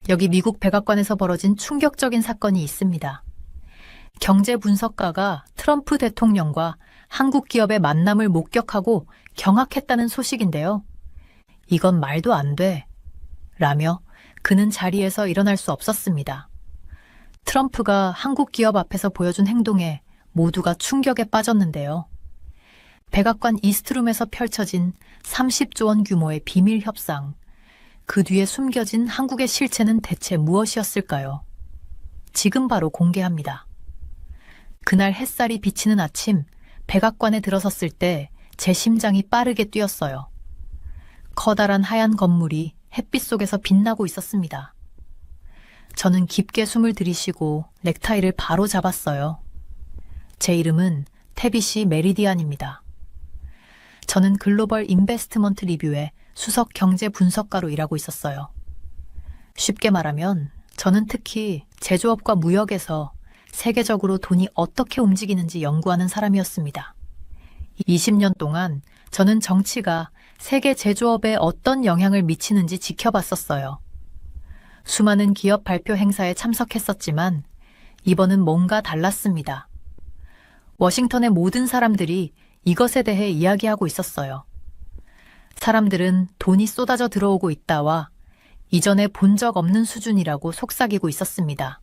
여기 미국 백악관에서 벌어진 충격적인 사건이 있습니다. 경제 분석가가 트럼프 대통령과 한국 기업의 만남을 목격하고 경악했다는 소식인데요. 이건 말도 안 돼. 라며 그는 자리에서 일어날 수 없었습니다. 트럼프가 한국 기업 앞에서 보여준 행동에 모두가 충격에 빠졌는데요. 백악관 이스트룸에서 펼쳐진 30조 원 규모의 비밀 협상, 그 뒤에 숨겨진 한국의 실체는 대체 무엇이었을까요? 지금 바로 공개합니다. 그날 햇살이 비치는 아침, 백악관에 들어섰을 때 제 심장이 빠르게 뛰었어요. 커다란 하얀 건물이 햇빛 속에서 빛나고 있었습니다. 저는 깊게 숨을 들이쉬고 넥타이를 바로 잡았어요. 제 이름은 태비시 메리디안입니다. 저는 글로벌 인베스트먼트 리뷰의 수석 경제 분석가로 일하고 있었어요. 쉽게 말하면 저는 특히 제조업과 무역에서 세계적으로 돈이 어떻게 움직이는지 연구하는 사람이었습니다. 20년 동안 저는 정치가 세계 제조업에 어떤 영향을 미치는지 지켜봤었어요. 수많은 기업 발표 행사에 참석했었지만 이번은 뭔가 달랐습니다. 워싱턴의 모든 사람들이 이것에 대해 이야기하고 있었어요. 사람들은 돈이 쏟아져 들어오고 있다와 이전에 본 적 없는 수준이라고 속삭이고 있었습니다.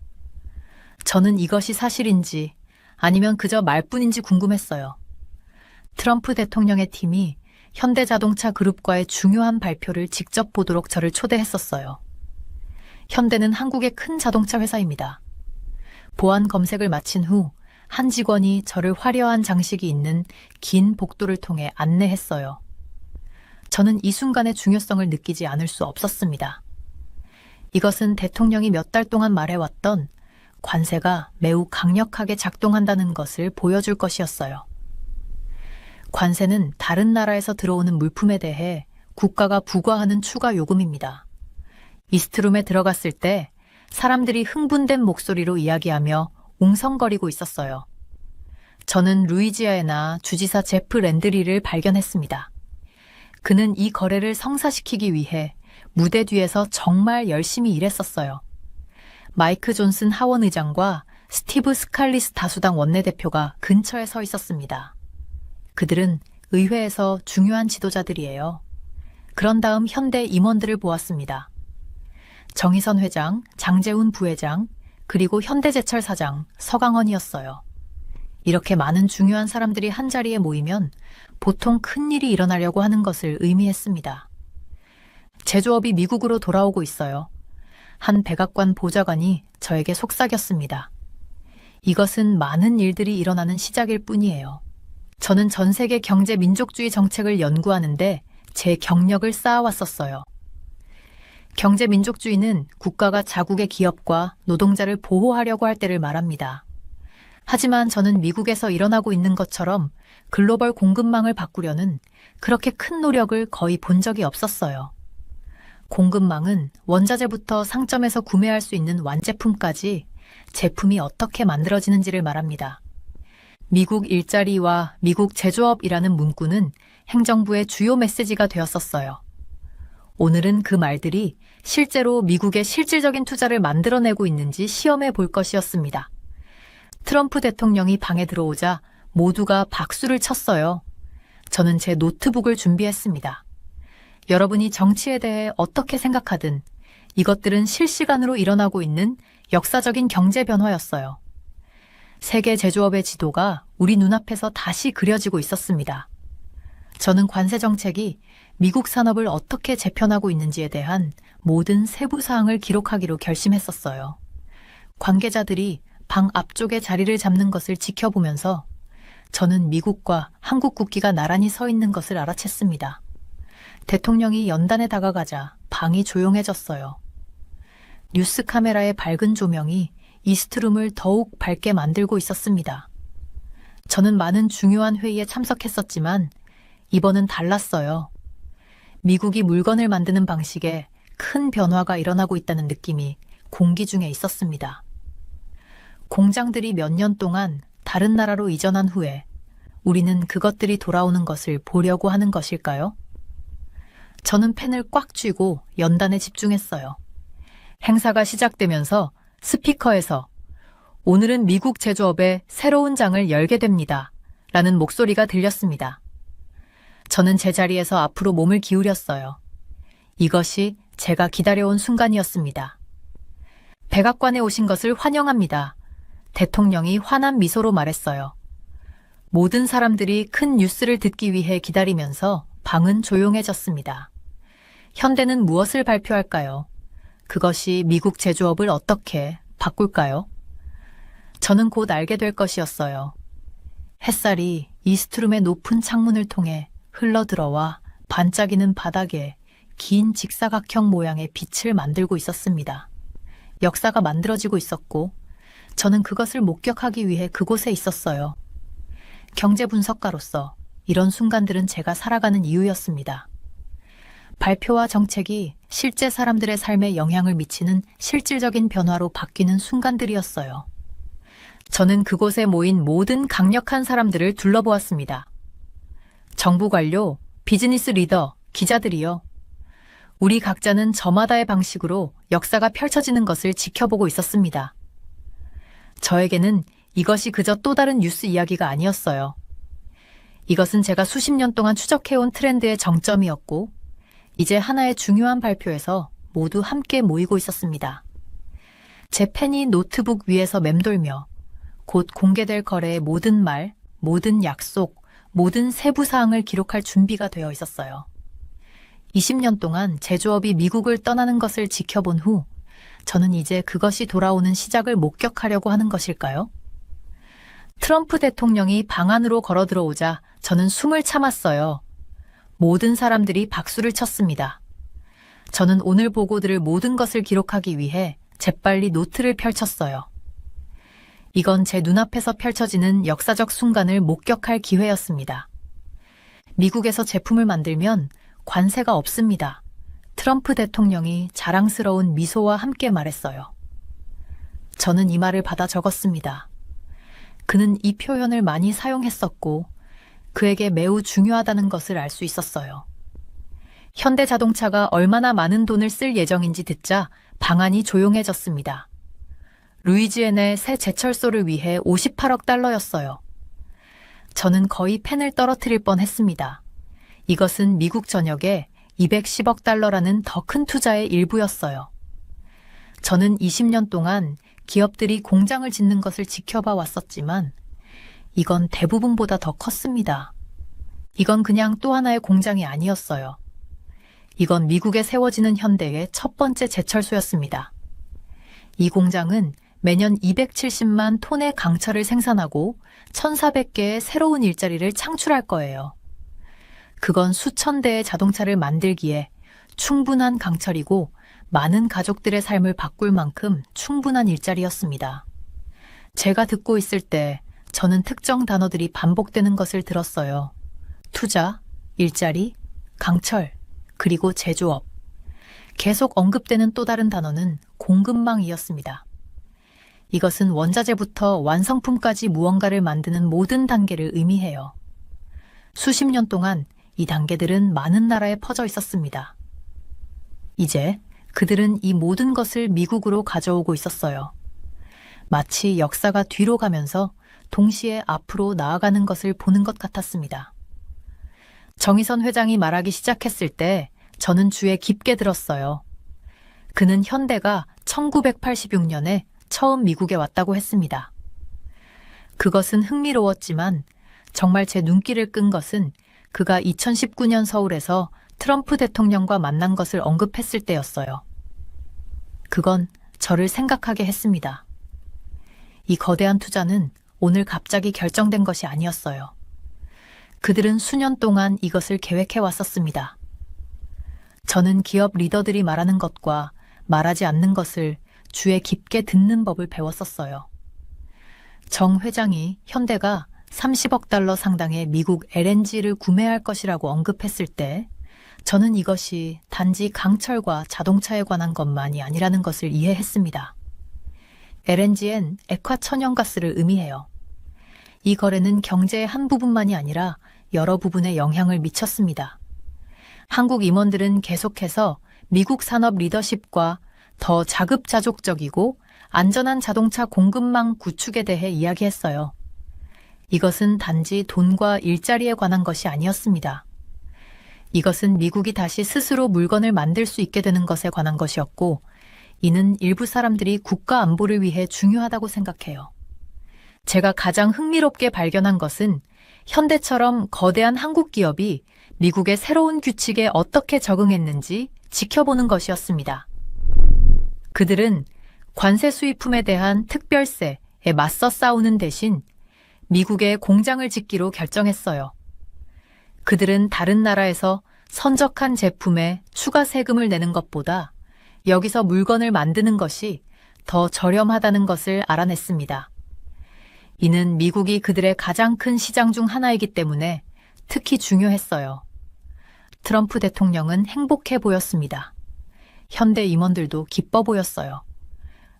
저는 이것이 사실인지 아니면 그저 말뿐인지 궁금했어요. 트럼프 대통령의 팀이 현대자동차 그룹과의 중요한 발표를 직접 보도록 저를 초대했었어요. 현대는 한국의 큰 자동차 회사입니다. 보안 검색을 마친 후 한 직원이 저를 화려한 장식이 있는 긴 복도를 통해 안내했어요. 저는 이 순간의 중요성을 느끼지 않을 수 없었습니다. 이것은 대통령이 몇 달 동안 말해왔던 관세가 매우 강력하게 작동한다는 것을 보여줄 것이었어요. 관세는 다른 나라에서 들어오는 물품에 대해 국가가 부과하는 추가 요금입니다. 이스트룸에 들어갔을 때 사람들이 흥분된 목소리로 이야기하며 웅성거리고 있었어요. 저는 루이지아나 주지사 제프 랜드리를 발견했습니다. 그는 이 거래를 성사시키기 위해 무대 뒤에서 정말 열심히 일했었어요. 마이크 존슨 하원 의장과 스티브 스칼리스 다수당 원내대표가 근처에 서 있었습니다. 그들은 의회에서 중요한 지도자들이에요. 그런 다음 현대 임원들을 보았습니다. 정의선 회장, 장재훈 부회장, 그리고 현대제철 사장, 서강원이었어요. 이렇게 많은 중요한 사람들이 한자리에 모이면 보통 큰일이 일어나려고 하는 것을 의미했습니다. 제조업이 미국으로 돌아오고 있어요. 한 백악관 보좌관이 저에게 속삭였습니다. 이것은 많은 일들이 일어나는 시작일 뿐이에요. 저는 전 세계 경제 민족주의 정책을 연구하는데 제 경력을 쌓아왔었어요. 경제 민족주의는 국가가 자국의 기업과 노동자를 보호하려고 할 때를 말합니다. 하지만 저는 미국에서 일어나고 있는 것처럼 글로벌 공급망을 바꾸려는 그렇게 큰 노력을 거의 본 적이 없었어요. 공급망은 원자재부터 상점에서 구매할 수 있는 완제품까지 제품이 어떻게 만들어지는지를 말합니다. 미국 일자리와 미국 제조업이라는 문구는 행정부의 주요 메시지가 되었었어요. 오늘은 그 말들이 실제로 미국의 실질적인 투자를 만들어내고 있는지 시험해 볼 것이었습니다. 트럼프 대통령이 방에 들어오자 모두가 박수를 쳤어요. 저는 제 노트북을 준비했습니다. 여러분이 정치에 대해 어떻게 생각하든 이것들은 실시간으로 일어나고 있는 역사적인 경제 변화였어요. 세계 제조업의 지도가 우리 눈앞에서 다시 그려지고 있었습니다. 저는 관세 정책이 미국 산업을 어떻게 재편하고 있는지에 대한 모든 세부 사항을 기록하기로 결심했었어요. 관계자들이 방 앞쪽에 자리를 잡는 것을 지켜보면서 저는 미국과 한국 국기가 나란히 서 있는 것을 알아챘습니다. 대통령이 연단에 다가가자 방이 조용해졌어요. 뉴스 카메라의 밝은 조명이 이스트룸을 더욱 밝게 만들고 있었습니다. 저는 많은 중요한 회의에 참석했었지만 이번은 달랐어요. 미국이 물건을 만드는 방식에 큰 변화가 일어나고 있다는 느낌이 공기 중에 있었습니다. 공장들이 몇 년 동안 다른 나라로 이전한 후에 우리는 그것들이 돌아오는 것을 보려고 하는 것일까요? 저는 펜을 꽉 쥐고 연단에 집중했어요. 행사가 시작되면서 스피커에서 오늘은 미국 제조업의 새로운 장을 열게 됩니다. 라는 목소리가 들렸습니다. 저는 제자리에서 앞으로 몸을 기울였어요. 이것이 제가 기다려온 순간이었습니다. 백악관에 오신 것을 환영합니다. 대통령이 환한 미소로 말했어요. 모든 사람들이 큰 뉴스를 듣기 위해 기다리면서 방은 조용해졌습니다. 현대는 무엇을 발표할까요? 그것이 미국 제조업을 어떻게 바꿀까요? 저는 곧 알게 될 것이었어요. 햇살이 이스트룸의 높은 창문을 통해 흘러들어와 반짝이는 바닥에 긴 직사각형 모양의 빛을 만들고 있었습니다. 역사가 만들어지고 있었고 저는 그것을 목격하기 위해 그곳에 있었어요. 경제 분석가로서 이런 순간들은 제가 살아가는 이유였습니다. 발표와 정책이 실제 사람들의 삶에 영향을 미치는 실질적인 변화로 바뀌는 순간들이었어요. 저는 그곳에 모인 모든 강력한 사람들을 둘러보았습니다. 정부 관료, 비즈니스 리더, 기자들이요. 우리 각자는 저마다의 방식으로 역사가 펼쳐지는 것을 지켜보고 있었습니다. 저에게는 이것이 그저 또 다른 뉴스 이야기가 아니었어요. 이것은 제가 수십 년 동안 추적해온 트렌드의 정점이었고 이제 하나의 중요한 발표에서 모두 함께 모이고 있었습니다. 제 펜이 노트북 위에서 맴돌며 곧 공개될 거래의 모든 말, 모든 약속, 모든 세부 사항을 기록할 준비가 되어 있었어요. 20년 동안 제조업이 미국을 떠나는 것을 지켜본 후 저는 이제 그것이 돌아오는 시작을 목격하려고 하는 것일까요? 트럼프 대통령이 방 안으로 걸어 들어오자 저는 숨을 참았어요. 모든 사람들이 박수를 쳤습니다. 저는 오늘 보고 들을 모든 것을 기록하기 위해 재빨리 노트를 펼쳤어요. 이건 제 눈앞에서 펼쳐지는 역사적 순간을 목격할 기회였습니다. 미국에서 제품을 만들면 관세가 없습니다. 트럼프 대통령이 자랑스러운 미소와 함께 말했어요. 저는 이 말을 받아 적었습니다. 그는 이 표현을 많이 사용했었고 그에게 매우 중요하다는 것을 알 수 있었어요. 현대자동차가 얼마나 많은 돈을 쓸 예정인지 듣자 방안이 조용해졌습니다. 루이지애나의 새 제철소를 위해 58억 달러였어요. 저는 거의 펜을 떨어뜨릴 뻔했습니다. 이것은 미국 전역에 210억 달러라는 더 큰 투자의 일부였어요. 저는 20년 동안 기업들이 공장을 짓는 것을 지켜봐 왔었지만 이건 대부분보다 더 컸습니다. 이건 그냥 또 하나의 공장이 아니었어요. 이건 미국에 세워지는 현대의 첫 번째 제철소였습니다. 이 공장은 매년 270만 톤의 강철을 생산하고 1,400개의 새로운 일자리를 창출할 거예요. 그건 수천 대의 자동차를 만들기에 충분한 강철이고 많은 가족들의 삶을 바꿀 만큼 충분한 일자리였습니다. 제가 듣고 있을 때 저는 특정 단어들이 반복되는 것을 들었어요. 투자, 일자리, 강철, 그리고 제조업. 계속 언급되는 또 다른 단어는 공급망이었습니다. 이것은 원자재부터 완성품까지 무언가를 만드는 모든 단계를 의미해요. 수십 년 동안 이 단계들은 많은 나라에 퍼져 있었습니다. 이제 그들은 이 모든 것을 미국으로 가져오고 있었어요. 마치 역사가 뒤로 가면서 동시에 앞으로 나아가는 것을 보는 것 같았습니다. 정의선 회장이 말하기 시작했을 때 저는 주에 깊게 들었어요. 그는 현대가 1986년에 처음 미국에 왔다고 했습니다. 그것은 흥미로웠지만 정말 제 눈길을 끈 것은 그가 2019년 서울에서 트럼프 대통령과 만난 것을 언급했을 때였어요. 그건 저를 생각하게 했습니다. 이 거대한 투자는 오늘 갑자기 결정된 것이 아니었어요. 그들은 수년 동안 이것을 계획해 왔었습니다. 저는 기업 리더들이 말하는 것과 말하지 않는 것을 주에 깊게 듣는 법을 배웠었어요. 정 회장이 현대가 30억 달러 상당의 미국 LNG를 구매할 것이라고 언급했을 때 저는 이것이 단지 강철과 자동차에 관한 것만이 아니라는 것을 이해했습니다. LNG엔 액화천연가스를 의미해요. 이 거래는 경제의 한 부분만이 아니라 여러 부분에 영향을 미쳤습니다. 한국 임원들은 계속해서 미국 산업 리더십과 더 자급자족적이고 안전한 자동차 공급망 구축에 대해 이야기했어요. 이것은 단지 돈과 일자리에 관한 것이 아니었습니다. 이것은 미국이 다시 스스로 물건을 만들 수 있게 되는 것에 관한 것이었고, 이는 일부 사람들이 국가 안보를 위해 중요하다고 생각해요. 제가 가장 흥미롭게 발견한 것은 현대처럼 거대한 한국 기업이 미국의 새로운 규칙에 어떻게 적응했는지 지켜보는 것이었습니다. 그들은 관세 수입품에 대한 특별세에 맞서 싸우는 대신 미국에 공장을 짓기로 결정했어요. 그들은 다른 나라에서 선적한 제품에 추가 세금을 내는 것보다 여기서 물건을 만드는 것이 더 저렴하다는 것을 알아냈습니다. 이는 미국이 그들의 가장 큰 시장 중 하나이기 때문에 특히 중요했어요. 트럼프 대통령은 행복해 보였습니다. 현대 임원들도 기뻐 보였어요.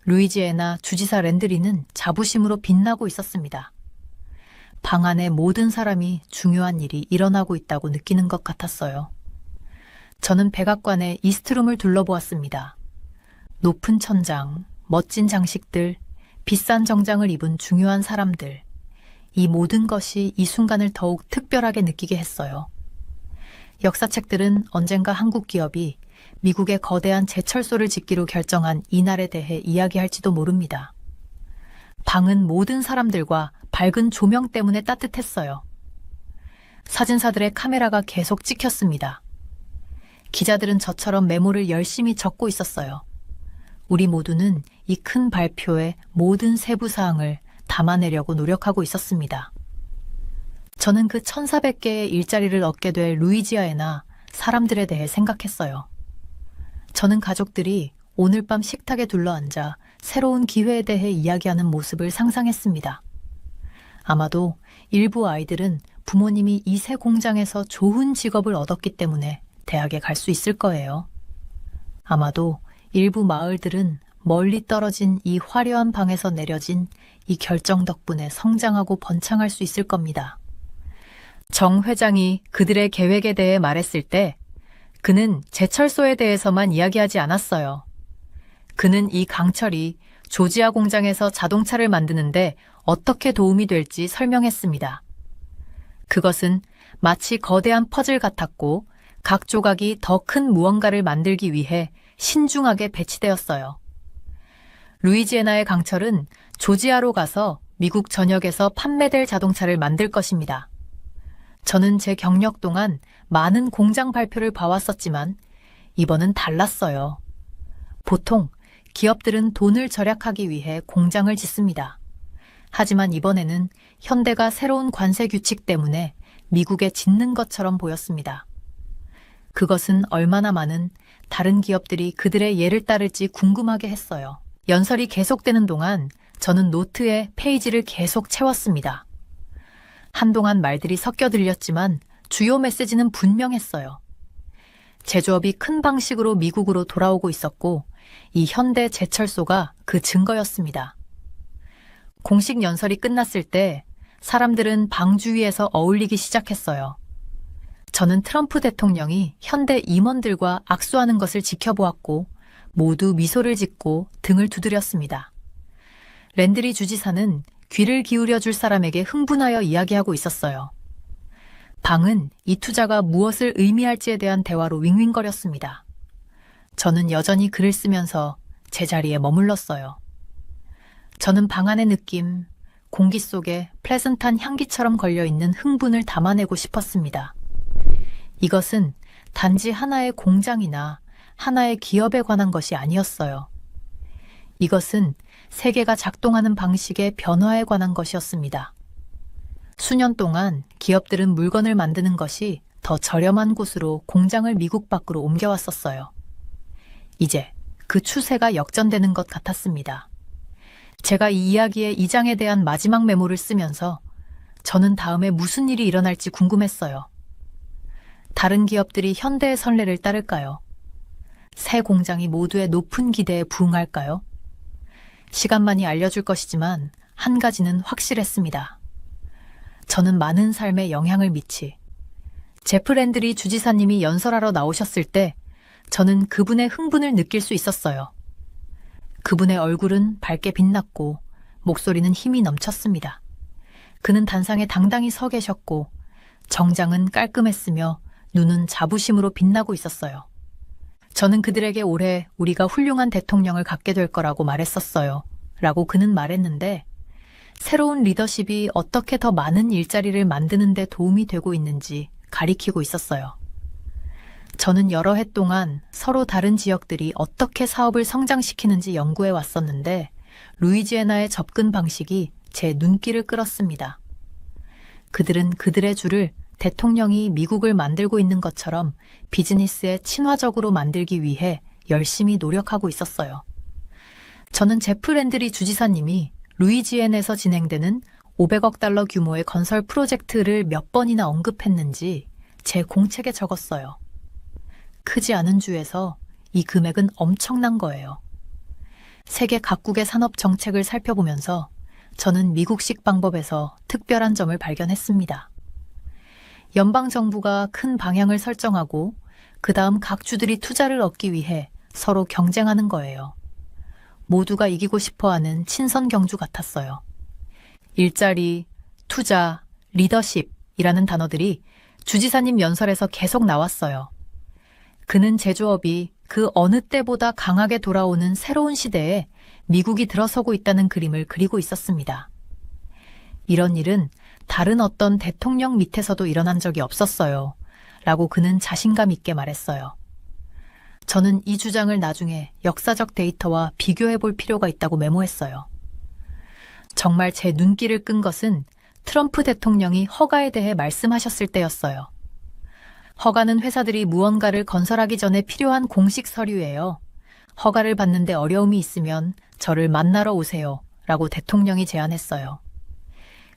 루이지애나 주지사 랜드리는 자부심으로 빛나고 있었습니다. 방 안의 모든 사람이 중요한 일이 일어나고 있다고 느끼는 것 같았어요. 저는 백악관의 이스트룸을 둘러보았습니다. 높은 천장, 멋진 장식들, 비싼 정장을 입은 중요한 사람들, 이 모든 것이 이 순간을 더욱 특별하게 느끼게 했어요. 역사책들은 언젠가 한국 기업이 미국의 거대한 제철소를 짓기로 결정한 이날에 대해 이야기할지도 모릅니다. 방은 모든 사람들과 밝은 조명 때문에 따뜻했어요. 사진사들의 카메라가 계속 찍혔습니다. 기자들은 저처럼 메모를 열심히 적고 있었어요. 우리 모두는 이 큰 발표의 모든 세부 사항을 담아내려고 노력하고 있었습니다. 저는 그 1,400개의 일자리를 얻게 될 루이지아나 사람들에 대해 생각했어요. 저는 가족들이 오늘 밤 식탁에 둘러앉아 새로운 기회에 대해 이야기하는 모습을 상상했습니다. 아마도 일부 아이들은 부모님이 이 새 공장에서 좋은 직업을 얻었기 때문에 대학에 갈 수 있을 거예요. 아마도 일부 마을들은 멀리 떨어진 이 화려한 방에서 내려진 이 결정 덕분에 성장하고 번창할 수 있을 겁니다. 정 회장이 그들의 계획에 대해 말했을 때 그는 제철소에 대해서만 이야기하지 않았어요. 그는 이 강철이 조지아 공장에서 자동차를 만드는데 어떻게 도움이 될지 설명했습니다. 그것은 마치 거대한 퍼즐 같았고 각 조각이 더 큰 무언가를 만들기 위해 신중하게 배치되었어요. 루이지애나의 강철은 조지아로 가서 미국 전역에서 판매될 자동차를 만들 것입니다. 저는 제 경력 동안 많은 공장 발표를 봐왔었지만 이번은 달랐어요. 보통 기업들은 돈을 절약하기 위해 공장을 짓습니다. 하지만 이번에는 현대가 새로운 관세 규칙 때문에 미국에 짓는 것처럼 보였습니다. 그것은 얼마나 많은 다른 기업들이 그들의 예를 따를지 궁금하게 했어요. 연설이 계속되는 동안 저는 노트에 페이지를 계속 채웠습니다. 한동안 말들이 섞여 들렸지만 주요 메시지는 분명했어요. 제조업이 큰 방식으로 미국으로 돌아오고 있었고 이 현대 제철소가 그 증거였습니다. 공식 연설이 끝났을 때 사람들은 방 주위에서 어울리기 시작했어요. 저는 트럼프 대통령이 현대 임원들과 악수하는 것을 지켜보았고 모두 미소를 짓고 등을 두드렸습니다. 랜드리 주지사는 귀를 기울여 줄 사람에게 흥분하여 이야기하고 있었어요. 방은 이 투자가 무엇을 의미할지에 대한 대화로 윙윙거렸습니다. 저는 여전히 글을 쓰면서 제 자리에 머물렀어요. 저는 방 안의 느낌, 공기 속에 플레전트한 향기처럼 걸려있는 흥분을 담아내고 싶었습니다. 이것은 단지 하나의 공장이나 하나의 기업에 관한 것이 아니었어요. 이것은 세계가 작동하는 방식의 변화에 관한 것이었습니다. 수년 동안 기업들은 물건을 만드는 것이 더 저렴한 곳으로 공장을 미국 밖으로 옮겨왔었어요. 이제 그 추세가 역전되는 것 같았습니다. 제가 이 이야기의 2장에 대한 마지막 메모를 쓰면서 저는 다음에 무슨 일이 일어날지 궁금했어요. 다른 기업들이 현대의 선례를 따를까요? 새 공장이 모두의 높은 기대에 부응할까요? 시간만이 알려줄 것이지만 한 가지는 확실했습니다. 저는 많은 삶에 영향을 미치. 제프 랜드리 주지사님이 연설하러 나오셨을 때 저는 그분의 흥분을 느낄 수 있었어요. 그분의 얼굴은 밝게 빛났고 목소리는 힘이 넘쳤습니다. 그는 단상에 당당히 서 계셨고 정장은 깔끔했으며 눈은 자부심으로 빛나고 있었어요. 저는 그들에게 올해 우리가 훌륭한 대통령을 갖게 될 거라고 말했었어요. 라고 그는 말했는데 새로운 리더십이 어떻게 더 많은 일자리를 만드는 데 도움이 되고 있는지 가리키고 있었어요. 저는 여러 해 동안 서로 다른 지역들이 어떻게 사업을 성장시키는지 연구해 왔었는데 루이지애나의 접근 방식이 제 눈길을 끌었습니다. 그들은 그들의 주를 대통령이 미국을 만들고 있는 것처럼 비즈니스에 친화적으로 만들기 위해 열심히 노력하고 있었어요. 저는 제프 랜드리 주지사님이 루이지애나에서 진행되는 500억 달러 규모의 건설 프로젝트를 몇 번이나 언급했는지 제 공책에 적었어요. 크지 않은 주에서 이 금액은 엄청난 거예요. 세계 각국의 산업 정책을 살펴보면서 저는 미국식 방법에서 특별한 점을 발견했습니다. 연방정부가 큰 방향을 설정하고 그 다음 각 주들이 투자를 얻기 위해 서로 경쟁하는 거예요. 모두가 이기고 싶어하는 친선 경주 같았어요. 일자리, 투자, 리더십이라는 단어들이 주지사님 연설에서 계속 나왔어요. 그는 제조업이 그 어느 때보다 강하게 돌아오는 새로운 시대에 미국이 들어서고 있다는 그림을 그리고 있었습니다. 이런 일은 다른 어떤 대통령 밑에서도 일어난 적이 없었어요. 라고 그는 자신감 있게 말했어요. 저는 이 주장을 나중에 역사적 데이터와 비교해 볼 필요가 있다고 메모했어요. 정말 제 눈길을 끈 것은 트럼프 대통령이 허가에 대해 말씀하셨을 때였어요. 허가는 회사들이 무언가를 건설하기 전에 필요한 공식 서류예요. 허가를 받는데 어려움이 있으면 저를 만나러 오세요. 라고 대통령이 제안했어요.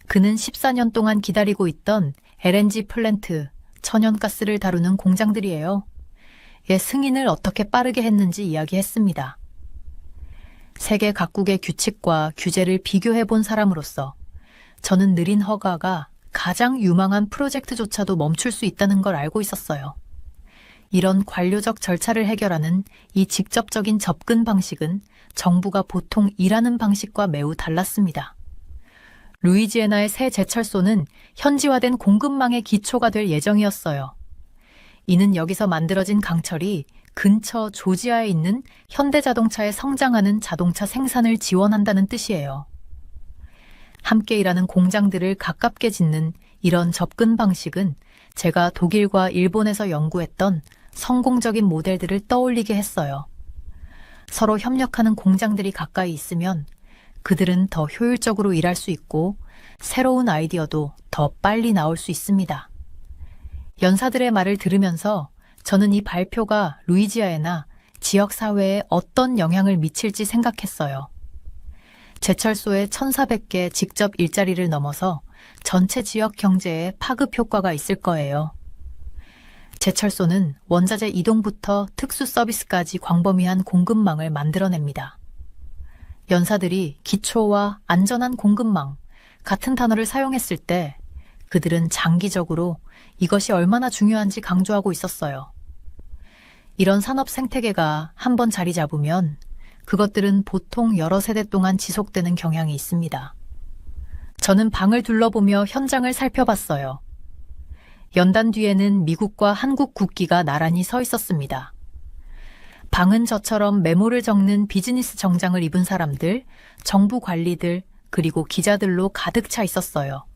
그는 14년 동안 기다리고 있던 LNG 플랜트, 천연가스를 다루는 공장들이에요. 승인을 어떻게 빠르게 했는지 이야기했습니다. 세계 각국의 규칙과 규제를 비교해 본 사람으로서 저는 느린 허가가 가장 유망한 프로젝트조차도 멈출 수 있다는 걸 알고 있었어요. 이런 관료적 절차를 해결하는 이 직접적인 접근 방식은 정부가 보통 일하는 방식과 매우 달랐습니다. 루이지애나의 새 제철소는 현지화된 공급망의 기초가 될 예정이었어요. 이는 여기서 만들어진 강철이 근처 조지아에 있는 현대자동차에 성장하는 자동차 생산을 지원한다는 뜻이에요. 함께 일하는 공장들을 가깝게 짓는 이런 접근 방식은 제가 독일과 일본에서 연구했던 성공적인 모델들을 떠올리게 했어요. 서로 협력하는 공장들이 가까이 있으면 그들은 더 효율적으로 일할 수 있고 새로운 아이디어도 더 빨리 나올 수 있습니다. 연사들의 말을 들으면서 저는 이 발표가 루이지아나 지역사회에 어떤 영향을 미칠지 생각했어요. 제철소의 1,400개 직접 일자리를 넘어서 전체 지역 경제에 파급 효과가 있을 거예요. 제철소는 원자재 이동부터 특수 서비스까지 광범위한 공급망을 만들어냅니다. 연사들이 기초와 안전한 공급망 같은 단어를 사용했을 때 그들은 장기적으로 이것이 얼마나 중요한지 강조하고 있었어요. 이런 산업 생태계가 한번 자리 잡으면 그것들은 보통 여러 세대 동안 지속되는 경향이 있습니다. 저는 방을 둘러보며 현장을 살펴봤어요. 연단 뒤에는 미국과 한국 국기가 나란히 서 있었습니다. 방은 저처럼 메모를 적는 비즈니스 정장을 입은 사람들, 정부 관리들, 그리고 기자들로 가득 차 있었어요.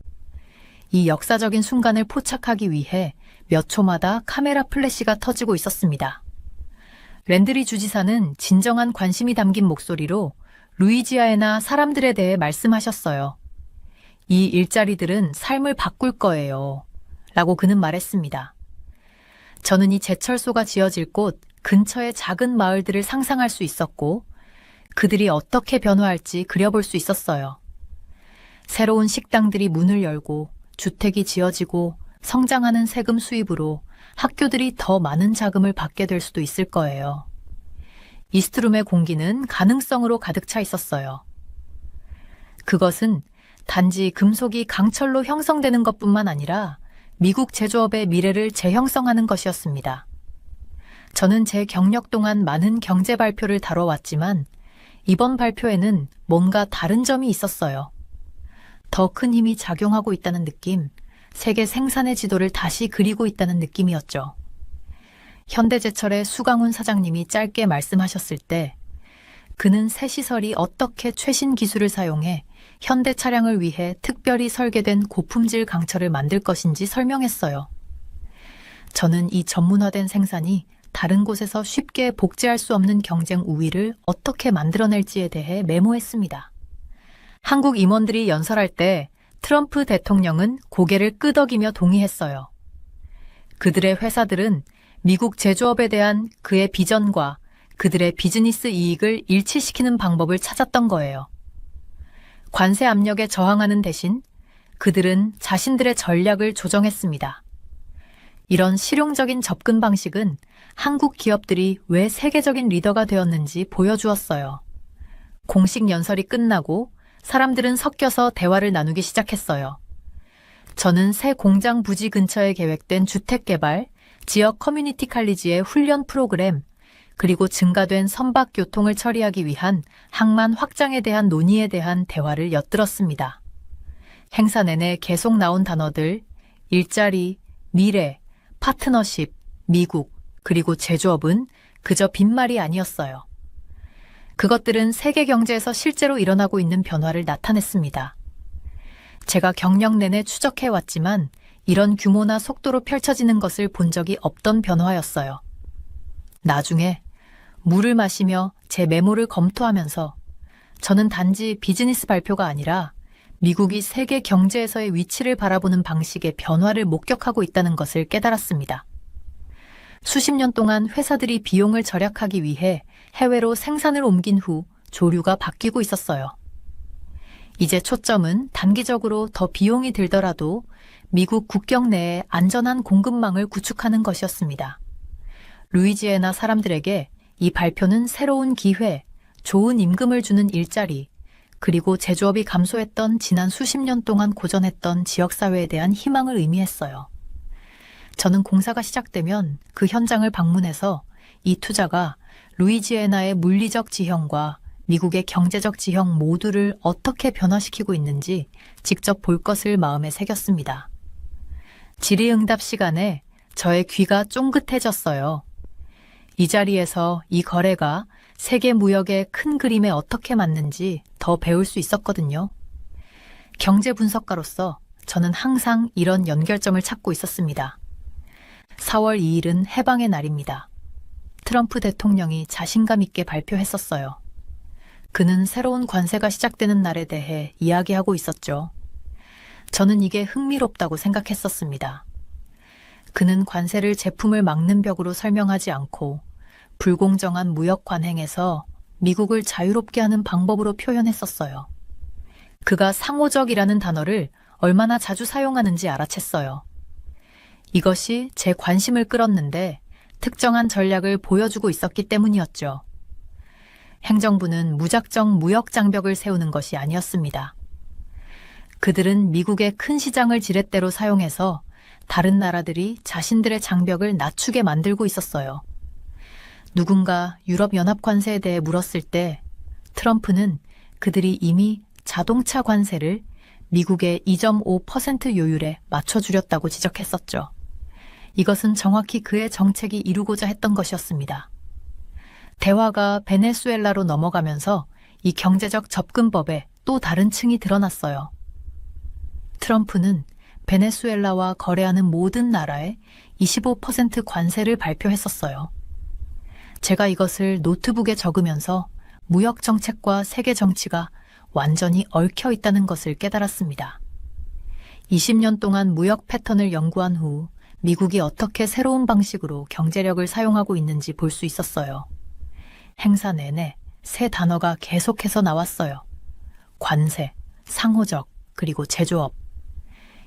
이 역사적인 순간을 포착하기 위해 몇 초마다 카메라 플래시가 터지고 있었습니다. 랜드리 주지사는 진정한 관심이 담긴 목소리로 루이지아나 사람들에 대해 말씀하셨어요. 이 일자리들은 삶을 바꿀 거예요. 라고 그는 말했습니다. 저는 이 제철소가 지어질 곳 근처의 작은 마을들을 상상할 수 있었고 그들이 어떻게 변화할지 그려볼 수 있었어요. 새로운 식당들이 문을 열고 주택이 지어지고 성장하는 세금 수입으로 학교들이 더 많은 자금을 받게 될 수도 있을 거예요. 이스트룸의 공기는 가능성으로 가득 차 있었어요. 그것은 단지 금속이 강철로 형성되는 것뿐만 아니라 미국 제조업의 미래를 재형성하는 것이었습니다. 저는 제 경력 동안 많은 경제 발표를 다뤄왔지만 이번 발표에는 뭔가 다른 점이 있었어요. 더 큰 힘이 작용하고 있다는 느낌, 세계 생산의 지도를 다시 그리고 있다는 느낌이었죠. 현대제철의 수강훈 사장님이 짧게 말씀하셨을 때 그는 새 시설이 어떻게 최신 기술을 사용해 현대 차량을 위해 특별히 설계된 고품질 강철을 만들 것인지 설명했어요. 저는 이 전문화된 생산이 다른 곳에서 쉽게 복제할 수 없는 경쟁 우위를 어떻게 만들어낼지에 대해 메모했습니다. 한국 임원들이 연설할 때 트럼프 대통령은 고개를 끄덕이며 동의했어요. 그들의 회사들은 미국 제조업에 대한 그의 비전과 그들의 비즈니스 이익을 일치시키는 방법을 찾았던 거예요. 관세 압력에 저항하는 대신 그들은 자신들의 전략을 조정했습니다. 이런 실용적인 접근 방식은 한국 기업들이 왜 세계적인 리더가 되었는지 보여주었어요. 공식 연설이 끝나고 사람들은 섞여서 대화를 나누기 시작했어요. 저는 새 공장 부지 근처에 계획된 주택 개발, 지역 커뮤니티 칼리지의 훈련 프로그램, 그리고 증가된 선박 교통을 처리하기 위한 항만 확장에 대한 논의에 대한 대화를 엿들었습니다. 행사 내내 계속 나온 단어들, 일자리, 미래, 파트너십, 미국, 그리고 제조업은 그저 빈말이 아니었어요. 그것들은 세계 경제에서 실제로 일어나고 있는 변화를 나타냈습니다. 제가 경력 내내 추적해왔지만 이런 규모나 속도로 펼쳐지는 것을 본 적이 없던 변화였어요. 나중에 물을 마시며 제 메모를 검토하면서 저는 단지 비즈니스 발표가 아니라 미국이 세계 경제에서의 위치를 바라보는 방식의 변화를 목격하고 있다는 것을 깨달았습니다. 수십 년 동안 회사들이 비용을 절약하기 위해 해외로 생산을 옮긴 후 조류가 바뀌고 있었어요. 이제 초점은 단기적으로 더 비용이 들더라도 미국 국경 내에 안전한 공급망을 구축하는 것이었습니다. 루이지애나 사람들에게 이 발표는 새로운 기회, 좋은 임금을 주는 일자리, 그리고 제조업이 감소했던 지난 수십 년 동안 고전했던 지역사회에 대한 희망을 의미했어요. 저는 공사가 시작되면 그 현장을 방문해서 이 투자가 루이지애나의 물리적 지형과 미국의 경제적 지형 모두를 어떻게 변화시키고 있는지 직접 볼 것을 마음에 새겼습니다. 질의응답 시간에 저의 귀가 쫑긋해졌어요. 이 자리에서 이 거래가 세계 무역의 큰 그림에 어떻게 맞는지 더 배울 수 있었거든요. 경제 분석가로서 저는 항상 이런 연결점을 찾고 있었습니다. 4월 2일은 해방의 날입니다. 트럼프 대통령이 자신감 있게 발표했었어요. 그는 새로운 관세가 시작되는 날에 대해 이야기하고 있었죠. 저는 이게 흥미롭다고 생각했었습니다. 그는 관세를 제품을 막는 벽으로 설명하지 않고 불공정한 무역 관행에서 미국을 자유롭게 하는 방법으로 표현했었어요. 그가 상호적이라는 단어를 얼마나 자주 사용하는지 알아챘어요. 이것이 제 관심을 끌었는데 특정한 전략을 보여주고 있었기 때문이었죠. 행정부는 무작정 무역 장벽을 세우는 것이 아니었습니다. 그들은 미국의 큰 시장을 지렛대로 사용해서 다른 나라들이 자신들의 장벽을 낮추게 만들고 있었어요. 누군가 유럽연합 관세에 대해 물었을 때 트럼프는 그들이 이미 자동차 관세를 미국의 2.5% 요율에 맞춰주렸다고 지적했었죠. 이것은 정확히 그의 정책이 이루고자 했던 것이었습니다. 대화가 베네수엘라로 넘어가면서 이 경제적 접근법에 또 다른 층이 드러났어요. 트럼프는 베네수엘라와 거래하는 모든 나라에 25% 관세를 발표했었어요. 제가 이것을 노트북에 적으면서 무역 정책과 세계 정치가 완전히 얽혀 있다는 것을 깨달았습니다. 20년 동안 무역 패턴을 연구한 후 미국이 어떻게 새로운 방식으로 경제력을 사용하고 있는지 볼 수 있었어요. 행사 내내 새 단어가 계속해서 나왔어요. 관세, 상호적, 그리고 제조업.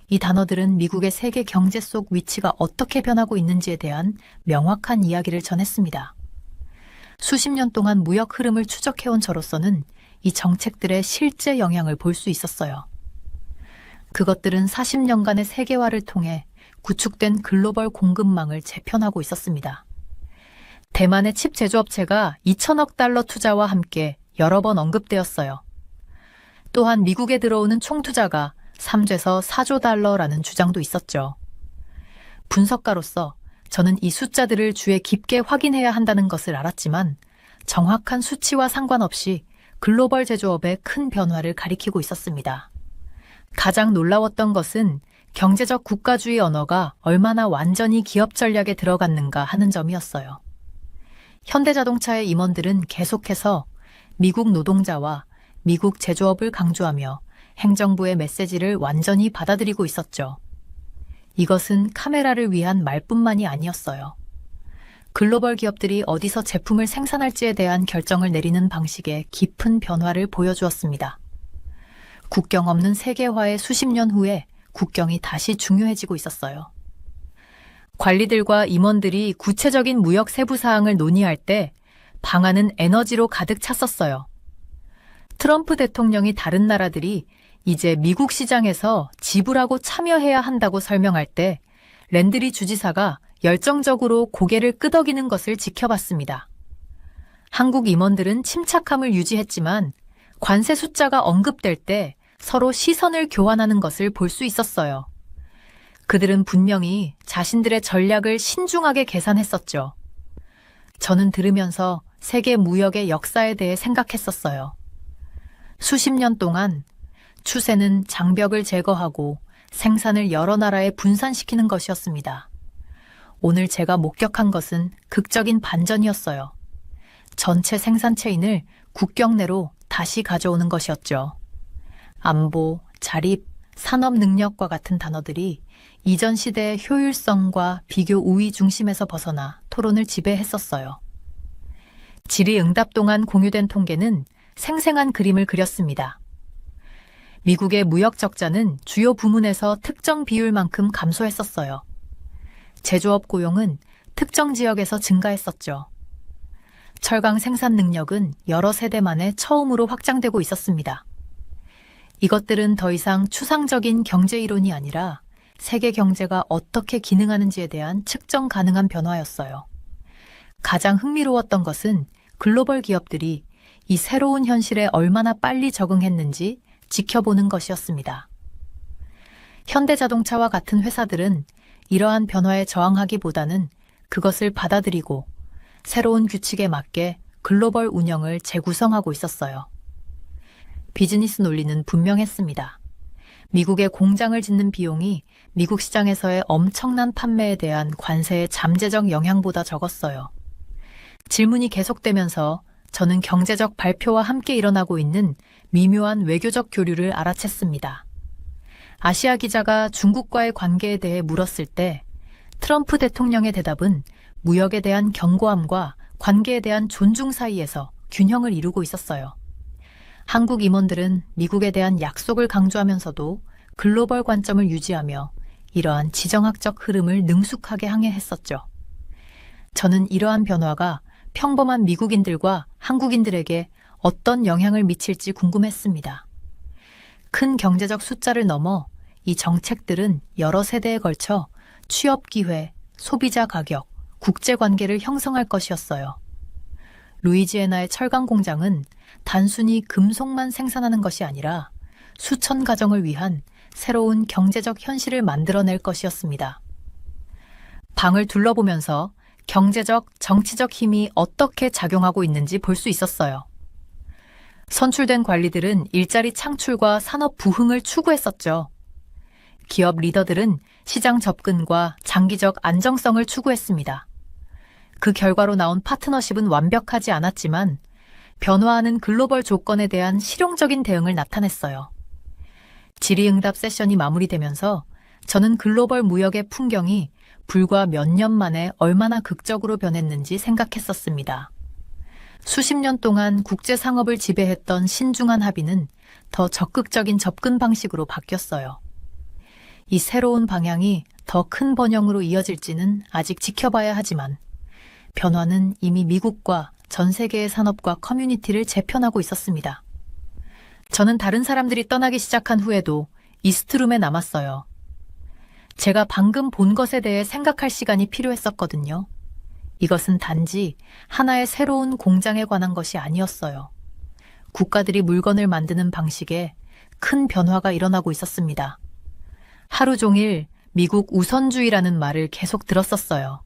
이 단어들은 미국의 세계 경제 속 위치가 어떻게 변하고 있는지에 대한 명확한 이야기를 전했습니다. 수십 년 동안 무역 흐름을 추적해온 저로서는 이 정책들의 실제 영향을 볼 수 있었어요. 그것들은 40년간의 세계화를 통해 구축된 글로벌 공급망을 재편하고 있었습니다. 대만의 칩 제조업체가 2천억 달러 투자와 함께 여러 번 언급되었어요. 또한 미국에 들어오는 총투자가 3조에서 4조 달러라는 주장도 있었죠. 분석가로서 저는 이 숫자들을 주에 깊게 확인해야 한다는 것을 알았지만 정확한 수치와 상관없이 글로벌 제조업의 큰 변화를 가리키고 있었습니다. 가장 놀라웠던 것은 경제적 국가주의 언어가 얼마나 완전히 기업 전략에 들어갔는가 하는 점이었어요. 현대자동차의 임원들은 계속해서 미국 노동자와 미국 제조업을 강조하며 행정부의 메시지를 완전히 받아들이고 있었죠. 이것은 카메라를 위한 말뿐만이 아니었어요. 글로벌 기업들이 어디서 제품을 생산할지에 대한 결정을 내리는 방식에 깊은 변화를 보여주었습니다. 국경 없는 세계화의 수십 년 후에 국경이 다시 중요해지고 있었어요. 관리들과 임원들이 구체적인 무역 세부 사항을 논의할 때 방안은 에너지로 가득 찼었어요. 트럼프 대통령이 다른 나라들이 이제 미국 시장에서 지불하고 참여해야 한다고 설명할 때 랜드리 주지사가 열정적으로 고개를 끄덕이는 것을 지켜봤습니다. 한국 임원들은 침착함을 유지했지만 관세 숫자가 언급될 때 서로 시선을 교환하는 것을 볼 수 있었어요. 그들은 분명히 자신들의 전략을 신중하게 계산했었죠. 저는 들으면서 세계 무역의 역사에 대해 생각했었어요. 수십 년 동안 추세는 장벽을 제거하고 생산을 여러 나라에 분산시키는 것이었습니다. 오늘 제가 목격한 것은 극적인 반전이었어요. 전체 생산 체인을 국경 내로 다시 가져오는 것이었죠. 안보, 자립, 산업 능력과 같은 단어들이 이전 시대의 효율성과 비교 우위 중심에서 벗어나 토론을 지배했었어요. 질의응답 동안 공유된 통계는 생생한 그림을 그렸습니다. 미국의 무역 적자는 주요 부문에서 특정 비율만큼 감소했었어요. 제조업 고용은 특정 지역에서 증가했었죠. 철강 생산 능력은 여러 세대 만에 처음으로 확장되고 있었습니다. 이것들은 더 이상 추상적인 경제 이론이 아니라 세계 경제가 어떻게 기능하는지에 대한 측정 가능한 변화였어요. 가장 흥미로웠던 것은 글로벌 기업들이 이 새로운 현실에 얼마나 빨리 적응했는지 지켜보는 것이었습니다. 현대자동차와 같은 회사들은 이러한 변화에 저항하기보다는 그것을 받아들이고 새로운 규칙에 맞게 글로벌 운영을 재구성하고 있었어요. 비즈니스 논리는 분명했습니다. 미국의 공장을 짓는 비용이 미국 시장에서의 엄청난 판매에 대한 관세의 잠재적 영향보다 적었어요. 질문이 계속되면서 저는 경제적 발표와 함께 일어나고 있는 미묘한 외교적 교류를 알아챘습니다. 아시아 기자가 중국과의 관계에 대해 물었을 때 트럼프 대통령의 대답은 무역에 대한 경고함과 관계에 대한 존중 사이에서 균형을 이루고 있었어요. 한국 임원들은 미국에 대한 약속을 강조하면서도 글로벌 관점을 유지하며 이러한 지정학적 흐름을 능숙하게 항해했었죠. 저는 이러한 변화가 평범한 미국인들과 한국인들에게 어떤 영향을 미칠지 궁금했습니다. 큰 경제적 숫자를 넘어 이 정책들은 여러 세대에 걸쳐 취업 기회, 소비자 가격, 국제관계를 형성할 것이었어요. 루이지애나의 철강 공장은 단순히 금속만 생산하는 것이 아니라 수천 가정을 위한 새로운 경제적 현실을 만들어낼 것이었습니다. 방을 둘러보면서 경제적, 정치적 힘이 어떻게 작용하고 있는지 볼 수 있었어요. 선출된 관리들은 일자리 창출과 산업 부흥을 추구했었죠. 기업 리더들은 시장 접근과 장기적 안정성을 추구했습니다. 그 결과로 나온 파트너십은 완벽하지 않았지만 변화하는 글로벌 조건에 대한 실용적인 대응을 나타냈어요. 질의응답 세션이 마무리되면서 저는 글로벌 무역의 풍경이 불과 몇 년 만에 얼마나 극적으로 변했는지 생각했었습니다. 수십 년 동안 국제 상업을 지배했던 신중한 합의는 더 적극적인 접근 방식으로 바뀌었어요. 이 새로운 방향이 더 큰 번영으로 이어질지는 아직 지켜봐야 하지만 변화는 이미 미국과 전 세계의 산업과 커뮤니티를 재편하고 있었습니다. 저는 다른 사람들이 떠나기 시작한 후에도 이스트룸에 남았어요. 제가 방금 본 것에 대해 생각할 시간이 필요했었거든요. 이것은 단지 하나의 새로운 공장에 관한 것이 아니었어요. 국가들이 물건을 만드는 방식에 큰 변화가 일어나고 있었습니다. 하루 종일 미국 우선주의라는 말을 계속 들었었어요.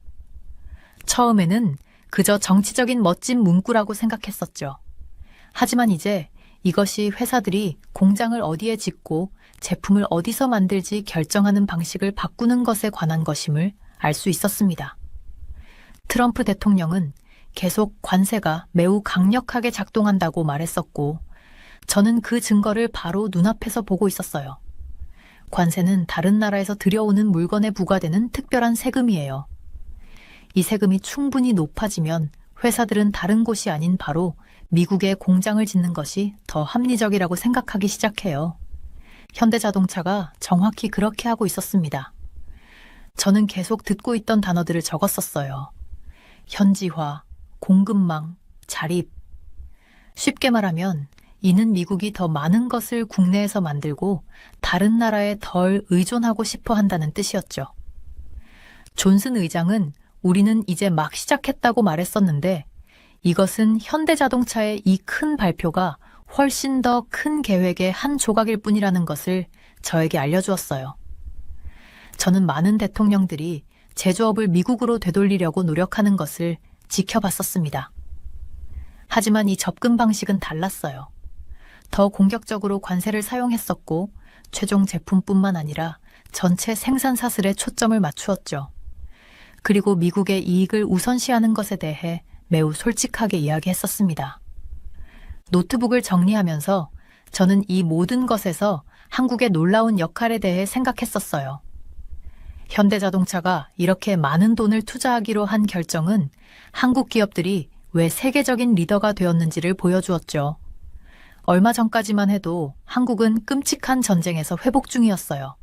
처음에는 그저 정치적인 멋진 문구라고 생각했었죠. 하지만 이제 이것이 회사들이 공장을 어디에 짓고 제품을 어디서 만들지 결정하는 방식을 바꾸는 것에 관한 것임을 알 수 있었습니다. 트럼프 대통령은 계속 관세가 매우 강력하게 작동한다고 말했었고, 저는 그 증거를 바로 눈앞에서 보고 있었어요. 관세는 다른 나라에서 들여오는 물건에 부과되는 특별한 세금이에요. 이 세금이 충분히 높아지면 회사들은 다른 곳이 아닌 바로 미국에 공장을 짓는 것이 더 합리적이라고 생각하기 시작해요. 현대자동차가 정확히 그렇게 하고 있었습니다. 저는 계속 듣고 있던 단어들을 적었었어요. 현지화, 공급망, 자립. 쉽게 말하면 이는 미국이 더 많은 것을 국내에서 만들고 다른 나라에 덜 의존하고 싶어 한다는 뜻이었죠. 존슨 의장은 우리는 이제 막 시작했다고 말했었는데, 이것은 현대자동차의 이 큰 발표가 훨씬 더 큰 계획의 한 조각일 뿐이라는 것을 저에게 알려주었어요. 저는 많은 대통령들이 제조업을 미국으로 되돌리려고 노력하는 것을 지켜봤었습니다. 하지만 이 접근 방식은 달랐어요. 더 공격적으로 관세를 사용했었고, 최종 제품뿐만 아니라 전체 생산 사슬에 초점을 맞추었죠. 그리고 미국의 이익을 우선시하는 것에 대해 매우 솔직하게 이야기했었습니다. 노트북을 정리하면서 저는 이 모든 것에서 한국의 놀라운 역할에 대해 생각했었어요. 현대자동차가 이렇게 많은 돈을 투자하기로 한 결정은 한국 기업들이 왜 세계적인 리더가 되었는지를 보여주었죠. 얼마 전까지만 해도 한국은 끔찍한 전쟁에서 회복 중이었어요.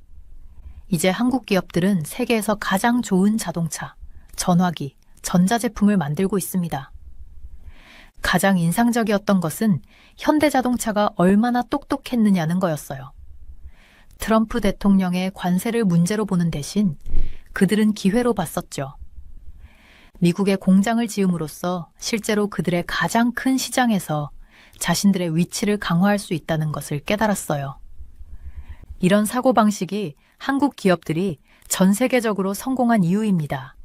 이제 한국 기업들은 세계에서 가장 좋은 자동차, 전화기, 전자제품을 만들고 있습니다. 가장 인상적이었던 것은 현대자동차가 얼마나 똑똑했느냐는 거였어요. 트럼프 대통령의 관세를 문제로 보는 대신 그들은 기회로 봤었죠. 미국의 공장을 지음으로써 실제로 그들의 가장 큰 시장에서 자신들의 위치를 강화할 수 있다는 것을 깨달았어요. 이런 사고방식이 한국 기업들이 전 세계적으로 성공한 이유입니다.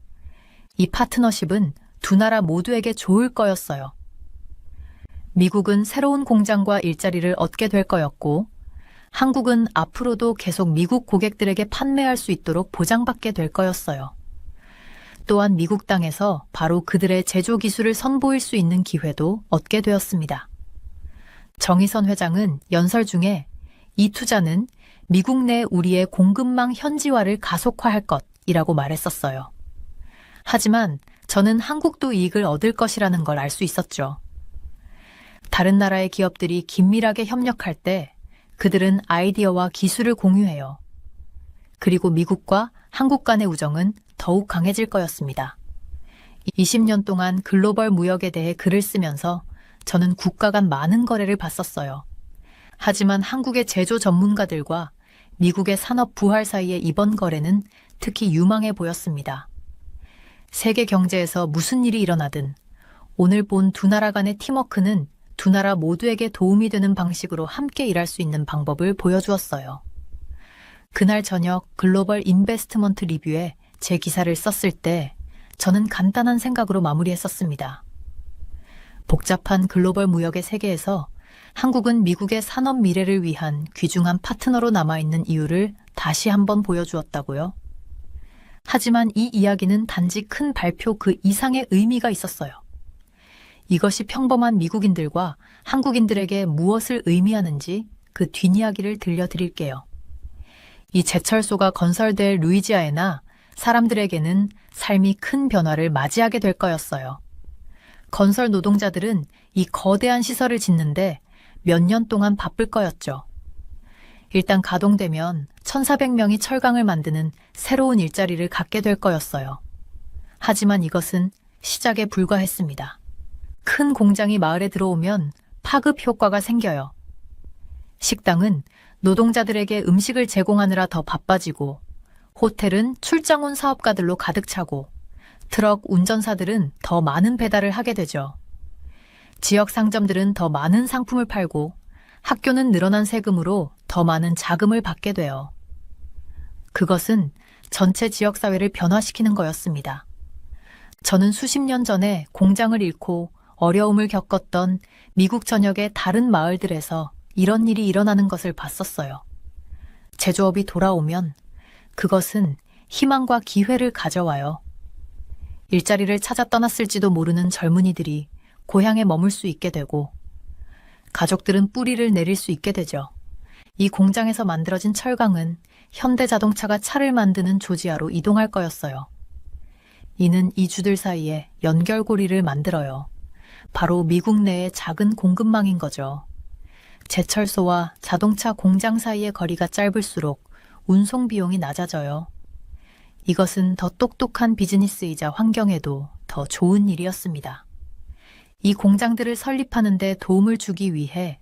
이 파트너십은 두 나라 모두에게 좋을 거였어요. 미국은 새로운 공장과 일자리를 얻게 될 거였고, 한국은 앞으로도 계속 미국 고객들에게 판매할 수 있도록 보장받게 될 거였어요. 또한 미국 땅에서 바로 그들의 제조 기술을 선보일 수 있는 기회도 얻게 되었습니다. 정의선 회장은 연설 중에 이 투자는 미국 내 우리의 공급망 현지화를 가속화할 것이라고 말했었어요. 하지만 저는 한국도 이익을 얻을 것이라는 걸 알 수 있었죠. 다른 나라의 기업들이 긴밀하게 협력할 때 그들은 아이디어와 기술을 공유해요. 그리고 미국과 한국 간의 우정은 더욱 강해질 거였습니다. 20년 동안 글로벌 무역에 대해 글을 쓰면서 저는 국가 간 많은 거래를 봤었어요. 하지만 한국의 제조 전문가들과 미국의 산업 부활 사이의 이번 거래는 특히 유망해 보였습니다. 세계 경제에서 무슨 일이 일어나든 오늘 본 두 나라 간의 팀워크는 두 나라 모두에게 도움이 되는 방식으로 함께 일할 수 있는 방법을 보여주었어요. 그날 저녁 글로벌 인베스트먼트 리뷰에 제 기사를 썼을 때 저는 간단한 생각으로 마무리했었습니다. 복잡한 글로벌 무역의 세계에서 한국은 미국의 산업 미래를 위한 귀중한 파트너로 남아있는 이유를 다시 한번 보여주었다고요. 하지만 이 이야기는 단지 큰 발표 그 이상의 의미가 있었어요. 이것이 평범한 미국인들과 한국인들에게 무엇을 의미하는지 그 뒷이야기를 들려드릴게요. 이 제철소가 건설될 루이지아나 사람들에게는 삶이 큰 변화를 맞이하게 될 거였어요. 건설 노동자들은 이 거대한 시설을 짓는데 몇 년 동안 바쁠 거였죠. 일단 가동되면 1,400명이 철강을 만드는 새로운 일자리를 갖게 될 거였어요. 하지만 이것은 시작에 불과했습니다. 큰 공장이 마을에 들어오면 파급 효과가 생겨요. 식당은 노동자들에게 음식을 제공하느라 더 바빠지고, 호텔은 출장 온 사업가들로 가득 차고, 트럭 운전사들은 더 많은 배달을 하게 되죠. 지역 상점들은 더 많은 상품을 팔고 학교는 늘어난 세금으로 더 많은 자금을 받게 돼요. 그것은 전체 지역사회를 변화시키는 거였습니다. 저는 수십 년 전에 공장을 잃고 어려움을 겪었던 미국 전역의 다른 마을들에서 이런 일이 일어나는 것을 봤었어요. 제조업이 돌아오면 그것은 희망과 기회를 가져와요. 일자리를 찾아 떠났을지도 모르는 젊은이들이 고향에 머물 수 있게 되고 가족들은 뿌리를 내릴 수 있게 되죠. 이 공장에서 만들어진 철강은 현대자동차가 차를 만드는 조지아로 이동할 거였어요. 이는 이주들 사이에 연결고리를 만들어요. 바로 미국 내의 작은 공급망인 거죠. 제철소와 자동차 공장 사이의 거리가 짧을수록 운송 비용이 낮아져요. 이것은 더 똑똑한 비즈니스이자 환경에도 더 좋은 일이었습니다. 이 공장들을 설립하는 데 도움을 주기 위해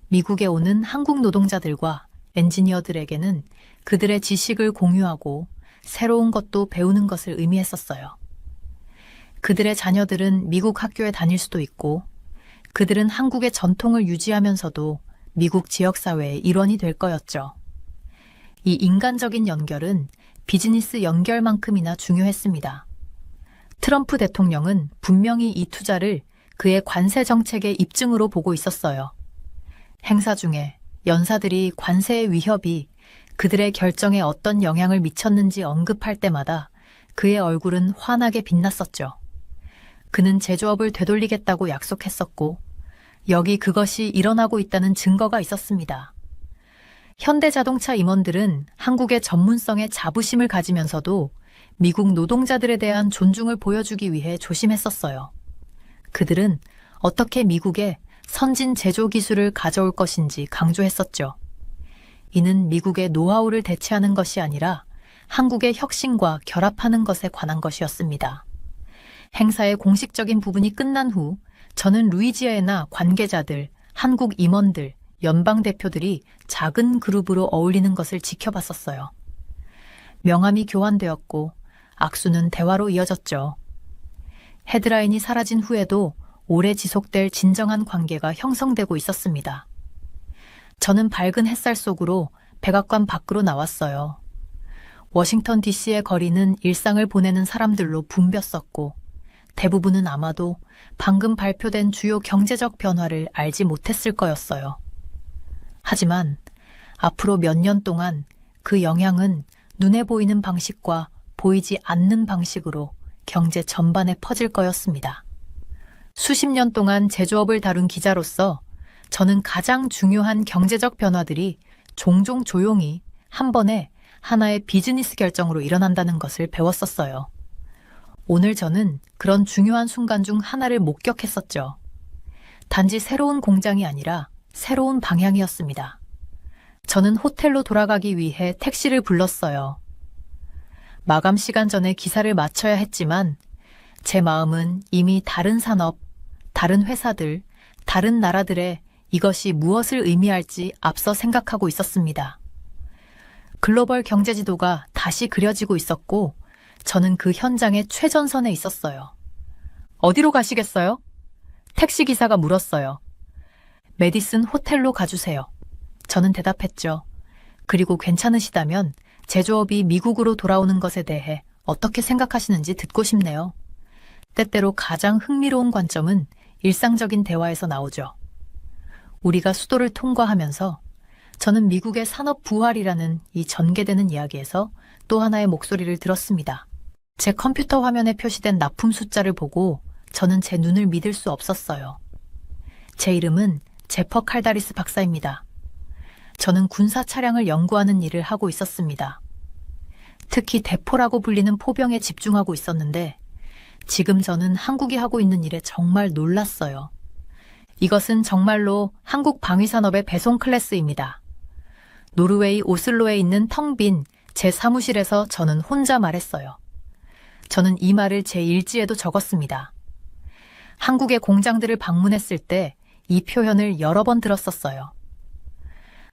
미국에 오는 한국 노동자들과 엔지니어들에게는 그들의 지식을 공유하고 새로운 것도 배우는 것을 의미했었어요. 그들의 자녀들은 미국 학교에 다닐 수도 있고 그들은 한국의 전통을 유지하면서도 미국 지역사회의 일원이 될 거였죠. 이 인간적인 연결은 비즈니스 연결만큼이나 중요했습니다. 트럼프 대통령은 분명히 이 투자를 그의 관세 정책의 입증으로 보고 있었어요. 행사 중에 연사들이 관세의 위협이 그들의 결정에 어떤 영향을 미쳤는지 언급할 때마다 그의 얼굴은 환하게 빛났었죠. 그는 제조업을 되돌리겠다고 약속했었고 여기 그것이 일어나고 있다는 증거가 있었습니다. 현대자동차 임원들은 한국의 전문성에 자부심을 가지면서도 미국 노동자들에 대한 존중을 보여주기 위해 조심했었어요. 그들은 어떻게 미국에 선진 제조 기술을 가져올 것인지 강조했었죠. 이는 미국의 노하우를 대체하는 것이 아니라 한국의 혁신과 결합하는 것에 관한 것이었습니다. 행사의 공식적인 부분이 끝난 후 저는 루이지애나 관계자들, 한국 임원들, 연방 대표들이 작은 그룹으로 어울리는 것을 지켜봤었어요. 명함이 교환되었고 악수는 대화로 이어졌죠. 헤드라인이 사라진 후에도 오래 지속될 진정한 관계가 형성되고 있었습니다. 저는 밝은 햇살 속으로 백악관 밖으로 나왔어요. 워싱턴 DC의 거리는 일상을 보내는 사람들로 붐볐었고 대부분은 아마도 방금 발표된 주요 경제적 변화를 알지 못했을 거였어요. 하지만 앞으로 몇 년 동안 그 영향은 눈에 보이는 방식과 보이지 않는 방식으로 경제 전반에 퍼질 거였습니다. 수십 년 동안 제조업을 다룬 기자로서 저는 가장 중요한 경제적 변화들이 종종 조용히 한 번에 하나의 비즈니스 결정으로 일어난다는 것을 배웠었어요. 오늘 저는 그런 중요한 순간 중 하나를 목격했었죠. 단지 새로운 공장이 아니라 새로운 방향이었습니다. 저는 호텔로 돌아가기 위해 택시를 불렀어요. 마감 시간 전에 기사를 마쳐야 했지만 제 마음은 이미 다른 산업, 다른 회사들, 다른 나라들의 이것이 무엇을 의미할지 앞서 생각하고 있었습니다. 글로벌 경제 지도가 다시 그려지고 있었고 저는 그 현장의 최전선에 있었어요. 어디로 가시겠어요? 택시 기사가 물었어요. 메디슨 호텔로 가주세요. 저는 대답했죠. 그리고 괜찮으시다면 제조업이 미국으로 돌아오는 것에 대해 어떻게 생각하시는지 듣고 싶네요. 때때로 가장 흥미로운 관점은 일상적인 대화에서 나오죠. 우리가 수도를 통과하면서 저는 미국의 산업 부활이라는 이 전개되는 이야기에서 또 하나의 목소리를 들었습니다. 제 컴퓨터 화면에 표시된 납품 숫자를 보고 저는 제 눈을 믿을 수 없었어요. 제 이름은 제퍼 칼다리스 박사입니다. 저는 군사 차량을 연구하는 일을 하고 있었습니다. 특히 대포라고 불리는 포병에 집중하고 있었는데 지금 저는 한국이 하고 있는 일에 정말 놀랐어요. 이것은 정말로 한국 방위산업의 배송 클래스입니다. 노르웨이 오슬로에 있는 텅 빈 제 사무실에서 저는 혼자 말했어요. 저는 이 말을 제 일지에도 적었습니다. 한국의 공장들을 방문했을 때 이 표현을 여러 번 들었었어요.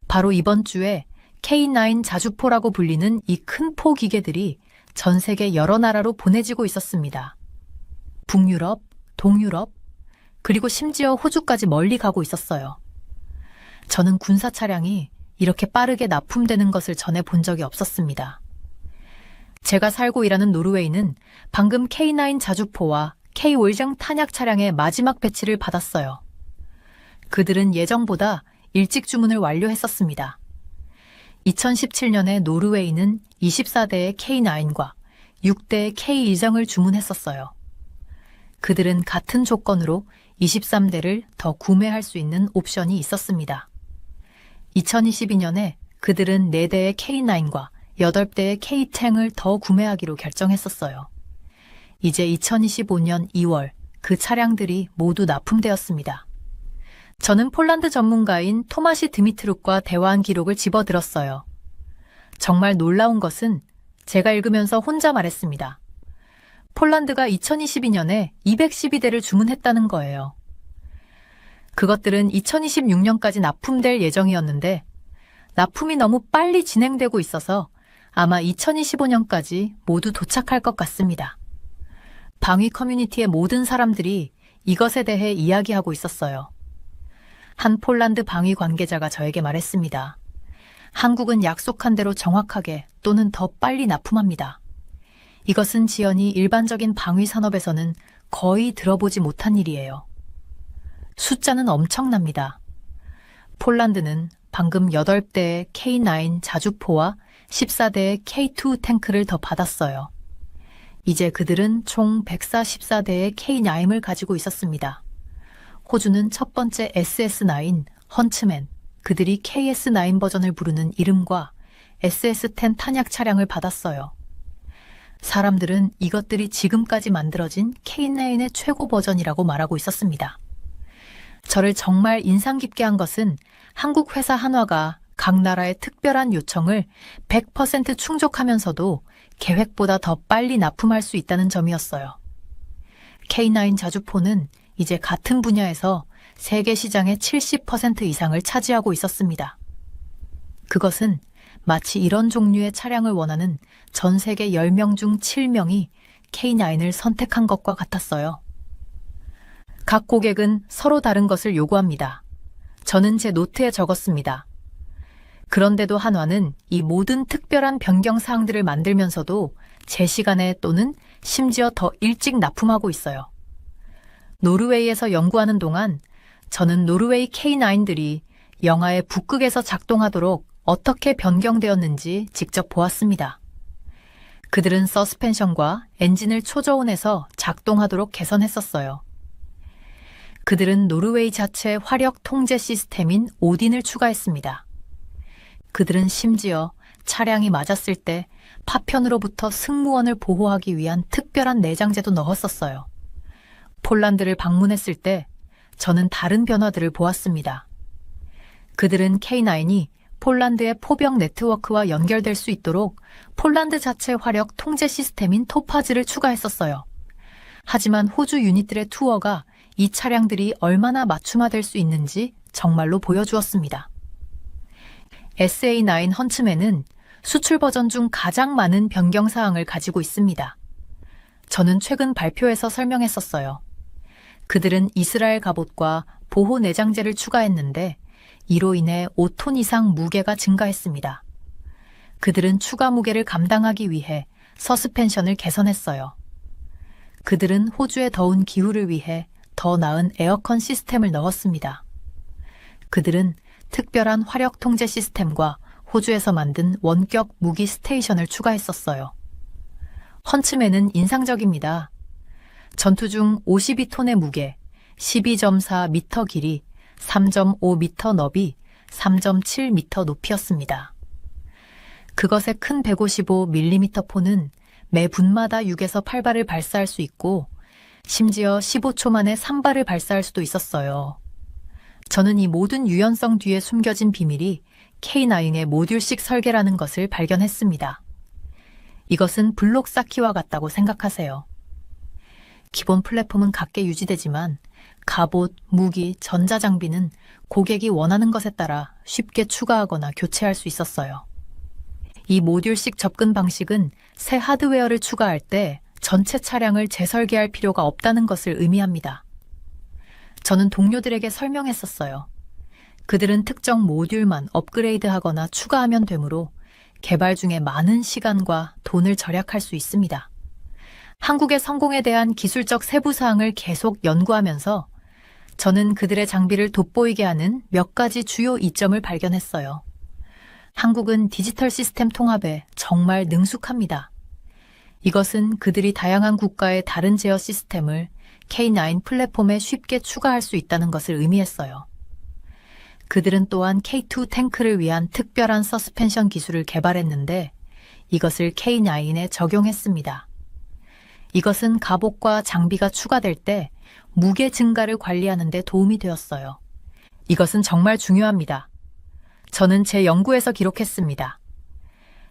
바로 이번 주에 K9 자주포라고 불리는 이 큰 포 기계들이 전 세계 여러 나라로 보내지고 있었습니다. 북유럽, 동유럽, 그리고 심지어 호주까지 멀리 가고 있었어요. 저는 군사 차량이 이렇게 빠르게 납품되는 것을 전에 본 적이 없었습니다. 제가 살고 일하는 노르웨이는 방금 K9 자주포와 K5장 탄약 차량의 마지막 배치를 받았어요. 그들은 예정보다 일찍 주문을 완료했었습니다. 2017년에 노르웨이는 24대의 K9과 6대의 K2장을 주문했었어요. 그들은 같은 조건으로 23대를 더 구매할 수 있는 옵션이 있었습니다. 2022년에 그들은 4대의 K9과 8대의 K10을 더 구매하기로 결정했었어요. 이제 2025년 2월 그 차량들이 모두 납품되었습니다. 저는 폴란드 전문가인 토마시 드미트룩과 대화한 기록을 집어들었어요. 정말 놀라운 것은 제가 읽으면서 혼자 말했습니다. 폴란드가 2022년에 212대를 주문했다는 거예요. 그것들은 2026년까지 납품될 예정이었는데 납품이 너무 빨리 진행되고 있어서 아마 2025년까지 모두 도착할 것 같습니다. 방위 커뮤니티의 모든 사람들이 이것에 대해 이야기하고 있었어요. 한 폴란드 방위 관계자가 저에게 말했습니다. 한국은 약속한 대로 정확하게 또는 더 빨리 납품합니다. 이것은 지연이 일반적인 방위 산업에서는 거의 들어보지 못한 일이에요. 숫자는 엄청납니다. 폴란드는 방금 8대의 K9 자주포와 14대의 K2 탱크를 더 받았어요. 이제 그들은 총 144대의 K9을 가지고 있었습니다. 호주는 첫 번째 SS9 헌츠맨, 그들이 KS9 버전을 부르는 이름과 SS10 탄약 차량을 받았어요. 사람들은 이것들이 지금까지 만들어진 K9의 최고 버전이라고 말하고 있었습니다. 저를 정말 인상 깊게 한 것은 한국 회사 한화가 각 나라의 특별한 요청을 100% 충족하면서도 계획보다 더 빨리 납품할 수 있다는 점이었어요. K9 자주포는 이제 같은 분야에서 세계 시장의 70% 이상을 차지하고 있었습니다. 그것은 마치 이런 종류의 차량을 원하는 전 세계 10명 중 7명이 K9을 선택한 것과 같았어요. 각 고객은 서로 다른 것을 요구합니다. 저는 제 노트에 적었습니다. 그런데도 한화는 이 모든 특별한 변경 사항들을 만들면서도 제 시간에 또는 심지어 더 일찍 납품하고 있어요. 노르웨이에서 연구하는 동안 저는 노르웨이 K9들이 영화의 북극에서 작동하도록 어떻게 변경되었는지 직접 보았습니다. 그들은 서스펜션과 엔진을 초저온에서 작동하도록 개선했었어요. 그들은 노르웨이 자체 화력 통제 시스템인 오딘을 추가했습니다. 그들은 심지어 차량이 맞았을 때 파편으로부터 승무원을 보호하기 위한 특별한 내장재도 넣었었어요. 폴란드를 방문했을 때 저는 다른 변화들을 보았습니다. 그들은 K9이 폴란드의 포병 네트워크와 연결될 수 있도록 폴란드 자체 화력 통제 시스템인 토파즈를 추가했었어요. 하지만 호주 유닛들의 투어가 이 차량들이 얼마나 맞춤화될 수 있는지 정말로 보여주었습니다. SA9 헌츠맨은 수출 버전 중 가장 많은 변경 사항을 가지고 있습니다. 저는 최근 발표에서 설명했었어요. 그들은 이스라엘 갑옷과 보호 내장재를 추가했는데 이로 인해 5톤 이상 무게가 증가했습니다. 그들은 추가 무게를 감당하기 위해 서스펜션을 개선했어요. 그들은 호주의 더운 기후를 위해 더 나은 에어컨 시스템을 넣었습니다. 그들은 특별한 화력 통제 시스템과 호주에서 만든 원격 무기 스테이션을 추가했었어요. 헌츠맨은 인상적입니다. 전투 중 52톤의 무게, 12.4m 길이, 3.5m 너비, 3.7m 높이였습니다. 그것의 큰 155mm 포는 매 분마다 6에서 8발을 발사할 수 있고 심지어 15초 만에 3발을 발사할 수도 있었어요. 저는 이 모든 유연성 뒤에 숨겨진 비밀이 K9의 모듈식 설계라는 것을 발견했습니다. 이것은 블록 쌓기와 같다고 생각하세요. 기본 플랫폼은 같게 유지되지만 갑옷, 무기, 전자장비는 고객이 원하는 것에 따라 쉽게 추가하거나 교체할 수 있었어요. 이 모듈식 접근 방식은 새 하드웨어를 추가할 때 전체 차량을 재설계할 필요가 없다는 것을 의미합니다. 저는 동료들에게 설명했었어요. 그들은 특정 모듈만 업그레이드하거나 추가하면 되므로 개발 중에 많은 시간과 돈을 절약할 수 있습니다. 한국의 성공에 대한 기술적 세부 사항을 계속 연구하면서 저는 그들의 장비를 돋보이게 하는 몇 가지 주요 이점을 발견했어요. 한국은 디지털 시스템 통합에 정말 능숙합니다. 이것은 그들이 다양한 국가의 다른 제어 시스템을 K9 플랫폼에 쉽게 추가할 수 있다는 것을 의미했어요. 그들은 또한 K2 탱크를 위한 특별한 서스펜션 기술을 개발했는데 이것을 K9에 적용했습니다. 이것은 갑옷과 장비가 추가될 때 무게 증가를 관리하는 데 도움이 되었어요. 이것은 정말 중요합니다. 저는 제 연구에서 기록했습니다.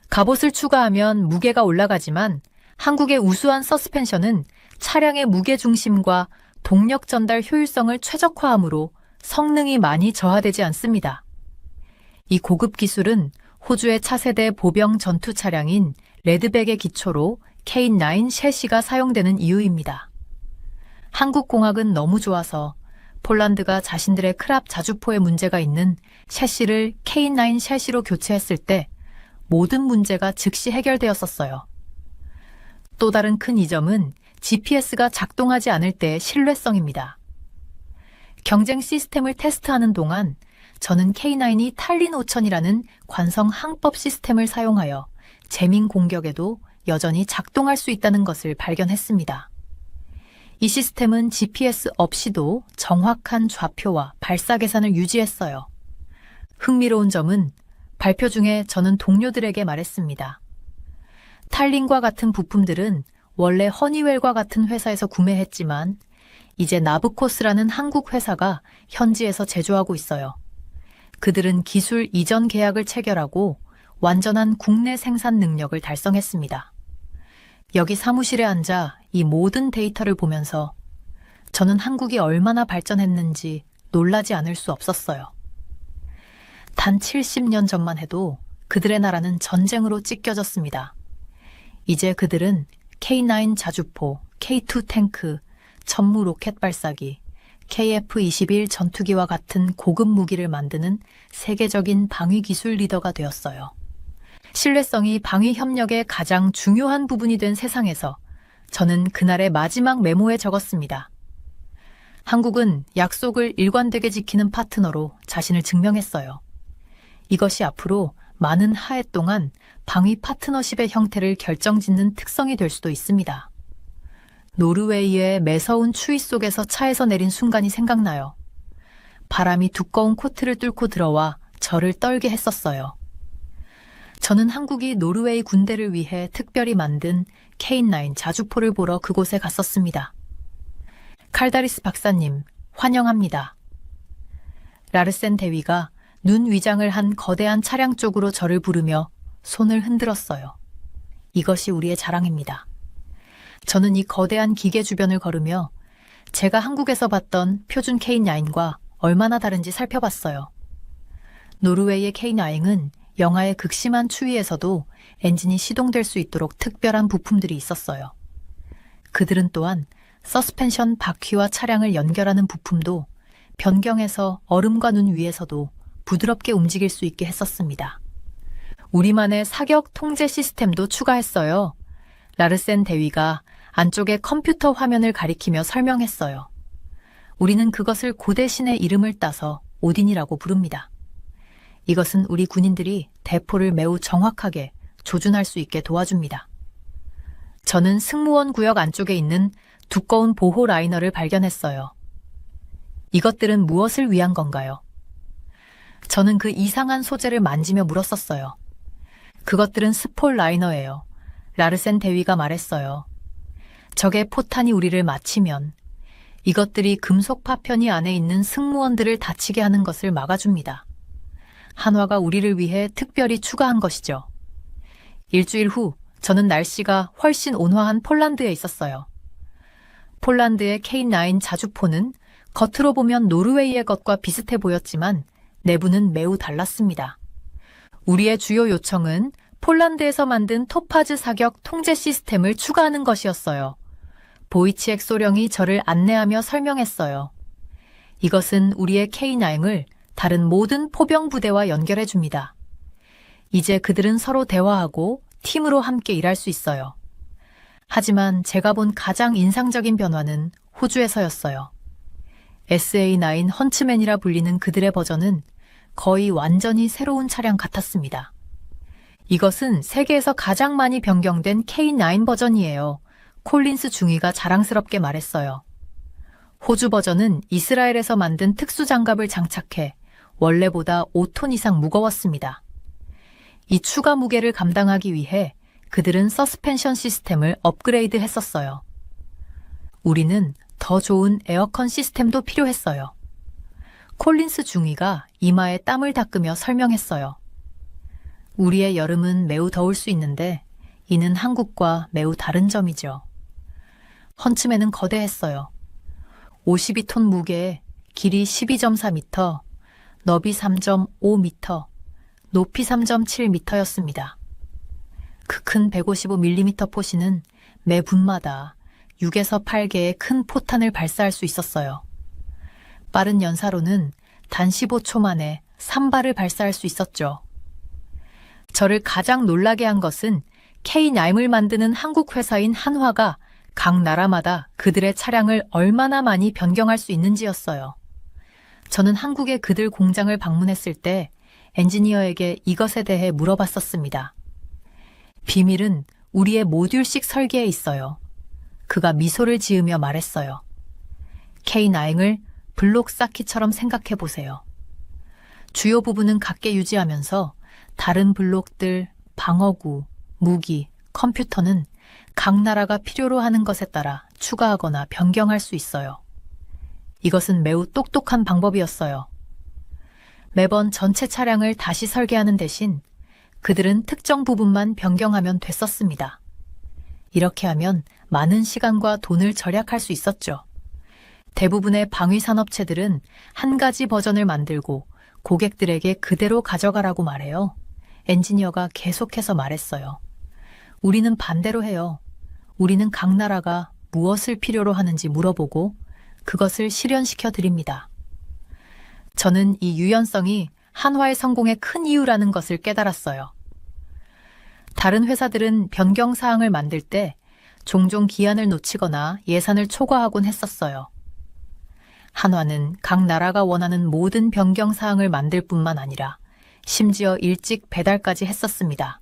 갑옷을 추가하면 무게가 올라가지만 한국의 우수한 서스펜션은 차량의 무게 중심과 동력 전달 효율성을 최적화하므로 성능이 많이 저하되지 않습니다. 이 고급 기술은 호주의 차세대 보병 전투 차량인 레드백의 기초로 K9 셰시가 사용되는 이유입니다. 한국 공학은 너무 좋아서 폴란드가 자신들의 크랍 자주포에 문제가 있는 셰시를 K9 셰시로 교체했을 때 모든 문제가 즉시 해결되었었어요. 또 다른 큰 이점은 GPS가 작동하지 않을 때의 신뢰성입니다. 경쟁 시스템을 테스트하는 동안 저는 K9이 탈린 5000이라는 관성 항법 시스템을 사용하여 재민 공격에도 여전히 작동할 수 있다는 것을 발견했습니다. 이 시스템은 GPS 없이도 정확한 좌표와 발사 계산을 유지했어요. 흥미로운 점은 발표 중에 저는 동료들에게 말했습니다. 탈린과 같은 부품들은 원래 허니웰과 같은 회사에서 구매했지만 이제 나브코스라는 한국 회사가 현지에서 제조하고 있어요. 그들은 기술 이전 계약을 체결하고 완전한 국내 생산 능력을 달성했습니다. 여기 사무실에 앉아 이 모든 데이터를 보면서 저는 한국이 얼마나 발전했는지 놀라지 않을 수 없었어요. 단 70년 전만 해도 그들의 나라는 전쟁으로 찢겨졌습니다. 이제 그들은 K9 자주포, K2 탱크, 전무 로켓 발사기, KF-21 전투기와 같은 고급 무기를 만드는 세계적인 방위 기술 리더가 되었어요. 신뢰성이 방위 협력의 가장 중요한 부분이 된 세상에서 저는 그날의 마지막 메모에 적었습니다. 한국은 약속을 일관되게 지키는 파트너로 자신을 증명했어요. 이것이 앞으로 많은 하해 동안 방위 파트너십의 형태를 결정짓는 특성이 될 수도 있습니다. 노르웨이의 매서운 추위 속에서 차에서 내린 순간이 생각나요. 바람이 두꺼운 코트를 뚫고 들어와 저를 떨게 했었어요. 저는 한국이 노르웨이 군대를 위해 특별히 만든 K9 자주포를 보러 그곳에 갔었습니다. 칼다리스 박사님, 환영합니다. 라르센 대위가 눈 위장을 한 거대한 차량 쪽으로 저를 부르며 손을 흔들었어요. 이것이 우리의 자랑입니다. 저는 이 거대한 기계 주변을 걸으며 제가 한국에서 봤던 표준 K9과 얼마나 다른지 살펴봤어요. 노르웨이의 K9은 영하의 극심한 추위에서도 엔진이 시동될 수 있도록 특별한 부품들이 있었어요. 그들은 또한 서스펜션 바퀴와 차량을 연결하는 부품도 변경해서 얼음과 눈 위에서도 부드럽게 움직일 수 있게 했었습니다. 우리만의 사격 통제 시스템도 추가했어요. 라르센 대위가 안쪽의 컴퓨터 화면을 가리키며 설명했어요. 우리는 그것을 고대 신의 이름을 따서 오딘이라고 부릅니다. 이것은 우리 군인들이 대포를 매우 정확하게 조준할 수 있게 도와줍니다. 저는 승무원 구역 안쪽에 있는 두꺼운 보호 라이너를 발견했어요. 이것들은 무엇을 위한 건가요? 저는 그 이상한 소재를 만지며 물었었어요. 그것들은 스폴 라이너예요. 라르센 대위가 말했어요. 적의 포탄이 우리를 맞히면 이것들이 금속 파편이 안에 있는 승무원들을 다치게 하는 것을 막아줍니다. 한화가 우리를 위해 특별히 추가한 것이죠. 일주일 후 저는 날씨가 훨씬 온화한 폴란드에 있었어요. 폴란드의 K9 자주포는 겉으로 보면 노르웨이의 것과 비슷해 보였지만 내부는 매우 달랐습니다. 우리의 주요 요청은 폴란드에서 만든 토파즈 사격 통제 시스템을 추가하는 것이었어요. 보이치엑 소령이 저를 안내하며 설명했어요. 이것은 우리의 K9을 다른 모든 포병 부대와 연결해 줍니다. 이제 그들은 서로 대화하고 팀으로 함께 일할 수 있어요. 하지만 제가 본 가장 인상적인 변화는 호주에서였어요. SA9 헌츠맨이라 불리는 그들의 버전은 거의 완전히 새로운 차량 같았습니다. 이것은 세계에서 가장 많이 변경된 K9 버전이에요. 콜린스 중위가 자랑스럽게 말했어요. 호주 버전은 이스라엘에서 만든 특수 장갑을 장착해 원래보다 5톤 이상 무거웠습니다. 이 추가 무게를 감당하기 위해 그들은 서스펜션 시스템을 업그레이드 했었어요. 우리는 더 좋은 에어컨 시스템도 필요했어요. 콜린스 중위가 이마에 땀을 닦으며 설명했어요. 우리의 여름은 매우 더울 수 있는데 이는 한국과 매우 다른 점이죠. 헌츠맨은 거대했어요. 52톤 무게에 길이 12.4m, 너비 3.5m, 높이 3.7m였습니다. 그 큰 155mm 포신은 매 분마다 6에서 8개의 큰 포탄을 발사할 수 있었어요. 빠른 연사로는 단 15초 만에 3발을 발사할 수 있었죠. 저를 가장 놀라게 한 것은 K9을 만드는 한국 회사인 한화가 각 나라마다 그들의 차량을 얼마나 많이 변경할 수 있는지였어요. 저는 한국의 그들 공장을 방문했을 때 엔지니어에게 이것에 대해 물어봤었습니다. 비밀은 우리의 모듈식 설계에 있어요. 그가 미소를 지으며 말했어요. K9을 블록 쌓기처럼 생각해 보세요. 주요 부분은 같게 유지하면서 다른 블록들, 방어구, 무기, 컴퓨터는 각 나라가 필요로 하는 것에 따라 추가하거나 변경할 수 있어요. 이것은 매우 똑똑한 방법이었어요. 매번 전체 차량을 다시 설계하는 대신 그들은 특정 부분만 변경하면 됐었습니다. 이렇게 하면 많은 시간과 돈을 절약할 수 있었죠. 대부분의 방위산업체들은 한 가지 버전을 만들고 고객들에게 그대로 가져가라고 말해요. 엔지니어가 계속해서 말했어요. 우리는 반대로 해요. 우리는 각 나라가 무엇을 필요로 하는지 물어보고 그것을 실현시켜 드립니다. 저는 이 유연성이 한화의 성공의 큰 이유라는 것을 깨달았어요. 다른 회사들은 변경 사항을 만들 때 종종 기한을 놓치거나 예산을 초과하곤 했었어요. 한화는 각 나라가 원하는 모든 변경 사항을 만들 뿐만 아니라 심지어 일찍 배달까지 했었습니다.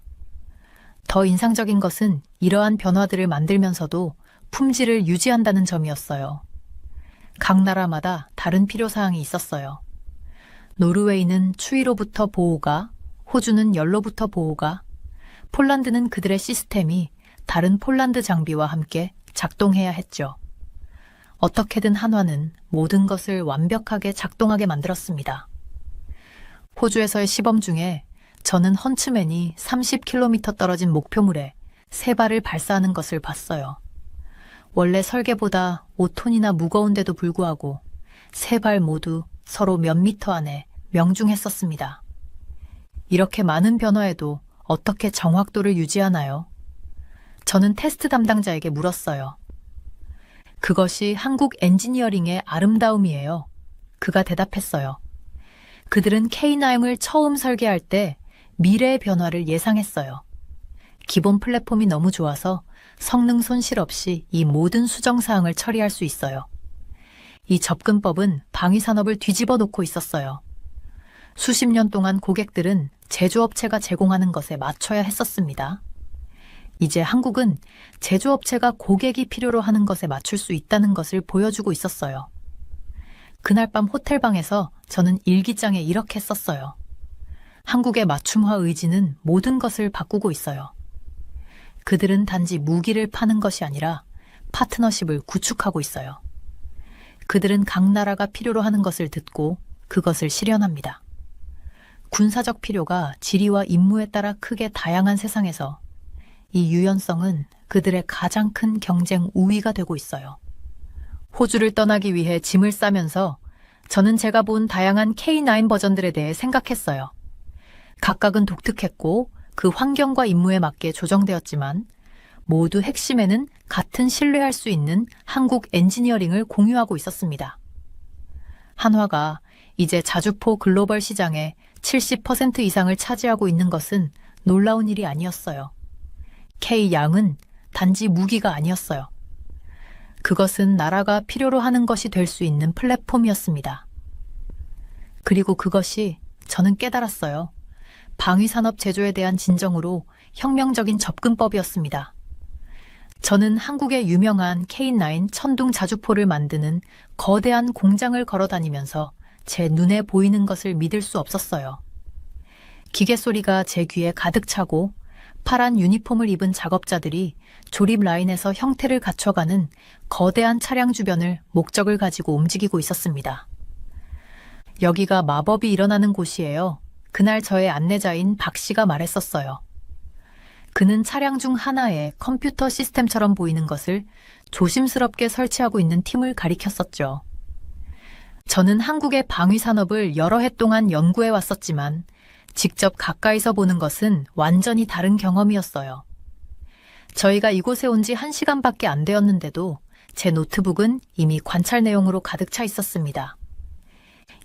더 인상적인 것은 이러한 변화들을 만들면서도 품질을 유지한다는 점이었어요. 각 나라마다 다른 필요사항이 있었어요. 노르웨이는 추위로부터 보호가, 호주는 열로부터 보호가, 폴란드는 그들의 시스템이 다른 폴란드 장비와 함께 작동해야 했죠. 어떻게든 한화는 모든 것을 완벽하게 작동하게 만들었습니다. 호주에서의 시범 중에 저는 헌츠맨이 30km 떨어진 목표물에 3발을 발사하는 것을 봤어요. 원래 설계보다 5톤이나 무거운데도 불구하고 3발 모두 서로 몇 미터 안에 명중했었습니다. 이렇게 많은 변화에도 어떻게 정확도를 유지하나요? 저는 테스트 담당자에게 물었어요. 그것이 한국 엔지니어링의 아름다움이에요. 그가 대답했어요. 그들은 K9을 처음 설계할 때 미래의 변화를 예상했어요. 기본 플랫폼이 너무 좋아서 성능 손실 없이 이 모든 수정사항을 처리할 수 있어요. 이 접근법은 방위산업을 뒤집어 놓고 있었어요. 수십 년 동안 고객들은 제조업체가 제공하는 것에 맞춰야 했었습니다. 이제 한국은 제조업체가 고객이 필요로 하는 것에 맞출 수 있다는 것을 보여주고 있었어요. 그날 밤 호텔방에서 저는 일기장에 이렇게 썼어요. 한국의 맞춤화 의지는 모든 것을 바꾸고 있어요. 그들은 단지 무기를 파는 것이 아니라 파트너십을 구축하고 있어요. 그들은 각 나라가 필요로 하는 것을 듣고 그것을 실현합니다. 군사적 필요가 지리와 임무에 따라 크게 다양한 세상에서 이 유연성은 그들의 가장 큰 경쟁 우위가 되고 있어요. 호주를 떠나기 위해 짐을 싸면서 저는 제가 본 다양한 K9 버전들에 대해 생각했어요. 각각은 독특했고 그 환경과 임무에 맞게 조정되었지만 모두 핵심에는 같은 신뢰할 수 있는 한국 엔지니어링을 공유하고 있었습니다. 한화가 이제 자주포 글로벌 시장의 70% 이상을 차지하고 있는 것은 놀라운 일이 아니었어요. K양은 단지 무기가 아니었어요. 그것은 나라가 필요로 하는 것이 될 수 있는 플랫폼이었습니다. 그리고 그것이 저는 깨달았어요. 방위산업 제조에 대한 진정으로 혁명적인 접근법이었습니다. 저는 한국의 유명한 K9 천둥 자주포를 만드는 거대한 공장을 걸어다니면서 제 눈에 보이는 것을 믿을 수 없었어요. 기계 소리가 제 귀에 가득 차고 파란 유니폼을 입은 작업자들이 조립 라인에서 형태를 갖춰가는 거대한 차량 주변을 목적을 가지고 움직이고 있었습니다. 여기가 마법이 일어나는 곳이에요. 그날 저의 안내자인 박 씨가 말했었어요. 그는 차량 중 하나에 컴퓨터 시스템처럼 보이는 것을 조심스럽게 설치하고 있는 팀을 가리켰었죠. 저는 한국의 방위 산업을 여러 해 동안 연구해 왔었지만 직접 가까이서 보는 것은 완전히 다른 경험이었어요. 저희가 이곳에 온 지 1시간밖에 안 되었는데도 제 노트북은 이미 관찰 내용으로 가득 차 있었습니다.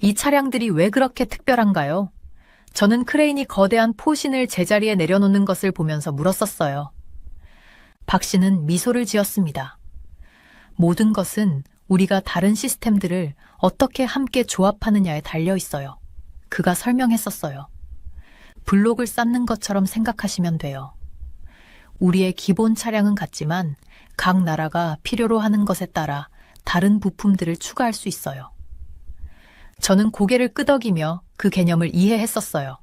이 차량들이 왜 그렇게 특별한가요? 저는 크레인이 거대한 포신을 제자리에 내려놓는 것을 보면서 물었었어요. 박 씨는 미소를 지었습니다. 모든 것은 우리가 다른 시스템들을 어떻게 함께 조합하느냐에 달려 있어요. 그가 설명했었어요. 블록을 쌓는 것처럼 생각하시면 돼요. 우리의 기본 차량은 같지만 각 나라가 필요로 하는 것에 따라 다른 부품들을 추가할 수 있어요. 저는 고개를 끄덕이며 그 개념을 이해했었어요.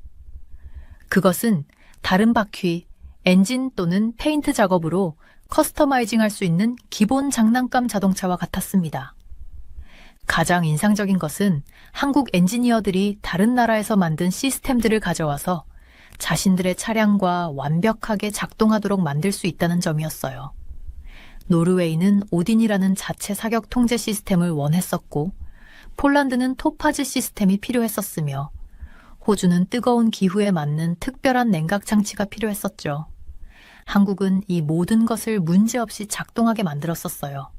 그것은 다른 바퀴, 엔진 또는 페인트 작업으로 커스터마이징 할 수 있는 기본 장난감 자동차와 같았습니다. 가장 인상적인 것은 한국 엔지니어들이 다른 나라에서 만든 시스템들을 가져와서 자신들의 차량과 완벽하게 작동하도록 만들 수 있다는 점이었어요. 노르웨이는 오딘이라는 자체 사격 통제 시스템을 원했었고 폴란드는 토파즈 시스템이 필요했었으며 호주는 뜨거운 기후에 맞는 특별한 냉각 장치가 필요했었죠. 한국은 이 모든 것을 문제없이 작동하게 만들었었어요.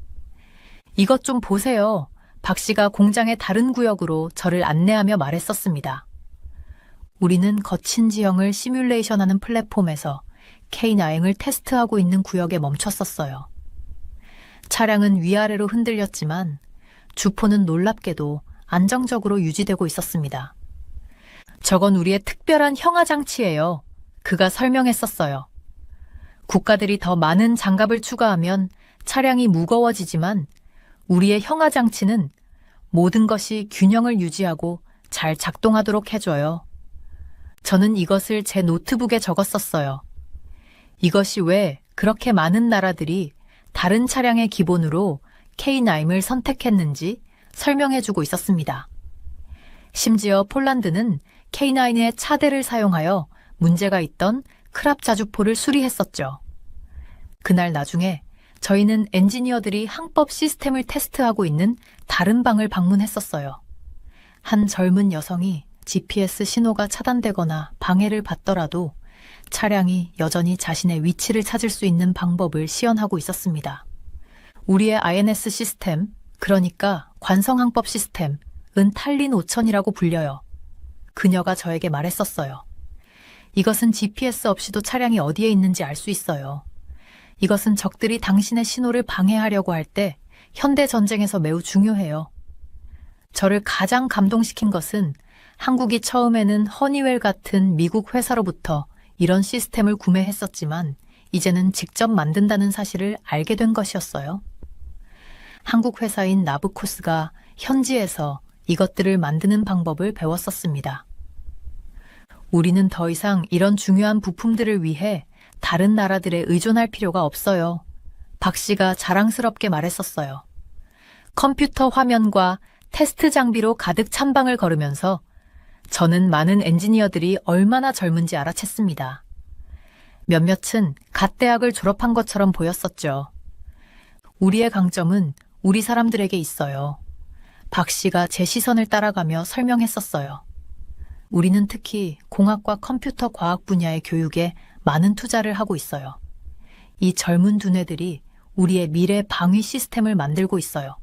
이것 좀 보세요. 박 씨가 공장의 다른 구역으로 저를 안내하며 말했었습니다. 우리는 거친 지형을 시뮬레이션하는 플랫폼에서 K9을 테스트하고 있는 구역에 멈췄었어요. 차량은 위아래로 흔들렸지만 주포는 놀랍게도 안정적으로 유지되고 있었습니다. 저건 우리의 특별한 형아 장치예요. 그가 설명했었어요. 국가들이 더 많은 장갑을 추가하면 차량이 무거워지지만 우리의 형아 장치는 모든 것이 균형을 유지하고 잘 작동하도록 해줘요. 저는 이것을 제 노트북에 적었었어요. 이것이 왜 그렇게 많은 나라들이 다른 차량의 기본으로 K9을 선택했는지 설명해주고 있었습니다. 심지어 폴란드는 K9의 차대를 사용하여 문제가 있던 크랍 자주포를 수리했었죠. 그날 나중에 저희는 엔지니어들이 항법 시스템을 테스트하고 있는 다른 방을 방문했었어요. 한 젊은 여성이 GPS 신호가 차단되거나 방해를 받더라도 차량이 여전히 자신의 위치를 찾을 수 있는 방법을 시연하고 있었습니다. 우리의 INS 시스템, 그러니까 관성항법 시스템은 탈린 5000이라고 불려요. 그녀가 저에게 말했었어요. 이것은 GPS 없이도 차량이 어디에 있는지 알 수 있어요. 이것은 적들이 당신의 신호를 방해하려고 할 때 현대 전쟁에서 매우 중요해요. 저를 가장 감동시킨 것은 한국이 처음에는 허니웰 같은 미국 회사로부터 이런 시스템을 구매했었지만 이제는 직접 만든다는 사실을 알게 된 것이었어요. 한국 회사인 나브코스가 현지에서 이것들을 만드는 방법을 배웠었습니다. 우리는 더 이상 이런 중요한 부품들을 위해 다른 나라들에 의존할 필요가 없어요. 박 씨가 자랑스럽게 말했었어요. 컴퓨터 화면과 테스트 장비로 가득 찬 방을 걸으면서 저는 많은 엔지니어들이 얼마나 젊은지 알아챘습니다. 몇몇은 갓 대학을 졸업한 것처럼 보였었죠. 우리의 강점은 우리 사람들에게 있어요. 박 씨가 제 시선을 따라가며 설명했었어요. 우리는 특히 공학과 컴퓨터 과학 분야의 교육에 많은 투자를 하고 있어요. 이 젊은 두뇌들이 우리의 미래 방위 시스템을 만들고 있어요.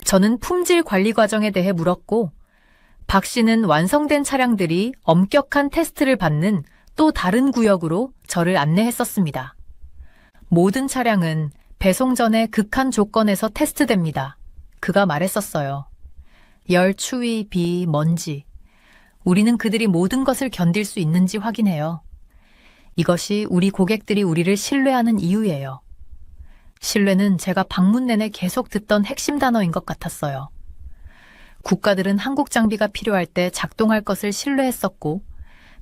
저는 품질 관리 과정에 대해 물었고, 박 씨는 완성된 차량들이 엄격한 테스트를 받는 또 다른 구역으로 저를 안내했었습니다. 모든 차량은 배송 전에 극한 조건에서 테스트됩니다. 그가 말했었어요. 열, 추위, 비, 먼지. 우리는 그들이 모든 것을 견딜 수 있는지 확인해요. 이것이 우리 고객들이 우리를 신뢰하는 이유예요. 신뢰는 제가 방문 내내 계속 듣던 핵심 단어인 것 같았어요. 국가들은 한국 장비가 필요할 때 작동할 것을 신뢰했었고,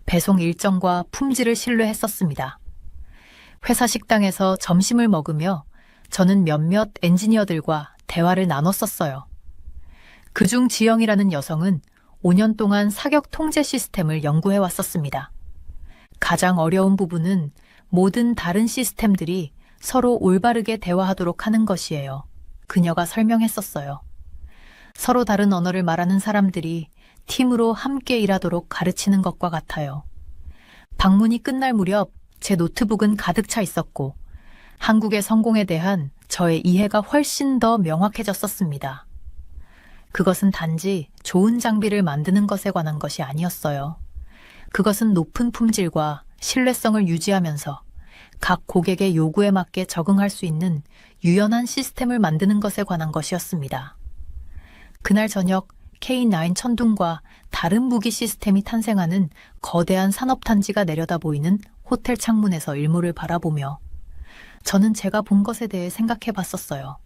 배송 일정과 품질을 신뢰했었습니다. 회사 식당에서 점심을 먹으며 저는 몇몇 엔지니어들과 대화를 나눴었어요. 그중 지영이라는 여성은 5년 동안 사격 통제 시스템을 연구해 왔었습니다. 가장 어려운 부분은 모든 다른 시스템들이 서로 올바르게 대화하도록 하는 것이에요. 그녀가 설명했었어요. 서로 다른 언어를 말하는 사람들이 팀으로 함께 일하도록 가르치는 것과 같아요. 방문이 끝날 무렵 제 노트북은 가득 차 있었고 한국의 성공에 대한 저의 이해가 훨씬 더 명확해졌었습니다. 그것은 단지 좋은 장비를 만드는 것에 관한 것이 아니었어요. 그것은 높은 품질과 신뢰성을 유지하면서 각 고객의 요구에 맞게 적응할 수 있는 유연한 시스템을 만드는 것에 관한 것이었습니다. 그날 저녁 K9 천둥과 다른 무기 시스템이 탄생하는 거대한 산업단지가 내려다 보이는 호텔 창문에서 일몰을 바라보며 저는 제가 본 것에 대해 생각해 봤었어요.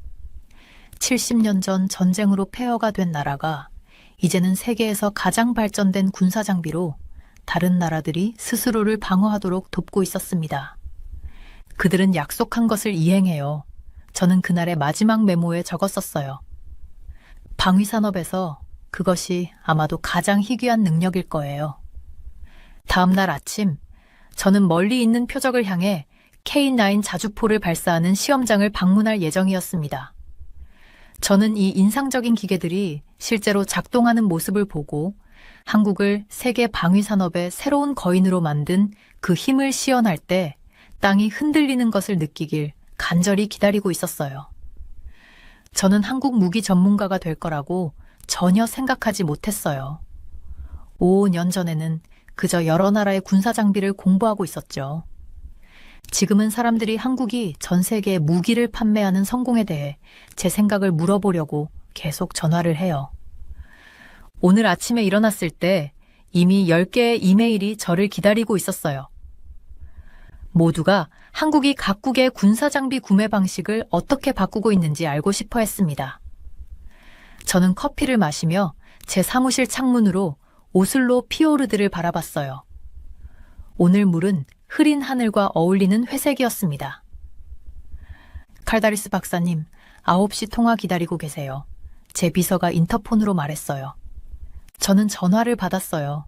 70년 전 전쟁으로 폐허가 된 나라가 이제는 세계에서 가장 발전된 군사 장비로 다른 나라들이 스스로를 방어하도록 돕고 있었습니다. 그들은 약속한 것을 이행해요. 저는 그날의 마지막 메모에 적었었어요. 방위산업에서 그것이 아마도 가장 희귀한 능력일 거예요. 다음 날 아침, 저는 멀리 있는 표적을 향해 K9 자주포를 발사하는 시험장을 방문할 예정이었습니다. 저는 이 인상적인 기계들이 실제로 작동하는 모습을 보고 한국을 세계 방위산업의 새로운 거인으로 만든 그 힘을 시연할 때 땅이 흔들리는 것을 느끼길 간절히 기다리고 있었어요. 저는 한국 무기 전문가가 될 거라고 전혀 생각하지 못했어요. 5년 전에는 그저 여러 나라의 군사 장비를 공부하고 있었죠. 지금은 사람들이 한국이 전 세계에 무기를 판매하는 성공에 대해 제 생각을 물어보려고 계속 전화를 해요. 오늘 아침에 일어났을 때 이미 10개의 이메일이 저를 기다리고 있었어요. 모두가 한국이 각국의 군사장비 구매 방식을 어떻게 바꾸고 있는지 알고 싶어 했습니다. 저는 커피를 마시며 제 사무실 창문으로 오슬로 피오르드를 바라봤어요. 오늘 물은 흐린 하늘과 어울리는 회색이었습니다. 칼다리스 박사님, 9시 통화 기다리고 계세요. 제 비서가 인터폰으로 말했어요. 저는 전화를 받았어요.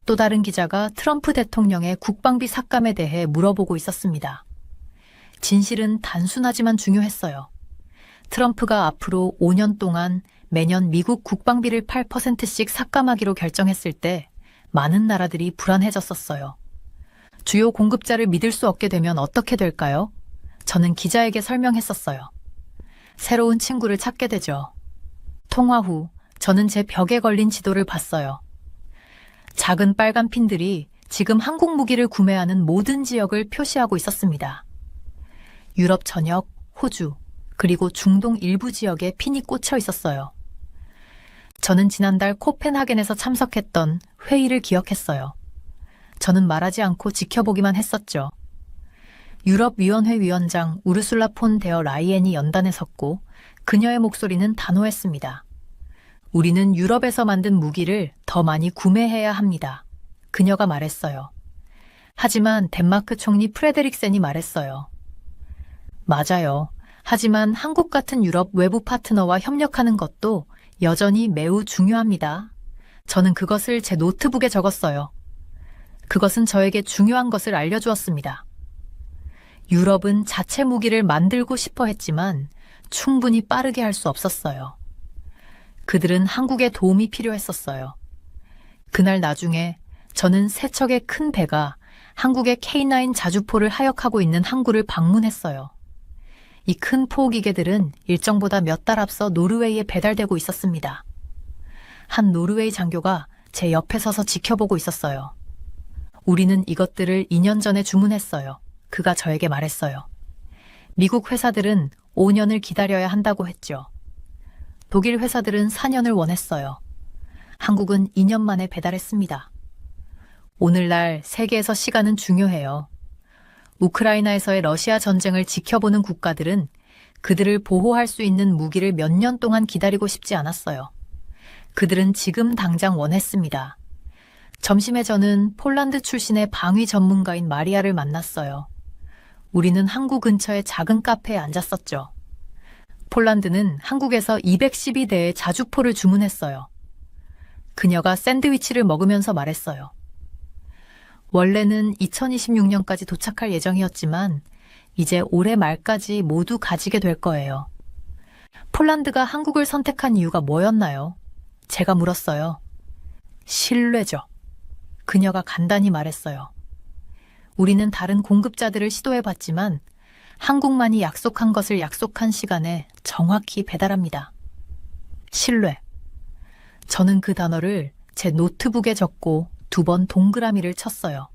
또 다른 기자가 트럼프 대통령의 국방비 삭감에 대해 물어보고 있었습니다. 진실은 단순하지만 중요했어요. 트럼프가 앞으로 5년 동안 매년 미국 국방비를 8%씩 삭감하기로 결정했을 때 많은 나라들이 불안해졌었어요. 주요 공급자를 믿을 수 없게 되면 어떻게 될까요? 저는 기자에게 설명했었어요. 새로운 친구를 찾게 되죠. 통화 후 저는 제 벽에 걸린 지도를 봤어요. 작은 빨간 핀들이 지금 한국 무기를 구매하는 모든 지역을 표시하고 있었습니다. 유럽 전역, 호주, 그리고 중동 일부 지역에 핀이 꽂혀 있었어요. 저는 지난달 코펜하겐에서 참석했던 회의를 기억했어요. 저는 말하지 않고 지켜보기만 했었죠. 유럽위원회 위원장 우르술라 폰 데어 라이엔이 연단에 섰고 그녀의 목소리는 단호했습니다. 우리는 유럽에서 만든 무기를 더 많이 구매해야 합니다. 그녀가 말했어요. 하지만 덴마크 총리 프레데릭센이 말했어요. 맞아요. 하지만 한국 같은 유럽 외부 파트너와 협력하는 것도 여전히 매우 중요합니다. 저는 그것을 제 노트북에 적었어요. 그것은 저에게 중요한 것을 알려주었습니다. 유럽은 자체 무기를 만들고 싶어 했지만 충분히 빠르게 할 수 없었어요. 그들은 한국의 도움이 필요했었어요. 그날 나중에 저는 세 척의 큰 배가 한국의 K9 자주포를 하역하고 있는 항구를 방문했어요. 이 큰 포기계들은 일정보다 몇 달 앞서 노르웨이에 배달되고 있었습니다. 한 노르웨이 장교가 제 옆에 서서 지켜보고 있었어요. 우리는 이것들을 2년 전에 주문했어요. 그가 저에게 말했어요. 미국 회사들은 5년을 기다려야 한다고 했죠. 독일 회사들은 4년을 원했어요. 한국은 2년 만에 배달했습니다. 오늘날 세계에서 시간은 중요해요. 우크라이나에서의 러시아 전쟁을 지켜보는 국가들은 그들을 보호할 수 있는 무기를 몇 년 동안 기다리고 싶지 않았어요. 그들은 지금 당장 원했습니다. 점심에 저는 폴란드 출신의 방위 전문가인 마리아를 만났어요. 우리는 항구 근처의 작은 카페에 앉았었죠. 폴란드는 한국에서 212대의 자주포를 주문했어요. 그녀가 샌드위치를 먹으면서 말했어요. 원래는 2026년까지 도착할 예정이었지만 이제 올해 말까지 모두 가지게 될 거예요. 폴란드가 한국을 선택한 이유가 뭐였나요? 제가 물었어요. 신뢰죠. 그녀가 간단히 말했어요. 우리는 다른 공급자들을 시도해봤지만 한국만이 약속한 것을 약속한 시간에 정확히 배달합니다. 신뢰. 저는 그 단어를 제 노트북에 적고 2번 동그라미를 쳤어요.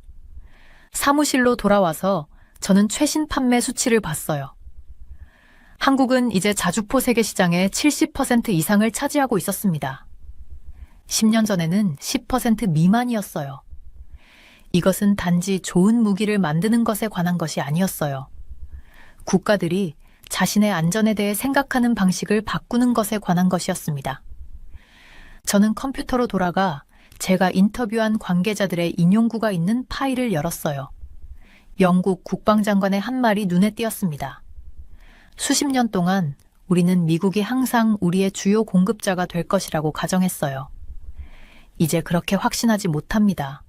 사무실로 돌아와서 저는 최신 판매 수치를 봤어요. 한국은 이제 자주포 세계 시장의 70% 이상을 차지하고 있었습니다. 10년 전에는 10% 미만이었어요. 이것은 단지 좋은 무기를 만드는 것에 관한 것이 아니었어요. 국가들이 자신의 안전에 대해 생각하는 방식을 바꾸는 것에 관한 것이었습니다. 저는 컴퓨터로 돌아가 제가 인터뷰한 관계자들의 인용구가 있는 파일을 열었어요. 영국 국방장관의 한 말이 눈에 띄었습니다. 수십 년 동안 우리는 미국이 항상 우리의 주요 공급자가 될 것이라고 가정했어요. 이제 그렇게 확신하지 못합니다.